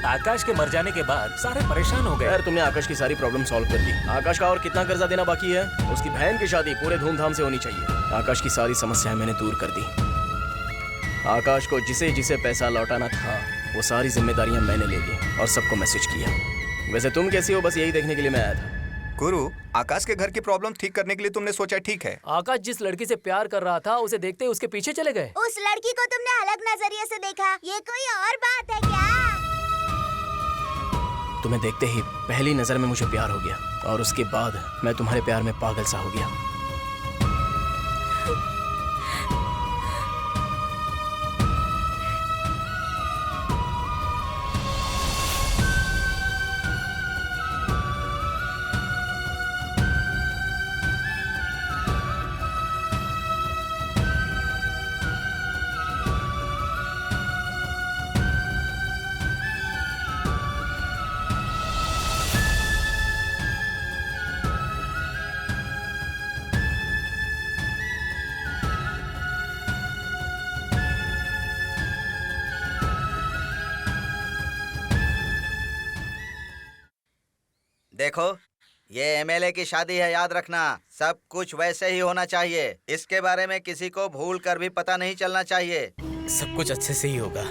[SPEAKER 3] आकाश के मर जाने के बाद सारे परेशान हो गए।
[SPEAKER 7] यार तुमने आकाश की सारी प्रॉब्लम सॉल्व कर दी। आकाश का और कितना कर्जा देना बाकी है? उसकी बहन की शादी पूरे धूमधाम से होनी चाहिए। आकाश की सारी समस्याएं मैंने दूर कर दी। आकाश को जिसे जिसे पैसा लौटाना था वो सारी जिम्मेदारियां मैंने ले ली और सबको मैसेज किया। वैसे तुम कैसी हो, बस यही देखने के लिए मैं आया था।
[SPEAKER 5] गुरु, आकाश के घर की प्रॉब्लम ठीक करने के लिए तुमने सोचा ठीक है।
[SPEAKER 6] आकाश जिस लड़की से प्यार कर रहा था उसे देखते ही उसके पीछे चले गए।
[SPEAKER 9] उस लड़की को तुमने अलग नजरिए से देखा, ये कोई और बात है क्या?
[SPEAKER 7] तुम्हें देखते ही पहली नजर में मुझे प्यार हो गया और उसके बाद मैं तुम्हारे प्यार में पागल सा हो गया।
[SPEAKER 1] देखो, ये एमएलए की शादी है, याद रखना। सब कुछ वैसे ही होना चाहिए। इसके बारे में किसी को भूल कर भी पता नहीं चलना चाहिए।
[SPEAKER 2] सब कुछ अच्छे से ही होगा।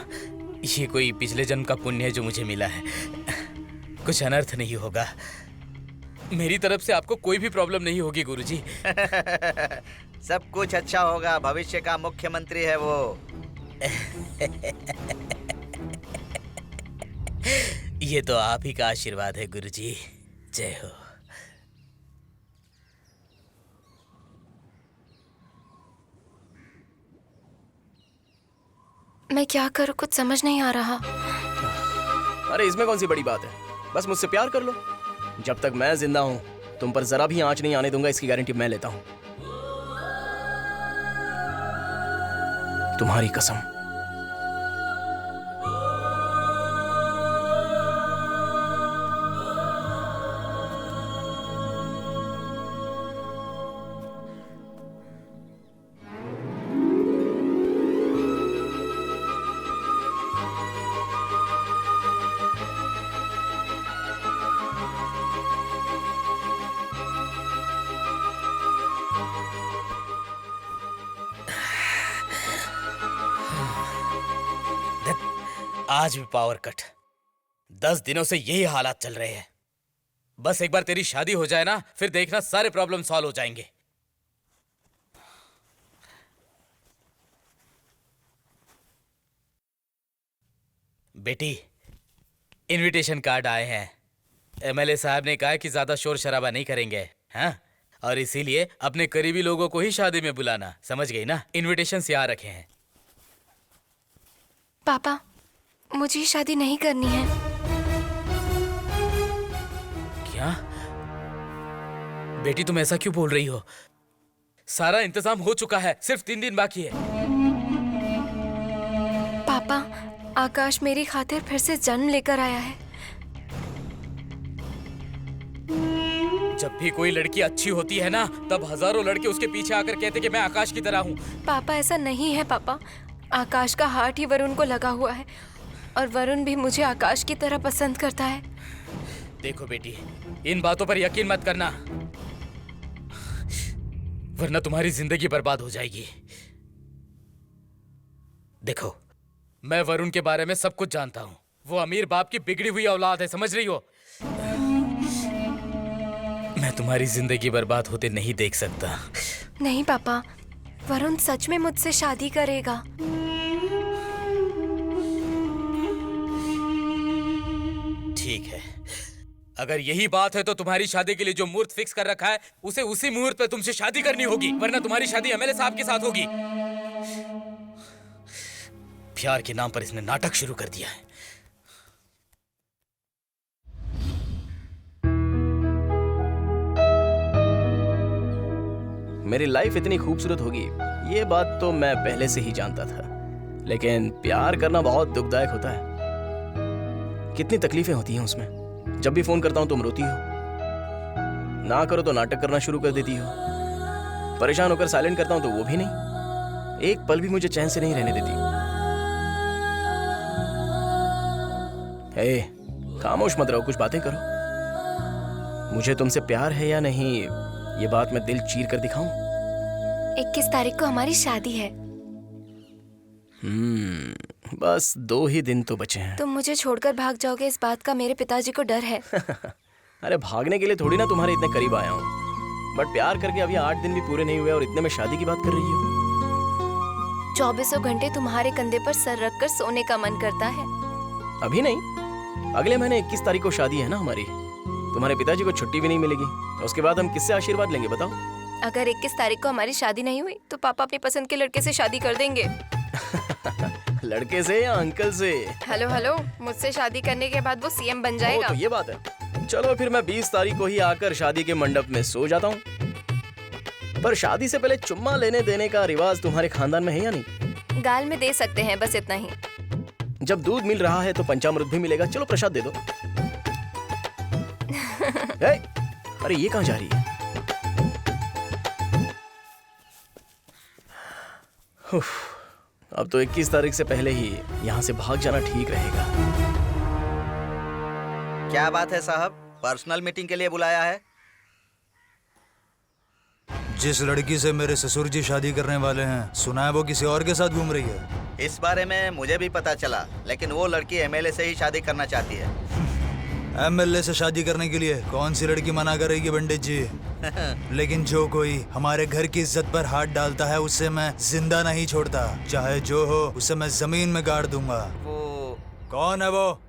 [SPEAKER 2] ये कोई पिछले जन्म का पुण्य है जो मुझे मिला है। कुछ अनर्थ नहीं होगा। मेरी तरफ से आपको कोई भी प्रॉब्लम नहीं होगी गुरुजी।
[SPEAKER 1] सब कुछ अच्छा होगा। भविष्य का मुख्यमंत्री है वो।
[SPEAKER 2] ये तो आप ही का आशीर्वाद है गुरुजी। जय हो।
[SPEAKER 10] मैं क्या करूं, कुछ समझ नहीं आ रहा।
[SPEAKER 7] अरे इसमें कौन सी बड़ी बात है, बस मुझसे प्यार कर लो। जब तक मैं जिंदा हूं तुम पर जरा भी आंच नहीं आने दूंगा, इसकी गारंटी मैं लेता हूं। तुम्हारी कसम।
[SPEAKER 2] आज भी पावर कट। 10 दिनों से यही हालात चल रहे हैं। बस एक बार तेरी शादी हो जाए ना, फिर देखना सारे प्रॉब्लम सॉल्व हो जाएंगे। बेटी, इनविटेशन कार्ड आए हैं। एमएलए साहब ने कहा कि ज्यादा शोर शराबा नहीं करेंगे, हाँ? और इसीलिए अपने करीबी लोगों को ही शादी में बुलाना, समझ गई ना? इनविटेशन यहाँ रखे हैं।
[SPEAKER 10] पापा, मुझे शादी नहीं करनी है।
[SPEAKER 2] क्या बेटी, तुम ऐसा क्यों बोल रही हो? सारा इंतजाम हो चुका है, सिर्फ 3 दिन बाकी है।
[SPEAKER 10] पापा, आकाश मेरी खातिर फिर से जन्म लेकर आया है।
[SPEAKER 2] जब भी कोई लड़की अच्छी होती है ना, तब हजारों लड़के उसके पीछे आकर कहते कि मैं आकाश की तरह हूँ।
[SPEAKER 10] पापा, ऐसा नहीं है पापा। आकाश का हार्ट ही वरुण को लगा हुआ है और वरुण भी मुझे आकाश की तरह पसंद करता है।
[SPEAKER 2] देखो बेटी, इन बातों पर यकीन मत करना, वरना तुम्हारी जिंदगी बर्बाद हो जाएगी। देखो, मैं वरुण के बारे में सब कुछ जानता हूँ। वो अमीर बाप की बिगड़ी हुई औलाद है, समझ रही हो? मैं तुम्हारी जिंदगी बर्बाद होते नहीं देख सकता।
[SPEAKER 10] नहीं पापा, वरुण सच में मुझसे शादी करेगा।
[SPEAKER 2] ठीक है, अगर यही बात है तो तुम्हारी शादी के लिए जो मुहूर्त फिक्स कर रखा है, उसे उसी मुहूर्त पे तुमसे शादी करनी होगी, वरना तुम्हारी शादी एमएलए साहब के साथ होगी। प्यार के नाम पर इसने नाटक शुरू कर दिया है।
[SPEAKER 7] मेरी लाइफ इतनी खूबसूरत होगी, ये बात तो मैं पहले से ही जानता था, लेकिन प्यार करना बहुत दुखदायक होता है। कितनी तकलीफें होती हैं उसमें। जब भी फोन करता हूं तुम रोती हो, ना करो तो नाटक करना शुरू कर देती हो, परेशान होकर साइलेंट करता हूं तो वो भी नहीं, एक पल भी मुझे चैन से नहीं रहने देती। खामोश मत रहो, कुछ बातें करो। मुझे तुमसे प्यार है या नहीं, ये बात मैं दिल चीर कर दिखाऊं?
[SPEAKER 10] 21 तारीख को हमारी शादी है।
[SPEAKER 7] बस 2 ही दिन तो बचे हैं।
[SPEAKER 10] तुम मुझे छोड़कर भाग जाओगे, इस बात का मेरे पिताजी को डर है।
[SPEAKER 7] अरे भागने के लिए थोड़ी ना तुम्हारे इतने करीब आया हूँ, बट प्यार करके अभी 8 दिन भी पूरे नहीं हुए और इतने में शादी की बात कर रही हो।
[SPEAKER 10] 24 घंटे तुम्हारे कंधे पर सर रखकर सोने का मन करता है।
[SPEAKER 7] अभी नहीं, अगले महीने 21 तारीख को शादी है ना हमारी। तुम्हारे पिताजी को छुट्टी भी नहीं मिलेगी, उसके बाद हम किससे आशीर्वाद लेंगे बताओ?
[SPEAKER 10] अगर 21 तारीख को हमारी शादी नहीं हुई तो पापा अपनी पसंद के लड़के से शादी कर देंगे।
[SPEAKER 7] लड़के से या अंकल से?
[SPEAKER 10] हेलो हेलो, मुझसे शादी करने के बाद वो सीएम बन जाएगा।
[SPEAKER 7] तो ये बात है। चलो फिर मैं 20 तारीख को ही आकर शादी के मंडप में सो जाता हूँ। पर शादी से पहले चुम्मा लेने देने का रिवाज तुम्हारे खानदान में है या नहीं?
[SPEAKER 10] गाल में दे सकते हैं, बस इतना ही।
[SPEAKER 7] जब दूध मिल रहा है तो पंचामृत भी मिलेगा। चलो प्रसाद दे दो। अरे ये कहाँ जा रही है? अब तो 21 तारीख से पहले ही यहाँ से भाग जाना ठीक रहेगा।
[SPEAKER 1] क्या बात है साहब, पर्सनल मीटिंग के लिए बुलाया है?
[SPEAKER 8] जिस लड़की से मेरे ससुर जी शादी करने वाले हैं, सुना है वो किसी और के साथ घूम रही है।
[SPEAKER 1] इस बारे में मुझे भी पता चला, लेकिन वो लड़की एमएलए से ही शादी करना चाहती है।
[SPEAKER 8] एमएलए से शादी करने के लिए कौन सी लड़की मना करेगी पंडित जी? लेकिन जो कोई हमारे घर की इज्जत पर हाथ डालता है उसे मैं जिंदा नहीं छोड़ता, चाहे जो हो उसे मैं जमीन में गाड़ दूंगा।
[SPEAKER 1] वो
[SPEAKER 8] कौन है वो?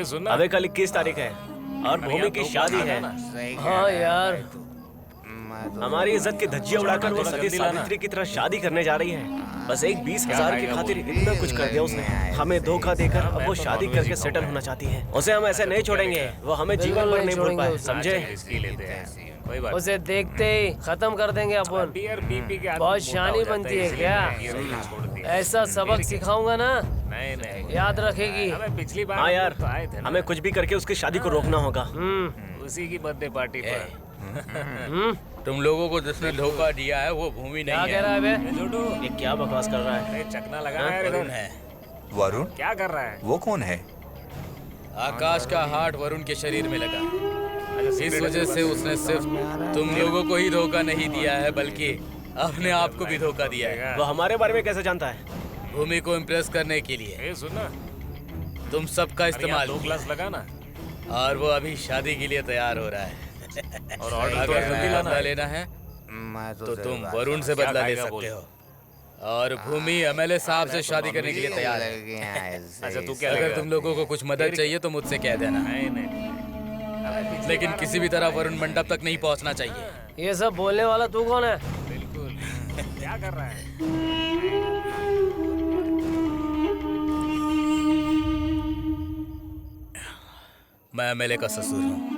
[SPEAKER 3] सुनना।
[SPEAKER 4] अबे कल 21 तारीख है और भूमि की शादी है।
[SPEAKER 6] हाँ यार,
[SPEAKER 4] हमारी इज्जत की धज्जियां उड़ाकर वो सती सावित्री की तरह शादी करने जा रही है। बस एक 20,000 की खातिर इतना कुछ कर दिया उसने। हमें धोखा देकर अब वो शादी करके सेटल होना चाहती है। उसे हम ऐसे नहीं छोड़ेंगे, वो हमें जीवन भर नहीं भूल पाए, समझे?
[SPEAKER 6] उसे देखते ही खत्म कर देंगे अपन। बहुत शानी बनती है क्या? ऐसा सबक सिखाऊंगा ना, याद रखेगी।
[SPEAKER 3] पिछली बार
[SPEAKER 4] हाँ यार, हमें कुछ भी करके उसकी शादी को रोकना होगा।
[SPEAKER 3] उसी की बर्थडे पार्टी पर।
[SPEAKER 2] तुम लोगों को जिसने धोखा दिया है वो भूमि नहीं है।
[SPEAKER 6] क्या कह रहा है बे?
[SPEAKER 4] ये क्या बकवास कर रहा है?
[SPEAKER 3] चकना लगा है।
[SPEAKER 2] वरुण है।
[SPEAKER 5] वरुण?
[SPEAKER 3] क्या कर रहा है?
[SPEAKER 5] वो कौन है?
[SPEAKER 2] आकाश का हार्ट वरुण के शरीर में लगा, इस वजह से उसने सिर्फ तुम लोगों को ही धोखा नहीं दिया है बल्कि अपने आप को भी धोखा दिया है।
[SPEAKER 4] वो हमारे बारे में कैसे जानता है?
[SPEAKER 2] भूमि को इम्प्रेस करने के लिए
[SPEAKER 3] सुनना,
[SPEAKER 2] तुम सबका इस्तेमाल
[SPEAKER 3] 2 ग्लास लगा ना।
[SPEAKER 2] और वो अभी शादी के लिए तैयार हो रहा है।
[SPEAKER 3] और ऑर्डर
[SPEAKER 2] अगर
[SPEAKER 3] तो
[SPEAKER 2] तुम्हें बदला लेना है तो तुम वरुण से बदला ले सकते हो। और भूमि एमएलए साहब से शादी करने के लिए तैयार है।
[SPEAKER 3] अच्छा तू क्या?
[SPEAKER 2] अगर तुम लोगों को कुछ मदद चाहिए तो मुझसे कह देना, लेकिन किसी भी तरह वरुण मंडप तक नहीं पहुंचना चाहिए।
[SPEAKER 6] ये सब बोलने वाला तू कौन है?
[SPEAKER 3] बिल्कुल। क्या कर रहा है?
[SPEAKER 2] मैं एमएलए का ससुर हूँ।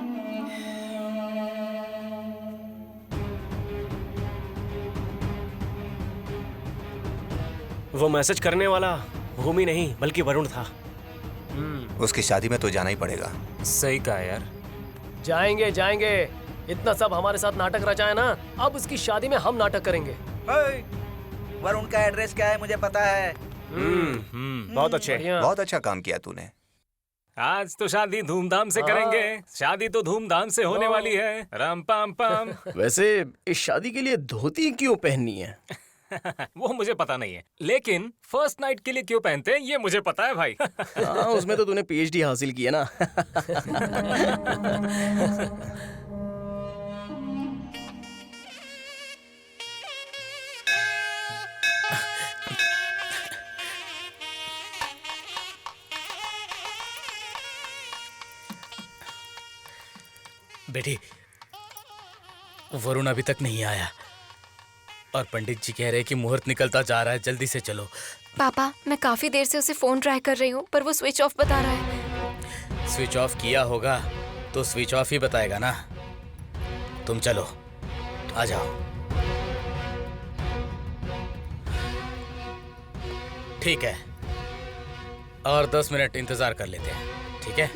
[SPEAKER 4] वो मैसेज करने वाला भूमि नहीं बल्कि वरुण था।
[SPEAKER 5] उसकी शादी में तो जाना ही पड़ेगा।
[SPEAKER 3] सही कहा यार।
[SPEAKER 6] जाएंगे जाएंगे, इतना सब हमारे साथ नाटक रचा है ना, अब उसकी शादी में हम नाटक करेंगे।
[SPEAKER 1] वरुण का एड्रेस क्या है मुझे पता है।
[SPEAKER 4] बहुत अच्छे,
[SPEAKER 5] बहुत अच्छा काम किया तूने।
[SPEAKER 3] आज तो शादी धूमधाम से करेंगे। शादी तो धूमधाम से होने वाली है। Ram palm palm.
[SPEAKER 7] वैसे इस शादी के लिए धोती क्यों पहननी है?
[SPEAKER 3] वो मुझे पता नहीं है, लेकिन फर्स्ट नाइट के लिए क्यों पहनते हैं ये मुझे पता है भाई।
[SPEAKER 7] हाँ, उसमें तो तूने पीएचडी हासिल की है ना।
[SPEAKER 2] बेटी, वरुण अभी तक नहीं आया और पंडित जी कह रहे हैं कि मुहूर्त निकलता जा रहा है, जल्दी से चलो।
[SPEAKER 10] पापा, मैं काफी देर से उसे फोन ट्राई कर रही हूँ पर वो स्विच ऑफ बता रहा है।
[SPEAKER 2] स्विच ऑफ किया होगा तो स्विच ऑफ ही बताएगा ना। तुम चलो, आ जाओ। ठीक है, और 10 मिनट इंतजार कर लेते हैं, ठीक है?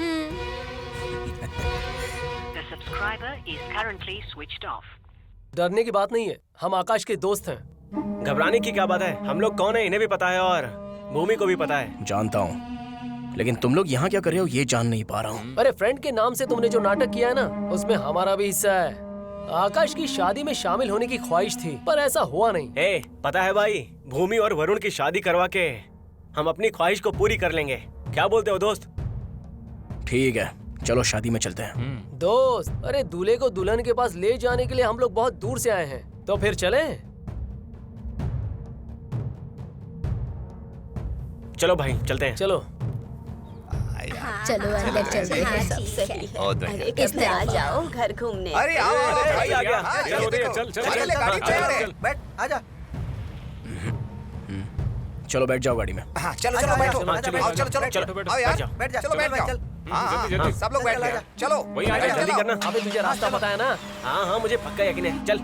[SPEAKER 6] डरने की बात नहीं है, हम आकाश के दोस्त हैं।
[SPEAKER 4] घबराने की क्या बात है? हम लोग कौन है इन्हें भी पता है और भूमि को भी पता है।
[SPEAKER 7] जानता हूँ, लेकिन तुम लोग यहाँ क्या कर रहे हो ये जान नहीं पा रहा हूँ।
[SPEAKER 6] अरे फ्रेंड के नाम से तुमने जो नाटक किया है ना, उसमें हमारा भी हिस्सा है। आकाश की शादी में शामिल होने की ख्वाहिश थी पर ऐसा हुआ नहीं।
[SPEAKER 4] पता है भाई, भूमि और वरुण की शादी करवा के हम अपनी ख्वाहिश को पूरी कर लेंगे। क्या बोलते हो दोस्त?
[SPEAKER 7] ठीक है, चलो शादी में चलते हैं।
[SPEAKER 6] दोस्त, अरे दूल्हे को दुल्हन के पास ले जाने के लिए हम लोग बहुत दूर से आए हैं, तो फिर चलें?
[SPEAKER 4] चलो भाई, चलते हैं।
[SPEAKER 6] चलो
[SPEAKER 9] चलो अंदर चलते हैं। सब सही है। इस तरह आ जाओ घर घूमने।
[SPEAKER 5] अरे आओ
[SPEAKER 4] भाई आ गया।
[SPEAKER 1] चल, बैठ, आजा।
[SPEAKER 7] चलो बैठ जाओ गाड़ी में।
[SPEAKER 5] हाँ, चलो चलो बैठो। आओ, चलो आओ यार,
[SPEAKER 1] बैठ जा,
[SPEAKER 5] चलो बैठ जाओ।
[SPEAKER 1] चल।
[SPEAKER 5] हाँ, सब लोग बैठ गए। चलो
[SPEAKER 4] जल्दी करना।
[SPEAKER 6] अबे तुझे रास्ता पता है ना?
[SPEAKER 4] हाँ, मुझे पक्का यकीन है। चल।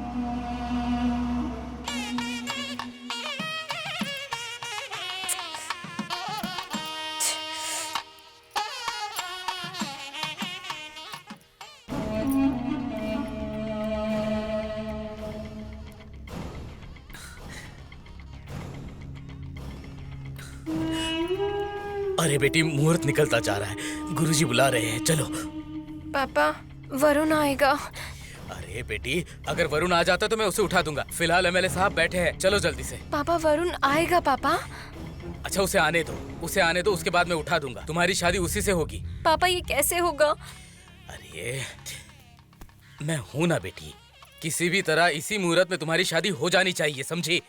[SPEAKER 2] अरे बेटी, मुहूर्त निकलता जा रहा है, गुरुजी बुला रहे हैं, चलो।
[SPEAKER 10] पापा, वरुण आएगा।
[SPEAKER 2] अरे बेटी, अगर वरुण आ जाता तो मैं उसे उठा दूंगा। फिलहाल एमएलए साहब बैठे हैं, चलो जल्दी से।
[SPEAKER 10] पापा, वरुण आएगा पापा।
[SPEAKER 2] अच्छा, उसे आने दो, उसके बाद मैं उठा दूंगा। तुम्हारी शादी उसी से होगी।
[SPEAKER 10] पापा, ये कैसे होगा?
[SPEAKER 2] अरे मैं हूं ना बेटी, किसी भी तरह इसी मुहूर्त में तुम्हारी शादी हो जानी चाहिए, समझी?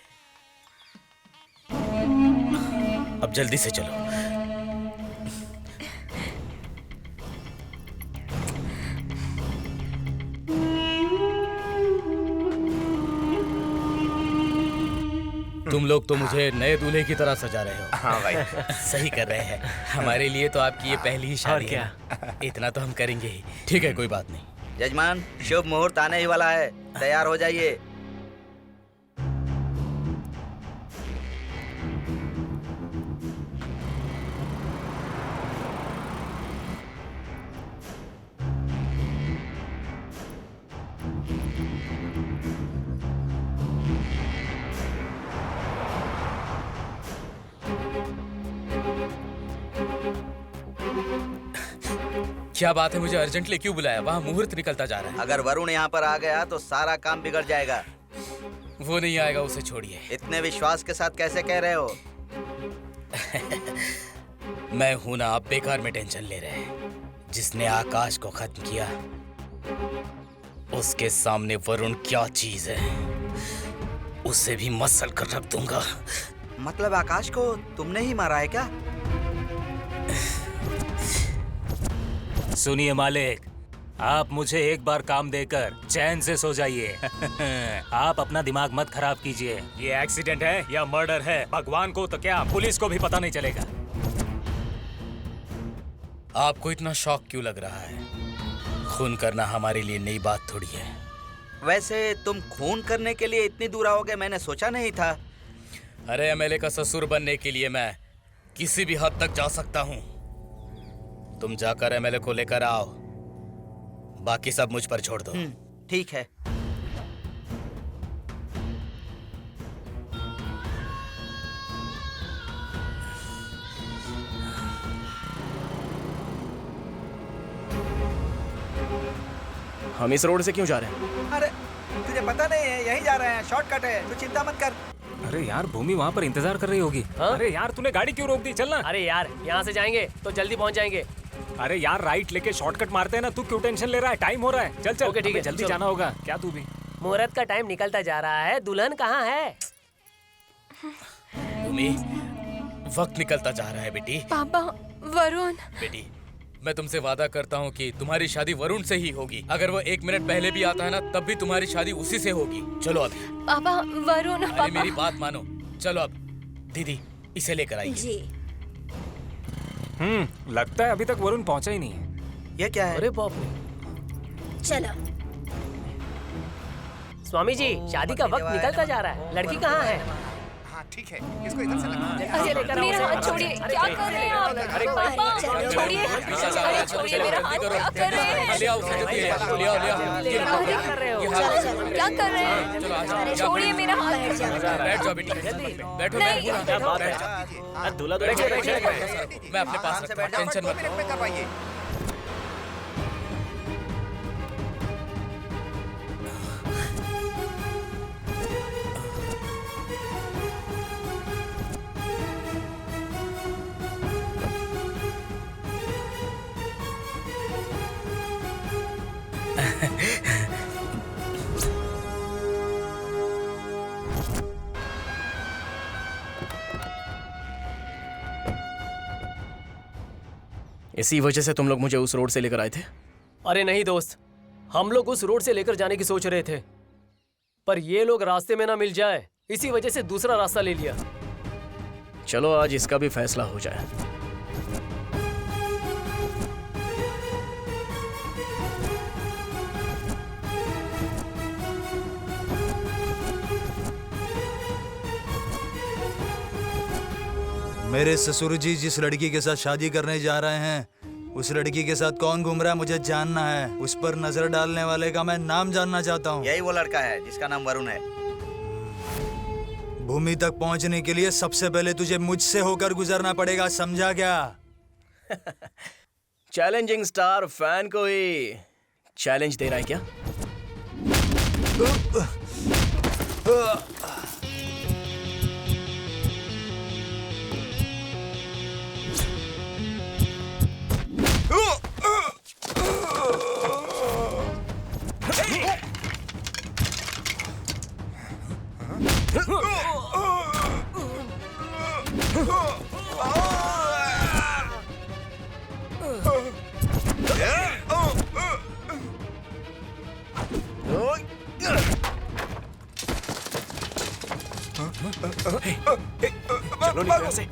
[SPEAKER 2] अब जल्दी से चलो। तुम लोग तो मुझे नए दूल्हे की तरह सजा रहे हो।
[SPEAKER 5] हाँ भाई।
[SPEAKER 2] सही कर रहे हैं। हमारे लिए तो आपकी ये पहली ही शादी है। इतना तो हम करेंगे ही। ठीक है, कोई बात नहीं।
[SPEAKER 1] यजमान, शुभ मुहूर्त आने ही वाला है, तैयार हो जाइए।
[SPEAKER 2] क्या बात है, मुझे अर्जेंटली क्यों बुलाया? वहाँ मुहूर्त निकलता जा रहा है।
[SPEAKER 1] अगर वरुण यहाँ पर आ गया तो सारा काम बिगड़ जाएगा।
[SPEAKER 2] वो नहीं आएगा, उसे छोड़िए।
[SPEAKER 1] इतने विश्वास के साथ कैसे कह रहे हो?
[SPEAKER 2] मैं हूं ना, आप बेकार में टेंशन ले रहे हैं। जिसने आकाश को खत्म किया, उसके सामने वरुण क्या चीज है, उसे भी मसल कर रख दूंगा।
[SPEAKER 1] मतलब आकाश को तुमने ही मारा है क्या?
[SPEAKER 3] सुनिए मालिक, आप मुझे एक बार काम देकर चैन से सो जाइए। आप अपना दिमाग मत खराब कीजिए। ये एक्सीडेंट है या मर्डर है, भगवान को तो क्या, पुलिस को भी पता नहीं चलेगा।
[SPEAKER 2] आपको इतना शौक क्यों लग रहा है? खून करना हमारे लिए नई बात थोड़ी है।
[SPEAKER 1] वैसे तुम खून करने के लिए इतनी दूर आओगे, मैंने सोचा नहीं था।
[SPEAKER 2] अरे एमएलए का ससुर बनने के लिए मैं किसी भी हद तक जा सकता हूँ। तुम जाकर एमएलए को लेकर आओ, बाकी सब मुझ पर छोड़ दो।
[SPEAKER 1] ठीक है।
[SPEAKER 4] हम इस रोड से क्यों जा रहे हैं?
[SPEAKER 1] अरे तुझे पता नहीं है, यहीं जा रहे हैं, शॉर्टकट है, तू चिंता मत कर।
[SPEAKER 3] अरे यार, भूमि वहाँ पर इंतजार कर रही होगी। अरे यार, तूने गाड़ी क्यों रोक दी? चलना।
[SPEAKER 6] अरे यार, यहाँ से जाएंगे तो जल्दी पहुँच जाएंगे।
[SPEAKER 3] अरे यार, राइट लेके शॉर्टकट मारते हैं ना, तू क्यों टेंशन ले रहा है? टाइम हो रहा है, चल चल।
[SPEAKER 6] ओके, ठीक है,
[SPEAKER 3] जल्दी
[SPEAKER 6] चलो।
[SPEAKER 3] जाना होगा। क्या तू भी?
[SPEAKER 6] मुहूर्त का टाइम निकलता जा रहा है, दुल्हन कहाँ है?
[SPEAKER 2] भूमि, वक्त निकलता जा रहा है बेटी।
[SPEAKER 10] पापा, वरुण।
[SPEAKER 2] बेटी, मैं तुमसे वादा करता हूँ कि तुम्हारी शादी वरुण से ही होगी। अगर वो 1 मिनट पहले भी आता है ना, तब भी तुम्हारी शादी उसी से होगी। चलो अब।
[SPEAKER 10] पापा, वरुण।
[SPEAKER 2] अरे मेरी बात मानो, चलो अब। दीदी, इसे लेकर आइए।
[SPEAKER 9] जी।
[SPEAKER 3] लगता है अभी तक वरुण पहुंचा ही नहीं है।
[SPEAKER 1] ये क्या है?
[SPEAKER 6] अरे बाप रे।
[SPEAKER 9] चलो।
[SPEAKER 6] स्वामी जी, शादी का वक्त निकलता जा रहा है, लड़की कहाँ है?
[SPEAKER 5] हाँ ठीक है, इसको इधर से लगा।
[SPEAKER 10] अरे मेरा हाथ छोड़िए, क्या कर रहे हैं आप? पापा, छोड़िए। अरे छोड़िए मेरा हाथ, क्या कर रहे हैं?
[SPEAKER 2] ले आओ उसे, जल्दी ले आओ, ले आओ, ले आओ।
[SPEAKER 6] क्या कर रहे हो?
[SPEAKER 10] क्या कर रहे हैं? छोड़िए मेरा हाथ।
[SPEAKER 2] बैठ जाओ बेटी, बैठो।
[SPEAKER 10] नहीं।
[SPEAKER 4] दूल्हा
[SPEAKER 2] मैं अपने पास रखता हूँ, टेंशन मत लो।
[SPEAKER 5] करवाइए।
[SPEAKER 4] इसी वजह से तुम लोग मुझे उस रोड से लेकर आए थे?
[SPEAKER 6] अरे नहीं दोस्त, हम लोग उस रोड से लेकर जाने की सोच रहे थे, पर ये लोग रास्ते में ना मिल जाए, इसी वजह से दूसरा रास्ता ले लिया।
[SPEAKER 4] चलो आज इसका भी फैसला हो जाए।
[SPEAKER 8] मेरे ससुर जी जिस लड़की के साथ शादी करने जा रहे हैं, उस लड़की के साथ कौन घूम रहा है मुझे जानना है। उस पर नजर डालने वाले का मैं नाम जानना चाहता हूँ।
[SPEAKER 1] यही वो लड़का है जिसका नाम वरुण है।
[SPEAKER 8] भूमि तक पहुँचने के लिए सबसे पहले तुझे मुझसे होकर गुजरना पड़ेगा, समझा क्या?
[SPEAKER 7] चैलेंजिंग स्टार फैन को ही चैलेंज दे रहा है क्या?
[SPEAKER 4] चलो निकल से।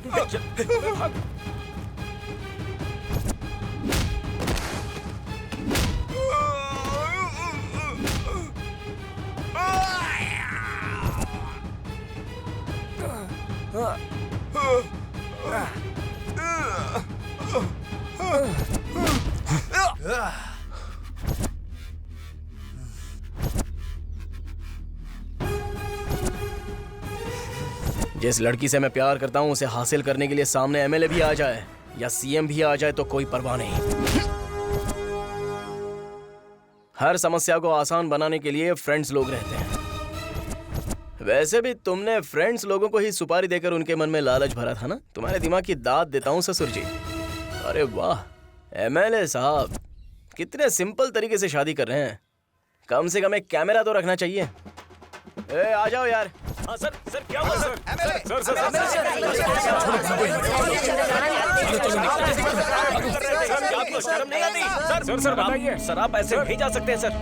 [SPEAKER 7] जिस लड़की से मैं प्यार करता हूं उसे हासिल करने के लिए सामने एमएलए भी आ जाए या सीएम भी आ जाए तो कोई परवाह नहीं। हर समस्या को आसान बनाने के लिए फ्रेंड्स लोग रहते हैं। वैसे भी तुमने फ्रेंड्स लोगों को ही सुपारी देकर उनके मन में लालच भरा था ना? तुम्हारे दिमाग की दाद देता हूं ससुर जी। अरे वाह, एमएलए साहब कितने सिंपल तरीके से शादी कर रहे हैं। कम से कम एक कैमरा तो रखना चाहिए। ए, आ जाओ यार।
[SPEAKER 4] हाँ सर, क्या हुआ सर? सर आपको शर्म नहीं आती? सर बताइए। सर आप ऐसे नहीं जा सकते हैं सर।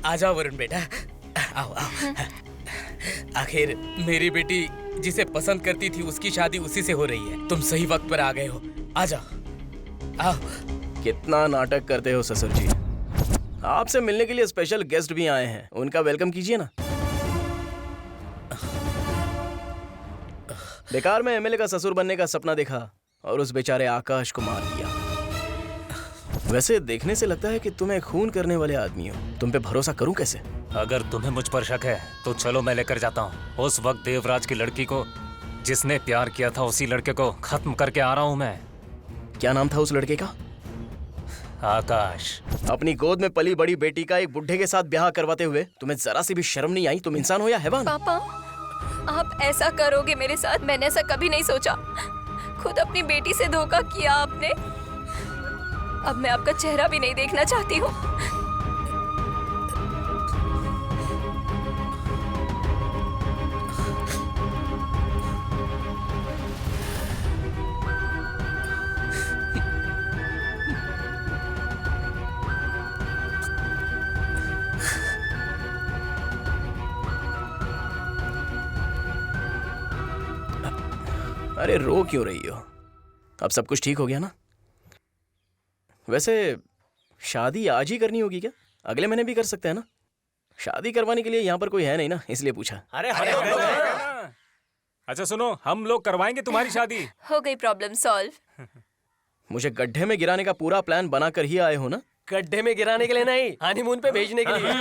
[SPEAKER 2] आ जाओ वरुण बेटा, आओ आओ। आखिर मेरी बेटी जिसे पसंद करती थी उसकी शादी उसी से हो रही है। तुम सही वक्त पर आ गए हो। आ जाओ आओ।
[SPEAKER 7] कितना नाटक करते हो ससुर जी। आपसे मिलने के लिए स्पेशल गेस्ट भी आए हैं, उनका वेलकम कीजिए ना। बेकार में एमएलए का ससुर बनने का सपना देखा और उस बेचारे आकाश को मार दिया। वैसे देखने से लगता है कि तुम एक खून करने वाले आदमी हो। तुम पे भरोसा करूं कैसे?
[SPEAKER 3] अगर तुम्हें मुझ पर शक है तो चलो मैं लेकर जाता हूँ। उस वक्त देवराज की लड़की को जिसने प्यार किया था उसी लड़के को खत्म करके आ रहा हूँ मैं।
[SPEAKER 7] क्या नाम था उस लड़के का?
[SPEAKER 3] आकाश।
[SPEAKER 7] अपनी गोद में पली बड़ी बेटी का एक बुढ़े के साथ ब्याह करवाते हुए तुम्हें जरा सी भी शर्म नहीं आई? तुम इंसान हो या हैवान?
[SPEAKER 10] पापा, आप ऐसा करोगे मेरे साथ? मैंने ऐसा कभी नहीं सोचा। खुद अपनी बेटी से धोखा किया आपने। अब मैं आपका चेहरा भी नहीं देखना चाहती हूँ।
[SPEAKER 7] अरे रो क्यों रही हो? अब सब कुछ ठीक हो गया ना? वैसे शादी आज ही करनी होगी क्या? अगले महीने भी कर सकते हैं ना? शादी करवाने के लिए यहाँ पर कोई है नहीं ना, इसलिए पूछा।
[SPEAKER 4] अरे
[SPEAKER 3] अच्छा सुनो, हम लोग करवाएंगे तुम्हारी शादी।
[SPEAKER 10] हो गई प्रॉब्लम सॉल्व।
[SPEAKER 7] मुझे गड्ढे में गिराने का पूरा प्लान बनाकर ही आए हो ना?
[SPEAKER 6] गड्ढे में गिराने के लिए नहीं, हनीमून पे भेजने के लिए।